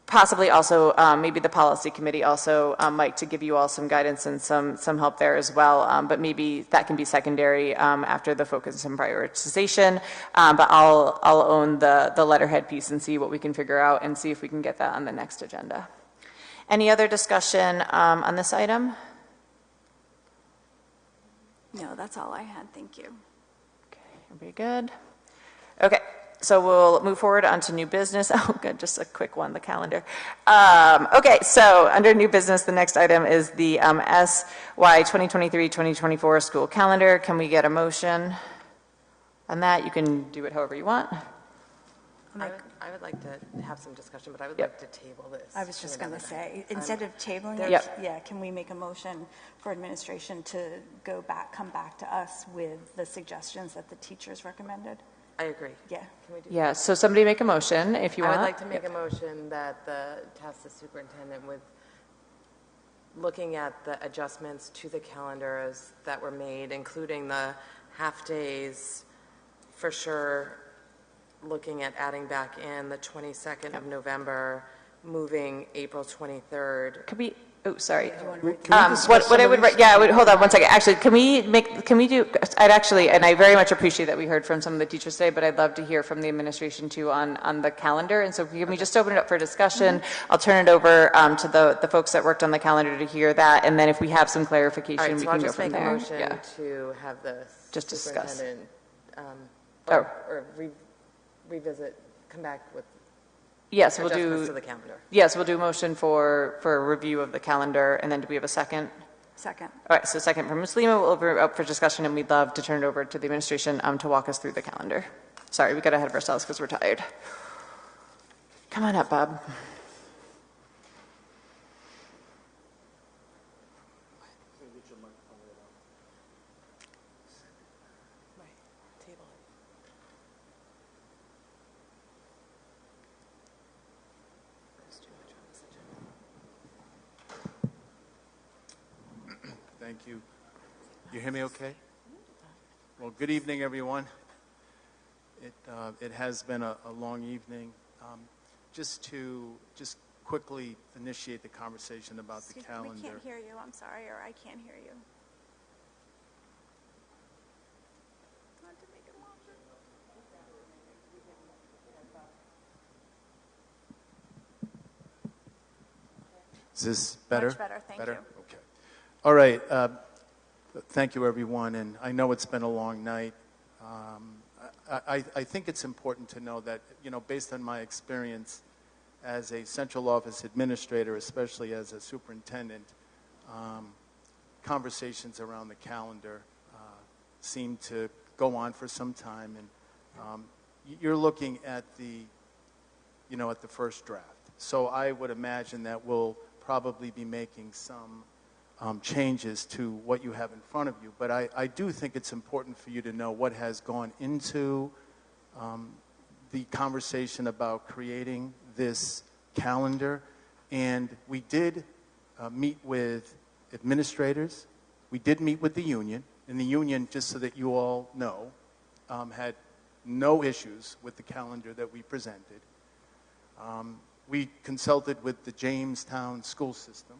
possibly also maybe the policy committee also, Mike, to give you all some guidance and some help there as well. But maybe that can be secondary after the focus and prioritization. But I'll own the letterhead piece and see what we can figure out and see if we can get that on the next agenda. Any other discussion on this item? No, that's all I had. Thank you. Okay, everybody good? Okay. So we'll move forward onto new business. Oh, good, just a quick one, the calendar. Okay, so under new business, the next item is the SY 2023-2024 school calendar. Can we get a motion on that? You can do it however you want. I would like to have some discussion, but I would like to table this. I was just going to say, instead of tabling it, can we make a motion for administration to come back to us with the suggestions that the teachers recommended? I agree. Yeah. Can we do Yeah, so somebody make a motion if you want. I would like to make a motion that task the superintendent with looking at the adjustments to the calendars that were made, including the half-days, for sure, looking at adding back in the 22nd of November, moving April 23rd. Could we, oh, sorry. What I would, hold on one second. Actually, I'd actually, and I very much appreciate that we heard from some of the teachers today, but I'd love to hear from the administration too on the calendar. And so can we just open it up for discussion? I'll turn it over to the folks that worked on the calendar to hear that. And then if we have some clarification, we can go from there. I'll just make a motion to have the superintendent revisit, come back with adjustments to the calendar. Yes, we'll do a motion for a review of the calendar, and then do we have a second? Second. All right, so second from Ms. Lima. We'll open it up for discussion, and we'd love to turn it over to the administration to walk us through the calendar. Sorry, we got ahead of ourselves because we're tired. Come on up, Bob. Thank you. You hear me okay? Well, good evening, everyone. It has been a long evening. Just quickly initiate the conversation about the calendar. We can't hear you. I'm sorry, or I can't hear you. Is this better? Much better, thank you. Okay. All right. Thank you, everyone. And I know it's been a long night. I think it's important to know that, based on my experience as a central office administrator, especially as a superintendent, conversations around the calendar seem to go on for some time. And you're looking at the first draft. So I would imagine that we'll probably be making some changes to what you have in front of you. But I do think it's important for you to know what has gone into the conversation about creating this calendar. And we did meet with administrators. We did meet with the union, And the union, just so that you all know, had no issues with the calendar that we presented. We consulted with the Jamestown school system,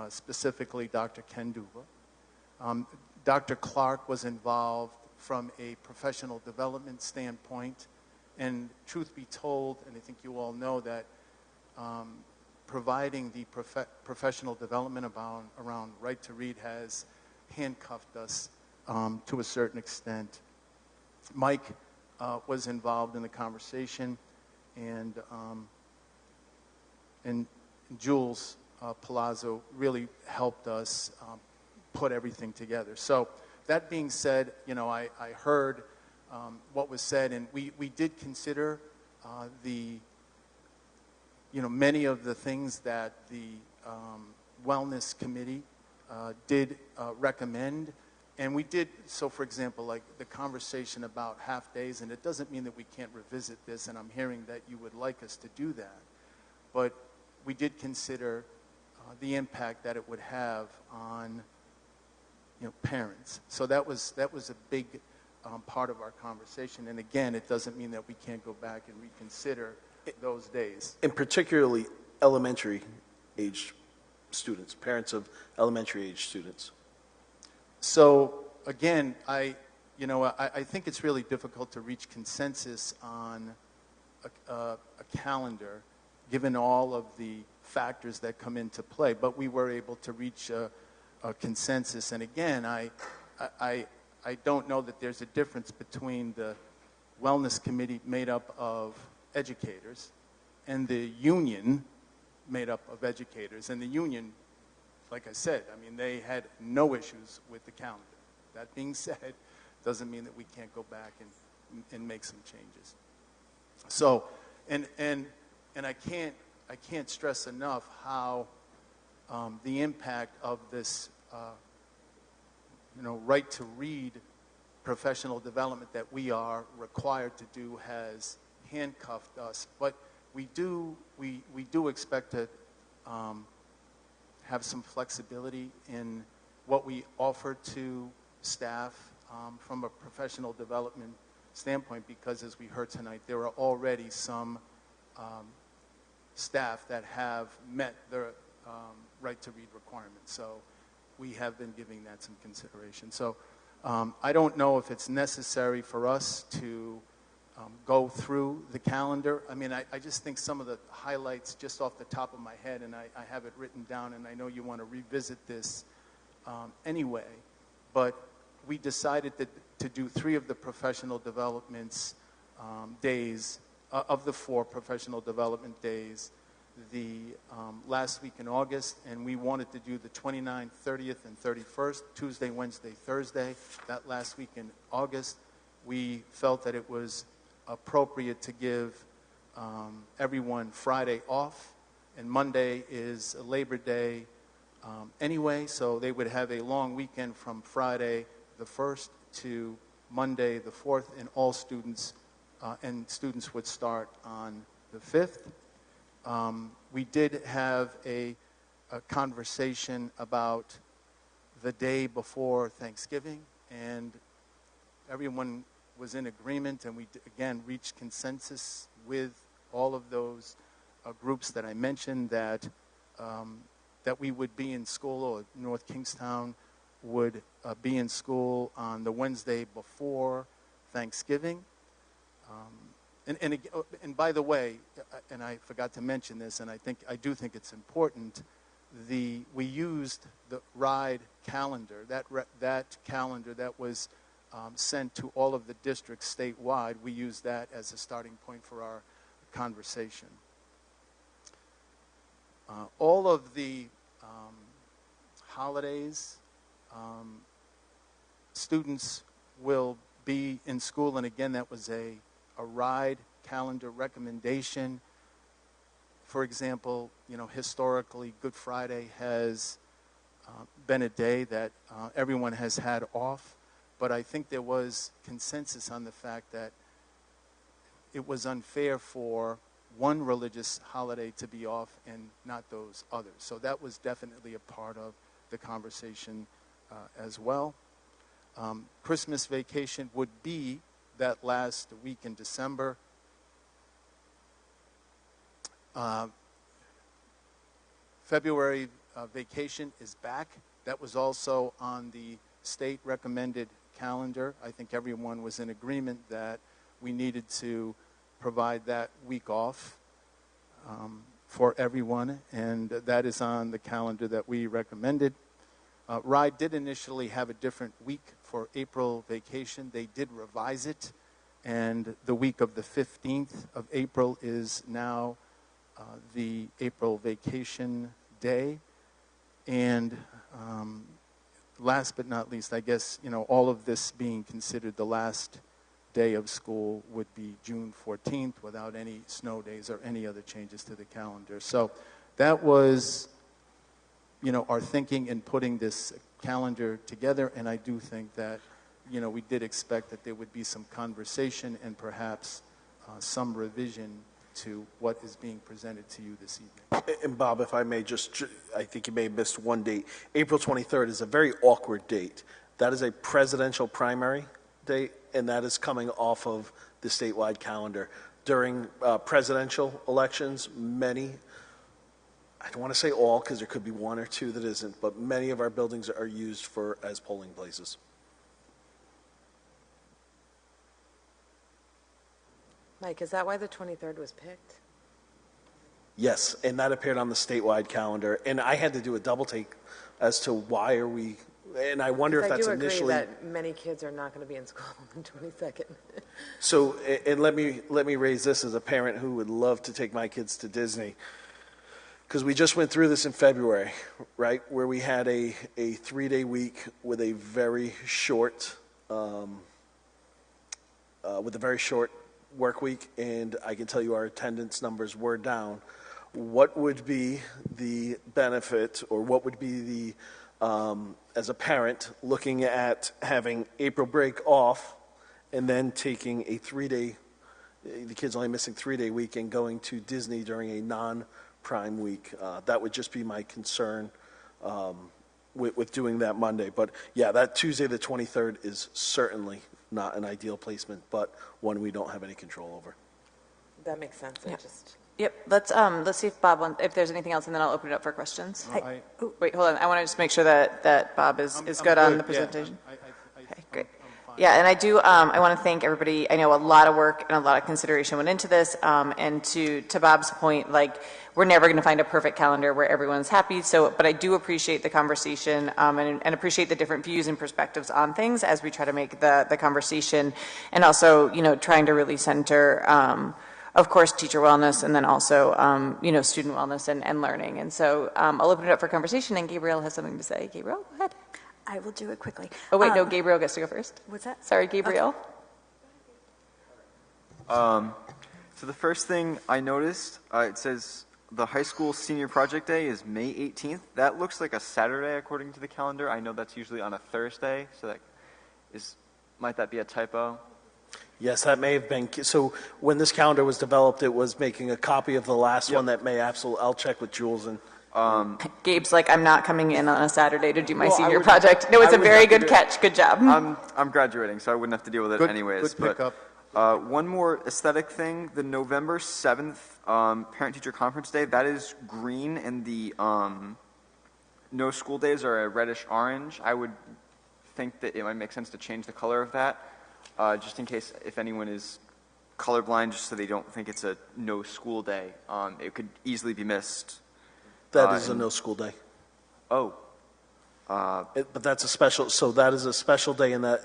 specifically Dr. Ken Duva. Dr. Clark was involved from a professional development standpoint. And truth be told, and I think you all know that providing the professional development around right to read has handcuffed us to a certain extent. Mike was involved in the conversation, and Jules Palazzo really helped us put everything together. So that being said, you know, I heard what was said, and we did consider many of the things that the Wellness Committee did recommend. And we did, so for example, like the conversation about half days, and it doesn't mean that we can't revisit this, and I'm hearing that you would like us to do that, but we did consider the impact that it would have on, you know, parents. So that was a big part of our conversation. And again, it doesn't mean that we can't go back and reconsider those days. And particularly elementary age students, parents of elementary age students. So again, I think it's really difficult to reach consensus on a calendar, given all of the factors that come into play. But we were able to reach a consensus. And again, I don't know that there's a difference between the Wellness Committee made up of educators and the union made up of educators. And the union, like I said, I mean, they had no issues with the calendar. That being said, doesn't mean that we can't go back and make some changes. So, and I can't stress enough how the impact of this, right to read professional development that we are required to do has handcuffed us. But we do expect to have some flexibility in what we offer to staff from a professional development standpoint, because as we heard tonight, there are already some staff that have met their right to read requirements. So we have been giving that some consideration. So I don't know if it's necessary for us to go through the calendar. I mean, I just think some of the highlights just off the top of my head, and I have it written down, and I know you want to revisit this anyway, but we decided to do 3 of the professional developments days, of the 4 professional development days, the last week in August, and we wanted to do the 29th, 30th, and 31st, Tuesday, Wednesday, Thursday, that last week in August. We felt that it was appropriate to give everyone Friday off, and Monday is Labor Day anyway, so they would have a long weekend from Friday the 1st to Monday the 4th, and all students would start on the 5th. We did have a conversation about the day before Thanksgiving, and everyone was in agreement, and we again reached consensus with all of those groups that I mentioned that we would be in school, or North Kingstown would be in school on the Wednesday before Thanksgiving. And by the way, and I forgot to mention this, and I do think it's important. We used the RIDE calendar, that calendar that was sent to all of the districts statewide. We used that as a starting point for our conversation. All of the holidays, students will be in school, and again, that was a RIDE calendar recommendation. For example, historically, Good Friday has been a day that everyone has had off, but I think there was consensus on the fact that it was unfair for one religious holiday to be off and not those others. So that was definitely a part of the conversation as well. Christmas vacation would be that last week in December. February vacation is back. That was also on the state recommended calendar. I think everyone was in agreement that we needed to provide that week off for everyone, and that is on the calendar that we recommended. RIDE did initially have a different week for April vacation. They did revise it, and the week of the 15th of April is now the April vacation day. And last but not least, I guess, all of this being considered, the last day of school would be June 14th without any snow days or any other changes to the calendar. So that was, our thinking in putting this calendar together, and I do think that, we did expect that there would be some conversation and perhaps some revision to what is being presented to you this evening. And Bob, if I may I think you may have missed one date. April 23rd is a very awkward date. That is a presidential primary date, and that is coming off of the statewide calendar. During presidential elections, many, I don't want to say all because there could be one or two that isn't, but many of our buildings are used as polling places. Mike, is that why the 23rd was picked? Yes, and that appeared on the statewide calendar, and I had to do a double take as to why are we, and I wonder if that's initially. I do agree that many kids are not going to be in school on the 22nd. So, and let me raise this as a parent who would love to take my kids to Disney, because we just went through this in February, right, where we had a 3-day week with a very short work week, and I can tell you our attendance numbers were down. What would be the benefit, or what would be the, as a parent, looking at having April break off and then taking a 3-day, the kids only missing 3-day week and going to Disney during a non-prime week? That would just be my concern with doing that Monday. But yeah, that Tuesday the 23rd is certainly not an ideal placement, but one we don't have any control over. That makes sense. Yeah. Yep. Let's see if Bob if there's anything else, and then I'll open it up for questions. Wait, hold on. I want to just make sure that Bob is good on the presentation. Yeah, okay, great. Yeah, and I do. I want to thank everybody. I know a lot of work and a lot of consideration went into this. And to Bob's point, we're never going to find a perfect calendar where everyone's happy. But I do appreciate the conversation and appreciate the different views and perspectives on things as we try to make the conversation, and also trying to really center, of course, teacher wellness, and then also student wellness and learning. And so I'll open it up for conversation. And Gabriel has something to say. Gabriel, go ahead. I will do it quickly. Oh, wait, no, Gabriel gets to go first. What's that? Sorry, Gabriel. So the first thing I noticed, it says the high school senior project day is May 18th. That looks like a Saturday according to the calendar. I know that's usually on a Thursday, so might that be a typo? Yes, that may have been. So when this calendar was developed, it was making a copy of the last one that may absolutely, I'll check with Jules and. Gabe's like, I'm not coming in on a Saturday to do my senior project. No, it's a very good catch. Good job. I'm graduating, so I wouldn't have to deal with it anyways. Good pickup. One more aesthetic thing, the November 7th Parent-Teacher Conference Day, that is green, and the no school days are a reddish-orange. I would think that it might make sense to change the color of that, just in case if anyone is colorblind, just so they don't think it's a no school day. It could easily be missed. That is a no school day. Oh. But that's a special, so that is a special day in that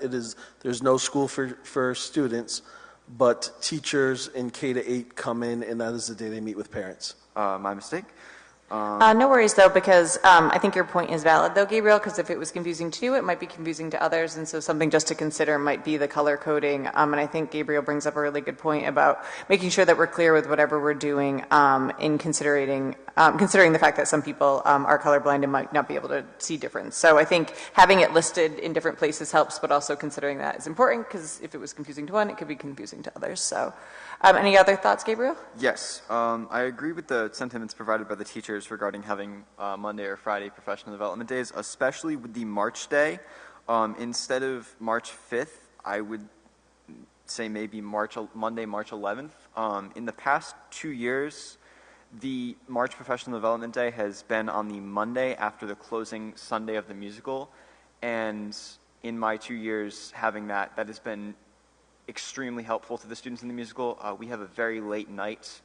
there's no school for students, but teachers in K-8 come in, and that is the day they meet with parents. My mistake. No worries, though, because I think your point is valid, though, Gabriel, because if it was confusing to you, it might be confusing to others, and so something just to consider might be the color coding. And I think Gabriel brings up a really good point about making sure that we're clear with whatever we're doing in considering the fact that some people are colorblind and might not be able to see difference. So I think having it listed in different places helps, but also considering that is important, because if it was confusing to one, it could be confusing to others. So any other thoughts, Gabriel? Yes. I agree with the sentiments provided by the teachers regarding having Monday or Friday professional development days, especially with the March day. Instead of March 5th, I would say maybe Monday, March 11th. In the past 2 years, the March Professional Development Day has been on the Monday after the closing Sunday of the musical, and in my 2 years having that has been extremely helpful to the students in the musical. We have a very late night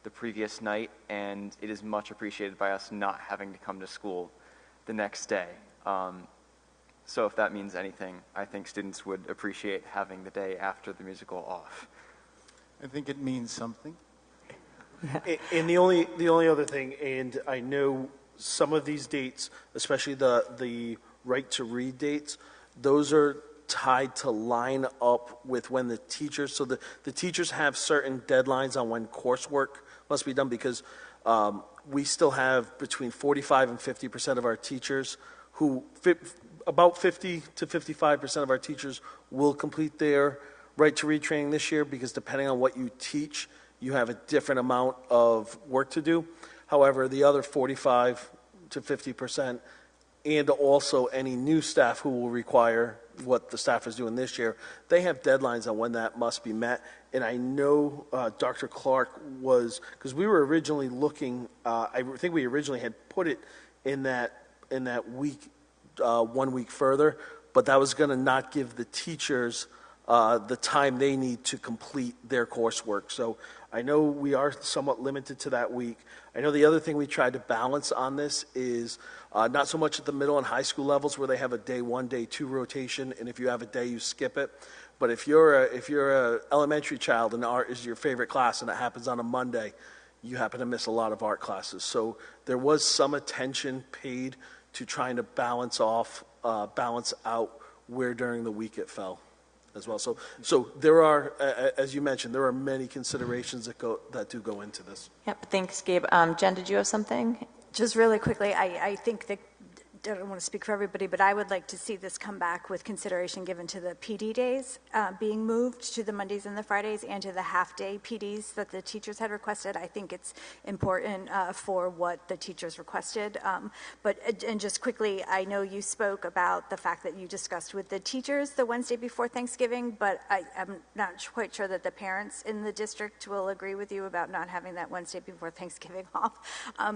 the previous night, and it is much appreciated by us not having to come to school the next day. So if that means anything, I think students would appreciate having the day after the musical off. I think it means something. And the only other thing, and I know some of these dates, especially the right to read dates, those are tied to line up with when the teachers, so the teachers have certain deadlines on when coursework must be done, because we still have between 45 and 50% of our teachers who, about 50 to 55% of our teachers will complete their right to read training this year, because depending on what you teach, you have a different amount of work to do. However, the other 45 to 50%, and also any new staff who will require what the staff is doing this year, they have deadlines on when that must be met. And I know Dr. Clark was, because we were originally looking, I think we originally had put it in that week, 1 week further, but that was going to not give the teachers the time they need to complete their coursework. So I know we are somewhat limited to that week. I know the other thing we tried to balance on this is not so much at the middle and high school levels where they have a day 1, day 2 rotation, and if you have a day, you skip it. But if you're a elementary child and art is your favorite class and it happens on a Monday, you happen to miss a lot of art classes. So there was some attention paid to trying to balance out where during the week it fell as well. So there are, as you mentioned, there are many considerations that do go into this. Yep, thanks, Gabe. Jen, did you have something? Just really quickly, I think that, I don't want to speak for everybody, but I would like to see this come back with consideration given to the PD days being moved to the Mondays and the Fridays, and to the half-day PDs that the teachers had requested. I think it's important for what the teachers requested. And just quickly, I know you spoke about the fact that you discussed with the teachers the Wednesday before Thanksgiving, but I'm not quite sure that the parents in the district will agree with you about not having that Wednesday before Thanksgiving off.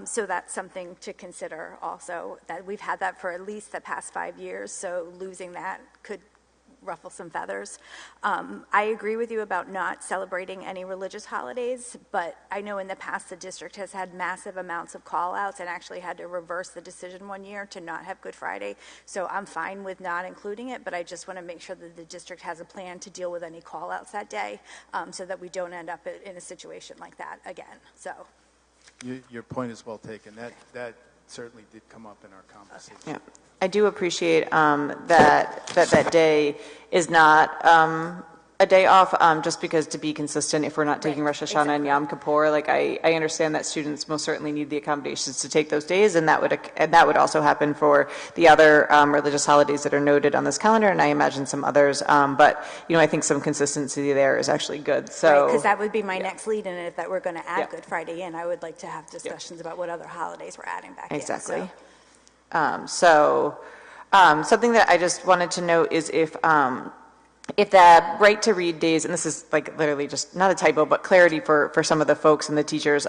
So that's something to consider also, that we've had that for at least the past 5 years, so losing that could ruffle some feathers. I agree with you about not celebrating any religious holidays, but I know in the past the district has had massive amounts of call-outs and actually had to reverse the decision one year to not have Good Friday. So I'm fine with not including it, but I just want to make sure that the district has a plan to deal with any call-outs that day, so that we don't end up in a situation like that again. So Your point is well taken. That certainly did come up in our conversation. Yeah, I do appreciate that day is not a day off, just because, to be consistent, if we're not taking Rosh Hashanah and Yom Kippur, like I understand that students most certainly need the accommodations to take those days, and that would also happen for the other religious holidays that are noted on this calendar, and I imagine some others. But I think some consistency there is actually good. So because that would be my next lead in it, that we're going to add Good Friday in. I would like to have discussions about what other holidays we're adding back exactly. in. Something that I just wanted to note is if the right to read days, and this is like literally just not a typo, but clarity for some of the folks and the teachers,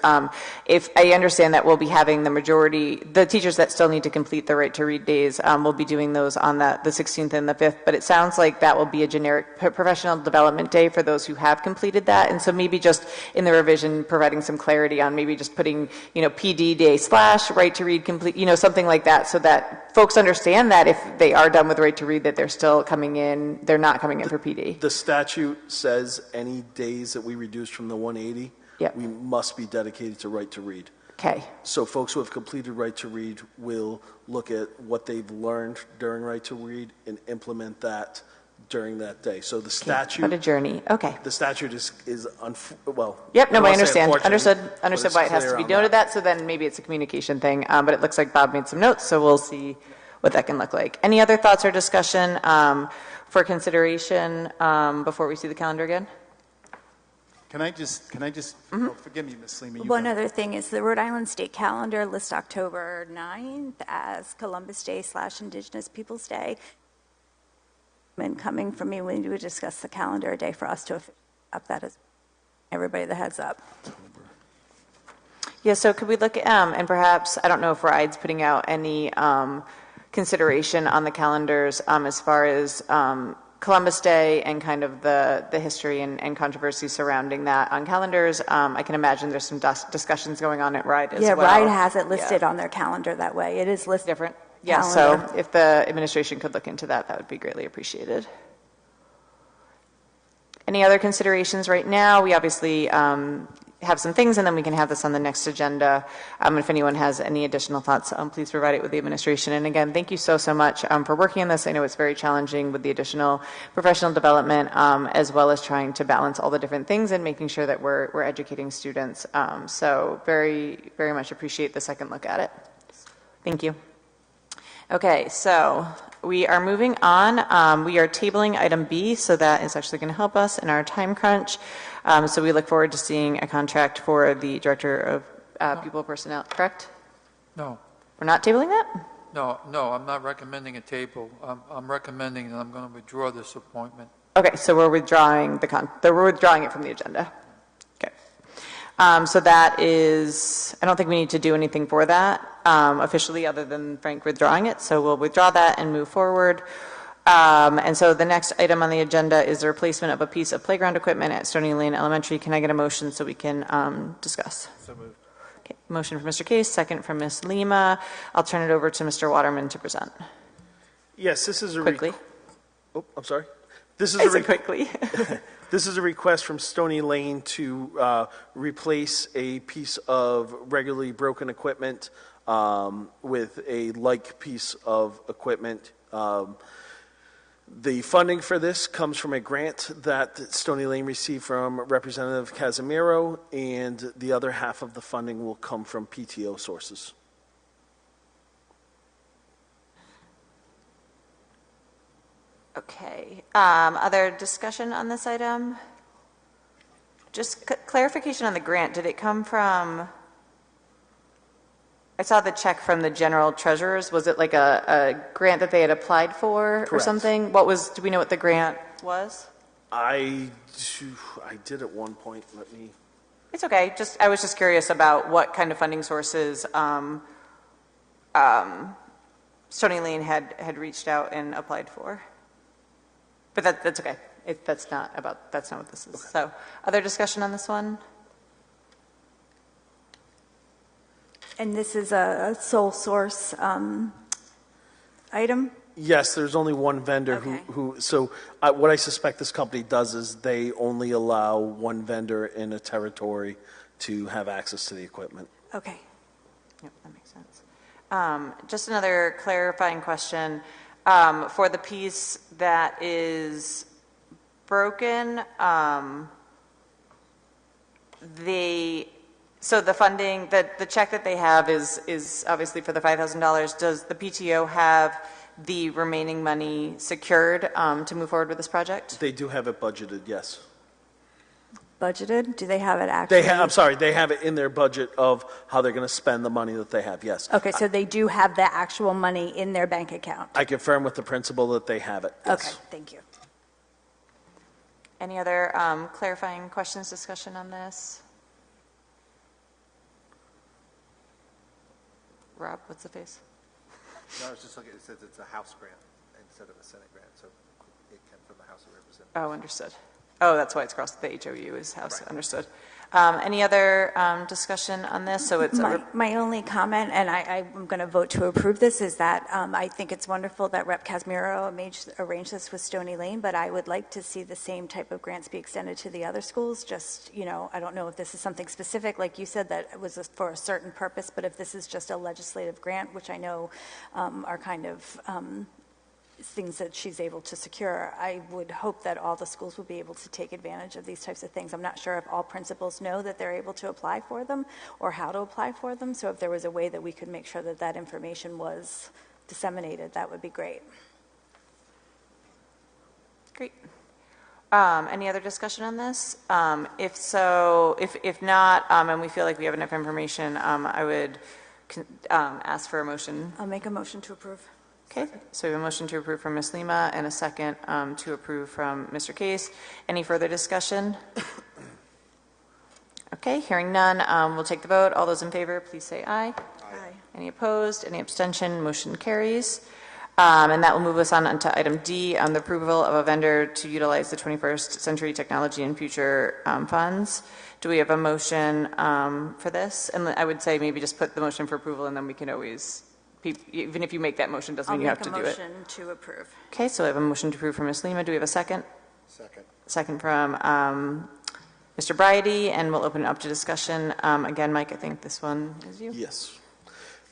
if I understand that we'll be having the teachers that still need to complete the right to read days, we'll be doing those on the 16th and the 5th, but it sounds like that will be a generic professional development day for those who have completed that, and so maybe just in the revision providing some clarity on maybe just putting, PD day / right to read complete, something like that, so that folks understand that if they are done with right to read, that they're still coming in, they're not coming in for PD. The statute says any days that we reduce from the 180, we must be dedicated to right to read. Okay. So folks who have completed right to read will look at what they've learned during right to read and implement that during that day. So the statute. What a journey. Okay. The statute well. Yep. No, I understand. Understood why it has to be noted that. So then maybe it's a communication thing. But it looks like Bob made some notes, so we'll see what that can look like. Any other thoughts or discussion for consideration before we see the calendar again? Can I just forgive me, Ms. Sleeman. One other thing is the Rhode Island state calendar lists October 9th as Columbus Day / Indigenous Peoples Day. coming from me when you discuss the calendar a day for us to up that as everybody the heads up. Yeah, so could we look at, and perhaps, I don't know if RIDE's putting out any consideration on the calendars as far as Columbus Day and kind of the history and controversy surrounding that on calendars. I can imagine there's some discussions going on at RIDE as well. Yeah, RIDE has it listed on their calendar that way. It is listed. Different. Yeah, so if the administration could look into that, that would be greatly appreciated. Any other considerations right now? We obviously have some things, and then we can have this on the next agenda. If anyone has any additional thoughts, please provide it with the administration. And again, thank you so much for working on this. I know it's very challenging with the additional professional development, as well as trying to balance all the different things and making sure that we're educating students. So very, very much appreciate the second look at it. Thank you. Okay, so we are moving on. We are tabling item B, so that is actually going to help us in our time crunch. So we look forward to seeing a contract for the Director of People Personnel, correct? No. We're not tabling that? No, I'm not recommending a table. I'm recommending that I'm going to withdraw this appointment. Okay, so we're withdrawing we're withdrawing it from the agenda. Okay. So that is, I don't think we need to do anything for that officially other than Frank withdrawing it. So we'll withdraw that and move forward. And so the next item on the agenda is the replacement of a piece of playground equipment at Stony Lane Elementary. Can I get a motion so we can discuss? So moved. Okay, motion from Mr. Case, second from Ms. Lima. I'll turn it over to Mr. Waterman to present. Yes, this is a quickly. Oh, I'm sorry. This is quickly. This is a request from Stony Lane to replace a piece of regularly broken equipment with a like piece of equipment. The funding for this comes from a grant that Stony Lane received from Representative Casimiro, and the other half of the funding will come from PTO sources. Okay. Other discussion on this item? Just clarification on the grant. Did it come from, I saw the check from the general treasurers. Was it like a grant that they had applied for or something? Do we know what the grant was? I did at one point. It's okay. I was just curious about what kind of funding sources Stony Lane had reached out and applied for. But that's okay. That's not what this is. Okay. So, other discussion on this one? And this is a sole source item? Yes, there's only one vendor what I suspect this company does is they only allow one vendor in a territory to have access to the equipment. Okay. Yep, that makes sense. Just another clarifying question. For the piece that is broken, so the funding, the check that they have is obviously for the $5,000. Does the PTO have the remaining money secured to move forward with this project? They do have it budgeted, yes. Budgeted? Do they have it actually? They have it in their budget of how they're going to spend the money that they have, yes. Okay, so they do have the actual money in their bank account? I confirm with the principal that they have it, yes. Okay, thank you. Any other clarifying questions, discussion on this? Rob, what's the face? No, I was just looking, it says it's a House grant instead of a Senate grant, so it came from the House of Representatives. Oh, understood. Oh, that's why it's crossed the HOU is House. Right. Understood. Any other discussion on this? So it's my only comment, and I'm going to vote to approve this, is that I think it's wonderful that Rep. Casimiro arranged this with Stony Lane, but I would like to see the same type of grants be extended to the other schools. Just, I don't know if this is something specific, like you said, that it was for a certain purpose, but if this is just a legislative grant, which I know are kind of things that she's able to secure, I would hope that all the schools will be able to take advantage of these types of things. I'm not sure if all principals know that they're able to apply for them or how to apply for them, so if there was a way that we could make sure that that information was disseminated, that would be great. Great. Any other discussion on this? If so, if not, and we feel like we have enough information, I would ask for a motion. I'll make a motion to approve. Okay, so we have a motion to approve from Ms. Lima and a second to approve from Mr. Case. Any further discussion? Okay, hearing none, we'll take the vote. All those in favor, please say aye. Aye. Any opposed? Any abstention? Motion carries. And that will move us on to item D, the approval of a vendor to utilize the 21st Century Technology and Future funds. Do we have a motion for this? And I would say maybe just put the motion for approval, and then we can always, even if you make that motion, doesn't mean you have to do it. I'll make a motion to approve. Okay, so I have a motion to approve from Ms. Lima. Do we have a second? Second. Second from Mr. Bridey, and we'll open it up to discussion. Again, Mike, I think this one is you. Yes.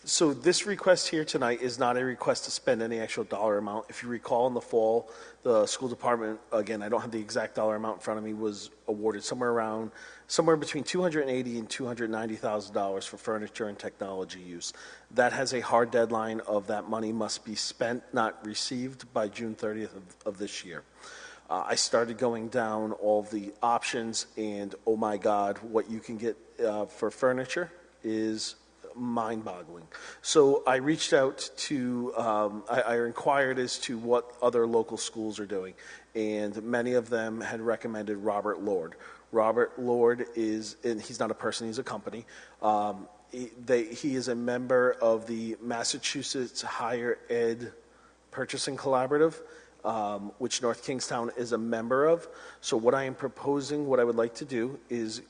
So this request here tonight is not a request to spend any actual dollar amount. If you recall, in the fall, the school department, again, I don't have the exact dollar amount in front of me, was awarded somewhere between $280,000 and $290,000 for furniture and technology use. That has a hard deadline of that money must be spent, not received, by June 30th of this year. I started going down all the options, and oh my God, what you can get for furniture is mind-boggling. So I reached out to, I inquired as to what other local schools are doing, and many of them had recommended Robert Lord. Robert Lord is, and he's not a person, he's a company. He is a member of the Massachusetts Higher Ed Purchasing Collaborative, which North Kingstown is a member of. So what I am proposing, what I would like to do is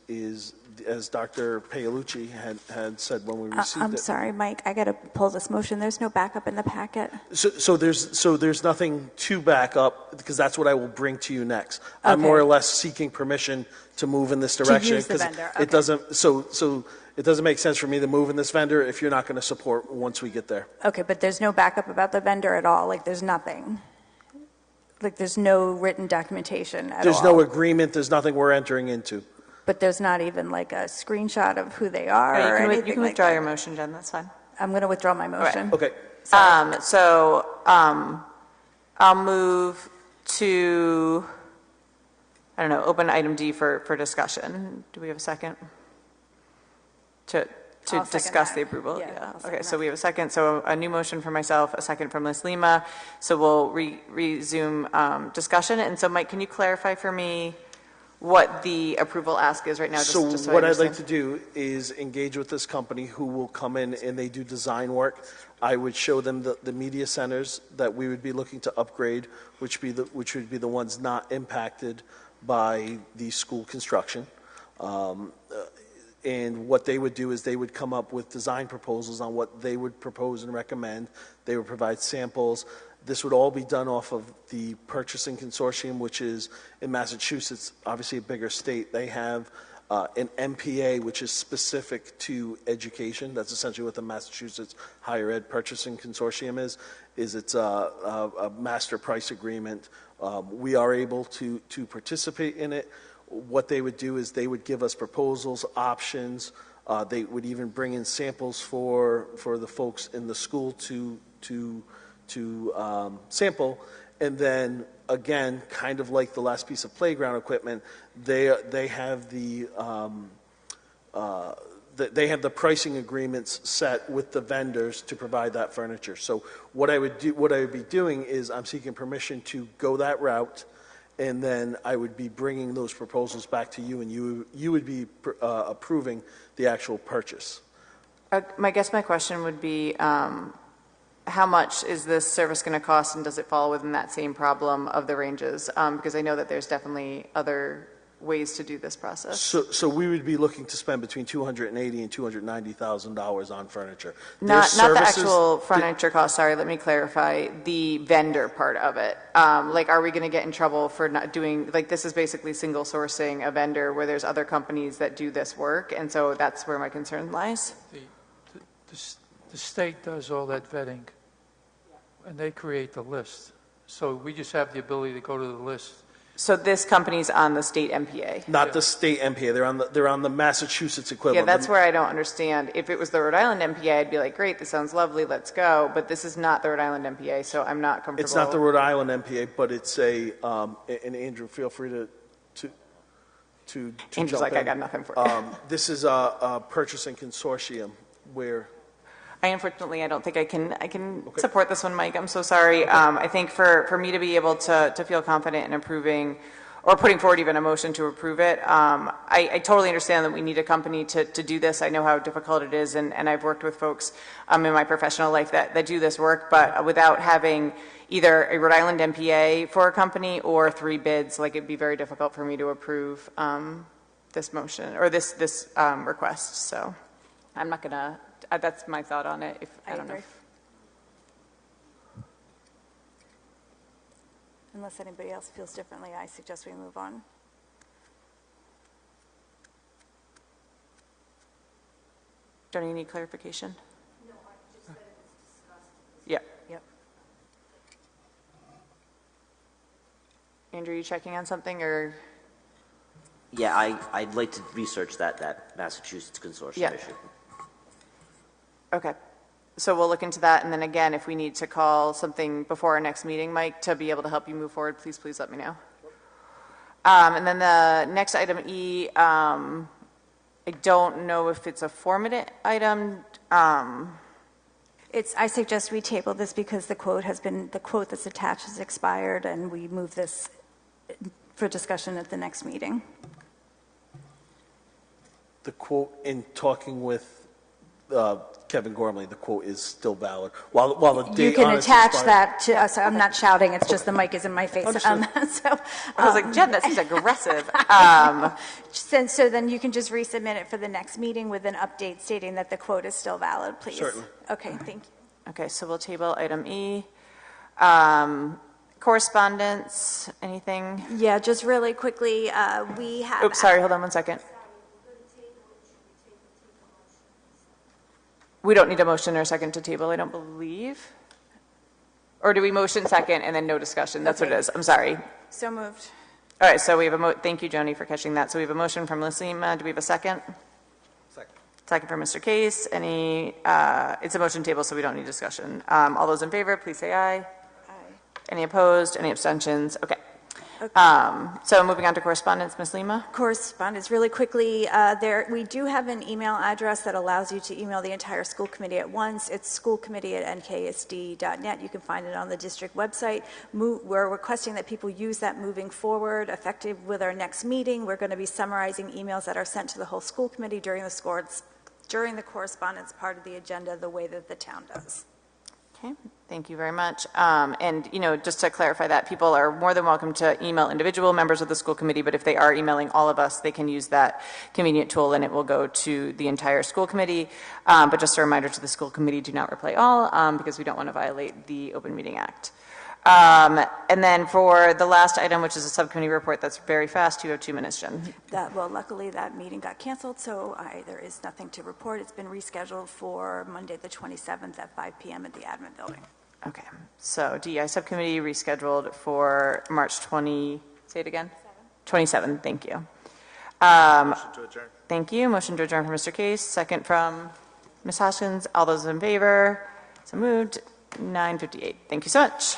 as Dr. Paolucci had said when we received I'm sorry, Mike, I got to pull this motion. There's no backup in the packet. So there's nothing to back up, because that's what I will bring to you next. Okay. I'm more or less seeking permission to move in this direction. use the vendor, okay. It doesn't, so it doesn't make sense for me to move in this vendor if you're not going to support once we get there. Okay, but there's no backup about the vendor at all? Like, there's nothing? Like, there's no written documentation at all? There's no agreement, there's nothing we're entering into. But there's not even like a screenshot of who they are Yeah, or anything you can like withdraw that? your motion, Jen, that's fine. I'm going to withdraw my motion. Okay. I'll move to, I don't know, open item D for discussion. Do we have a second? To I'll second discuss that. the approval? Yeah, I'll second Okay, so that. we have a second. So a new motion for myself, a second from Ms. Lima. So we'll resume discussion. And so, Mike, can you clarify for me what the approval ask is right now? So just I what I'd like understand? to do is engage with this company who will come in and they do design work. I would show them the media centers that we would be looking to upgrade, which would be the ones not impacted by the school construction. And what they would do is they would come up with design proposals on what they would propose and recommend. They would provide samples. This would all be done off of the purchasing consortium, which is in Massachusetts, obviously a bigger state. They have an MPA, which is specific to education. That's essentially what the Massachusetts Higher Ed Purchasing Consortium is it's a master price agreement. We are able to participate in it. What they would do is they would give us proposals, options. They would even bring in samples for the folks in the school to sample, and then again, kind of like the last piece of playground equipment, they have the pricing agreements set with the vendors to provide that furniture. So what I would be doing is I'm seeking permission to go that route, and then I would be bringing those proposals back to you, and you would be approving the actual purchase. I guess my question would be, how much is this service going to cost, and does it fall within that same problem of the ranges? Because I know that there's definitely other ways to do this process. So we would be looking to spend between $280,000 and $290,000 on furniture. Not the actual furniture cost, sorry, let me clarify, the vendor part of it. Like, are we going to get in trouble for not doing, like, this is basically single sourcing a vendor where there's other companies that do this work, and so that's where my concern lies. The state does all that vetting, and they create the list. So we just have the ability to go to the list. So this company's on the state MPA? Not the state MPA. They're on the Massachusetts equivalent. Yeah, that's where I don't understand. If it was the Rhode Island MPA, I'd be like, great, this sounds lovely, let's go. But this is not the Rhode Island MPA, so I'm not comfortable. It's not the Rhode Island MPA, but it's and Andrew, feel free to Andrew's jump like, in. I got nothing for you. This is a purchasing consortium where. Unfortunately, I don't think I can support this one, Mike. I'm so sorry. I think for me to be able to feel confident in approving or putting forward even a motion to approve it, I totally understand that we need a company to do this. I know how difficult it is, and I've worked with folks in my professional life that do this work, but without having either a Rhode Island MPA for a company or 3 bids, like it'd be very difficult for me to approve this motion or this request. So I'm not gonna. That's my thought on it. If I don't know. Unless anybody else feels differently, I suggest we move on. Don't you need clarification? No, I just said it was discussed. Yep. Yep. Andrew, you checking on something or? Yeah, I'd like to research that Massachusetts consortium Yeah. issue. Okay. So we'll look into that, and then again, if we need to call something before our next meeting, Mike, to be able to help you move forward, please let me know. And then the next item E, I don't know if it's a formative item. I suggest we table this because the quote that's attached has expired, and we move this for discussion at the next meeting. The quote, in talking with Kevin Gormley, the quote is still valid. While the date You can on it's attach expired- that to us. I'm not shouting, it's just the mic is in my face. Understood. I was like, Jen, that seems aggressive. So then you can just resubmit it for the next meeting with an update stating that the quote is still valid, please. Certainly. Okay, thank you. Okay, so we'll table item E. Correspondence, anything? Yeah, just really quickly, we have. Oops, sorry, hold on 1 second. We don't need a motion or a second to table, I don't believe. Or do we motion second and then no discussion? That's what it is. I'm sorry. So moved. All right, so we have thank you, Joni, for catching that. So we have a motion from Lissima. Do we have a second? Second. Second from Mr. Case. It's a motion table, so we don't need discussion. All those in favor, please say aye. Aye. Any opposed? Any abstentions? Okay. So moving on to correspondence, Ms. Lima. Correspondence, really quickly, we do have an email address that allows you to email the entire school committee at once. It's schoolcommittee@nksd.net. You can find it on the district website. We're requesting that people use that moving forward, effective with our next meeting. We're going to be summarizing emails that are sent to the whole school committee during the correspondence part of the agenda, the way that the town does. Okay, thank you very much. And, just to clarify that, people are more than welcome to email individual members of the school committee, but if they are emailing all of us, they can use that convenient tool and it will go to the entire school committee. But just a reminder to the school committee, do not reply all because we don't want to violate the Open Meeting Act. And then for the last item, which is a subcommittee report, that's very fast. You have 2 minutes, Jen. Luckily that meeting got canceled, so there is nothing to report. It's been rescheduled for Monday the 27th at 5 p.m. at the admin building. Okay, so DEI subcommittee rescheduled for March 20, say it again? 27, thank you. Motion to adjourn. Thank you. Motion to adjourn from Mr. Case, second from Ms. Hoskins. All those in favor? So moved. 9:58. Thank you so much.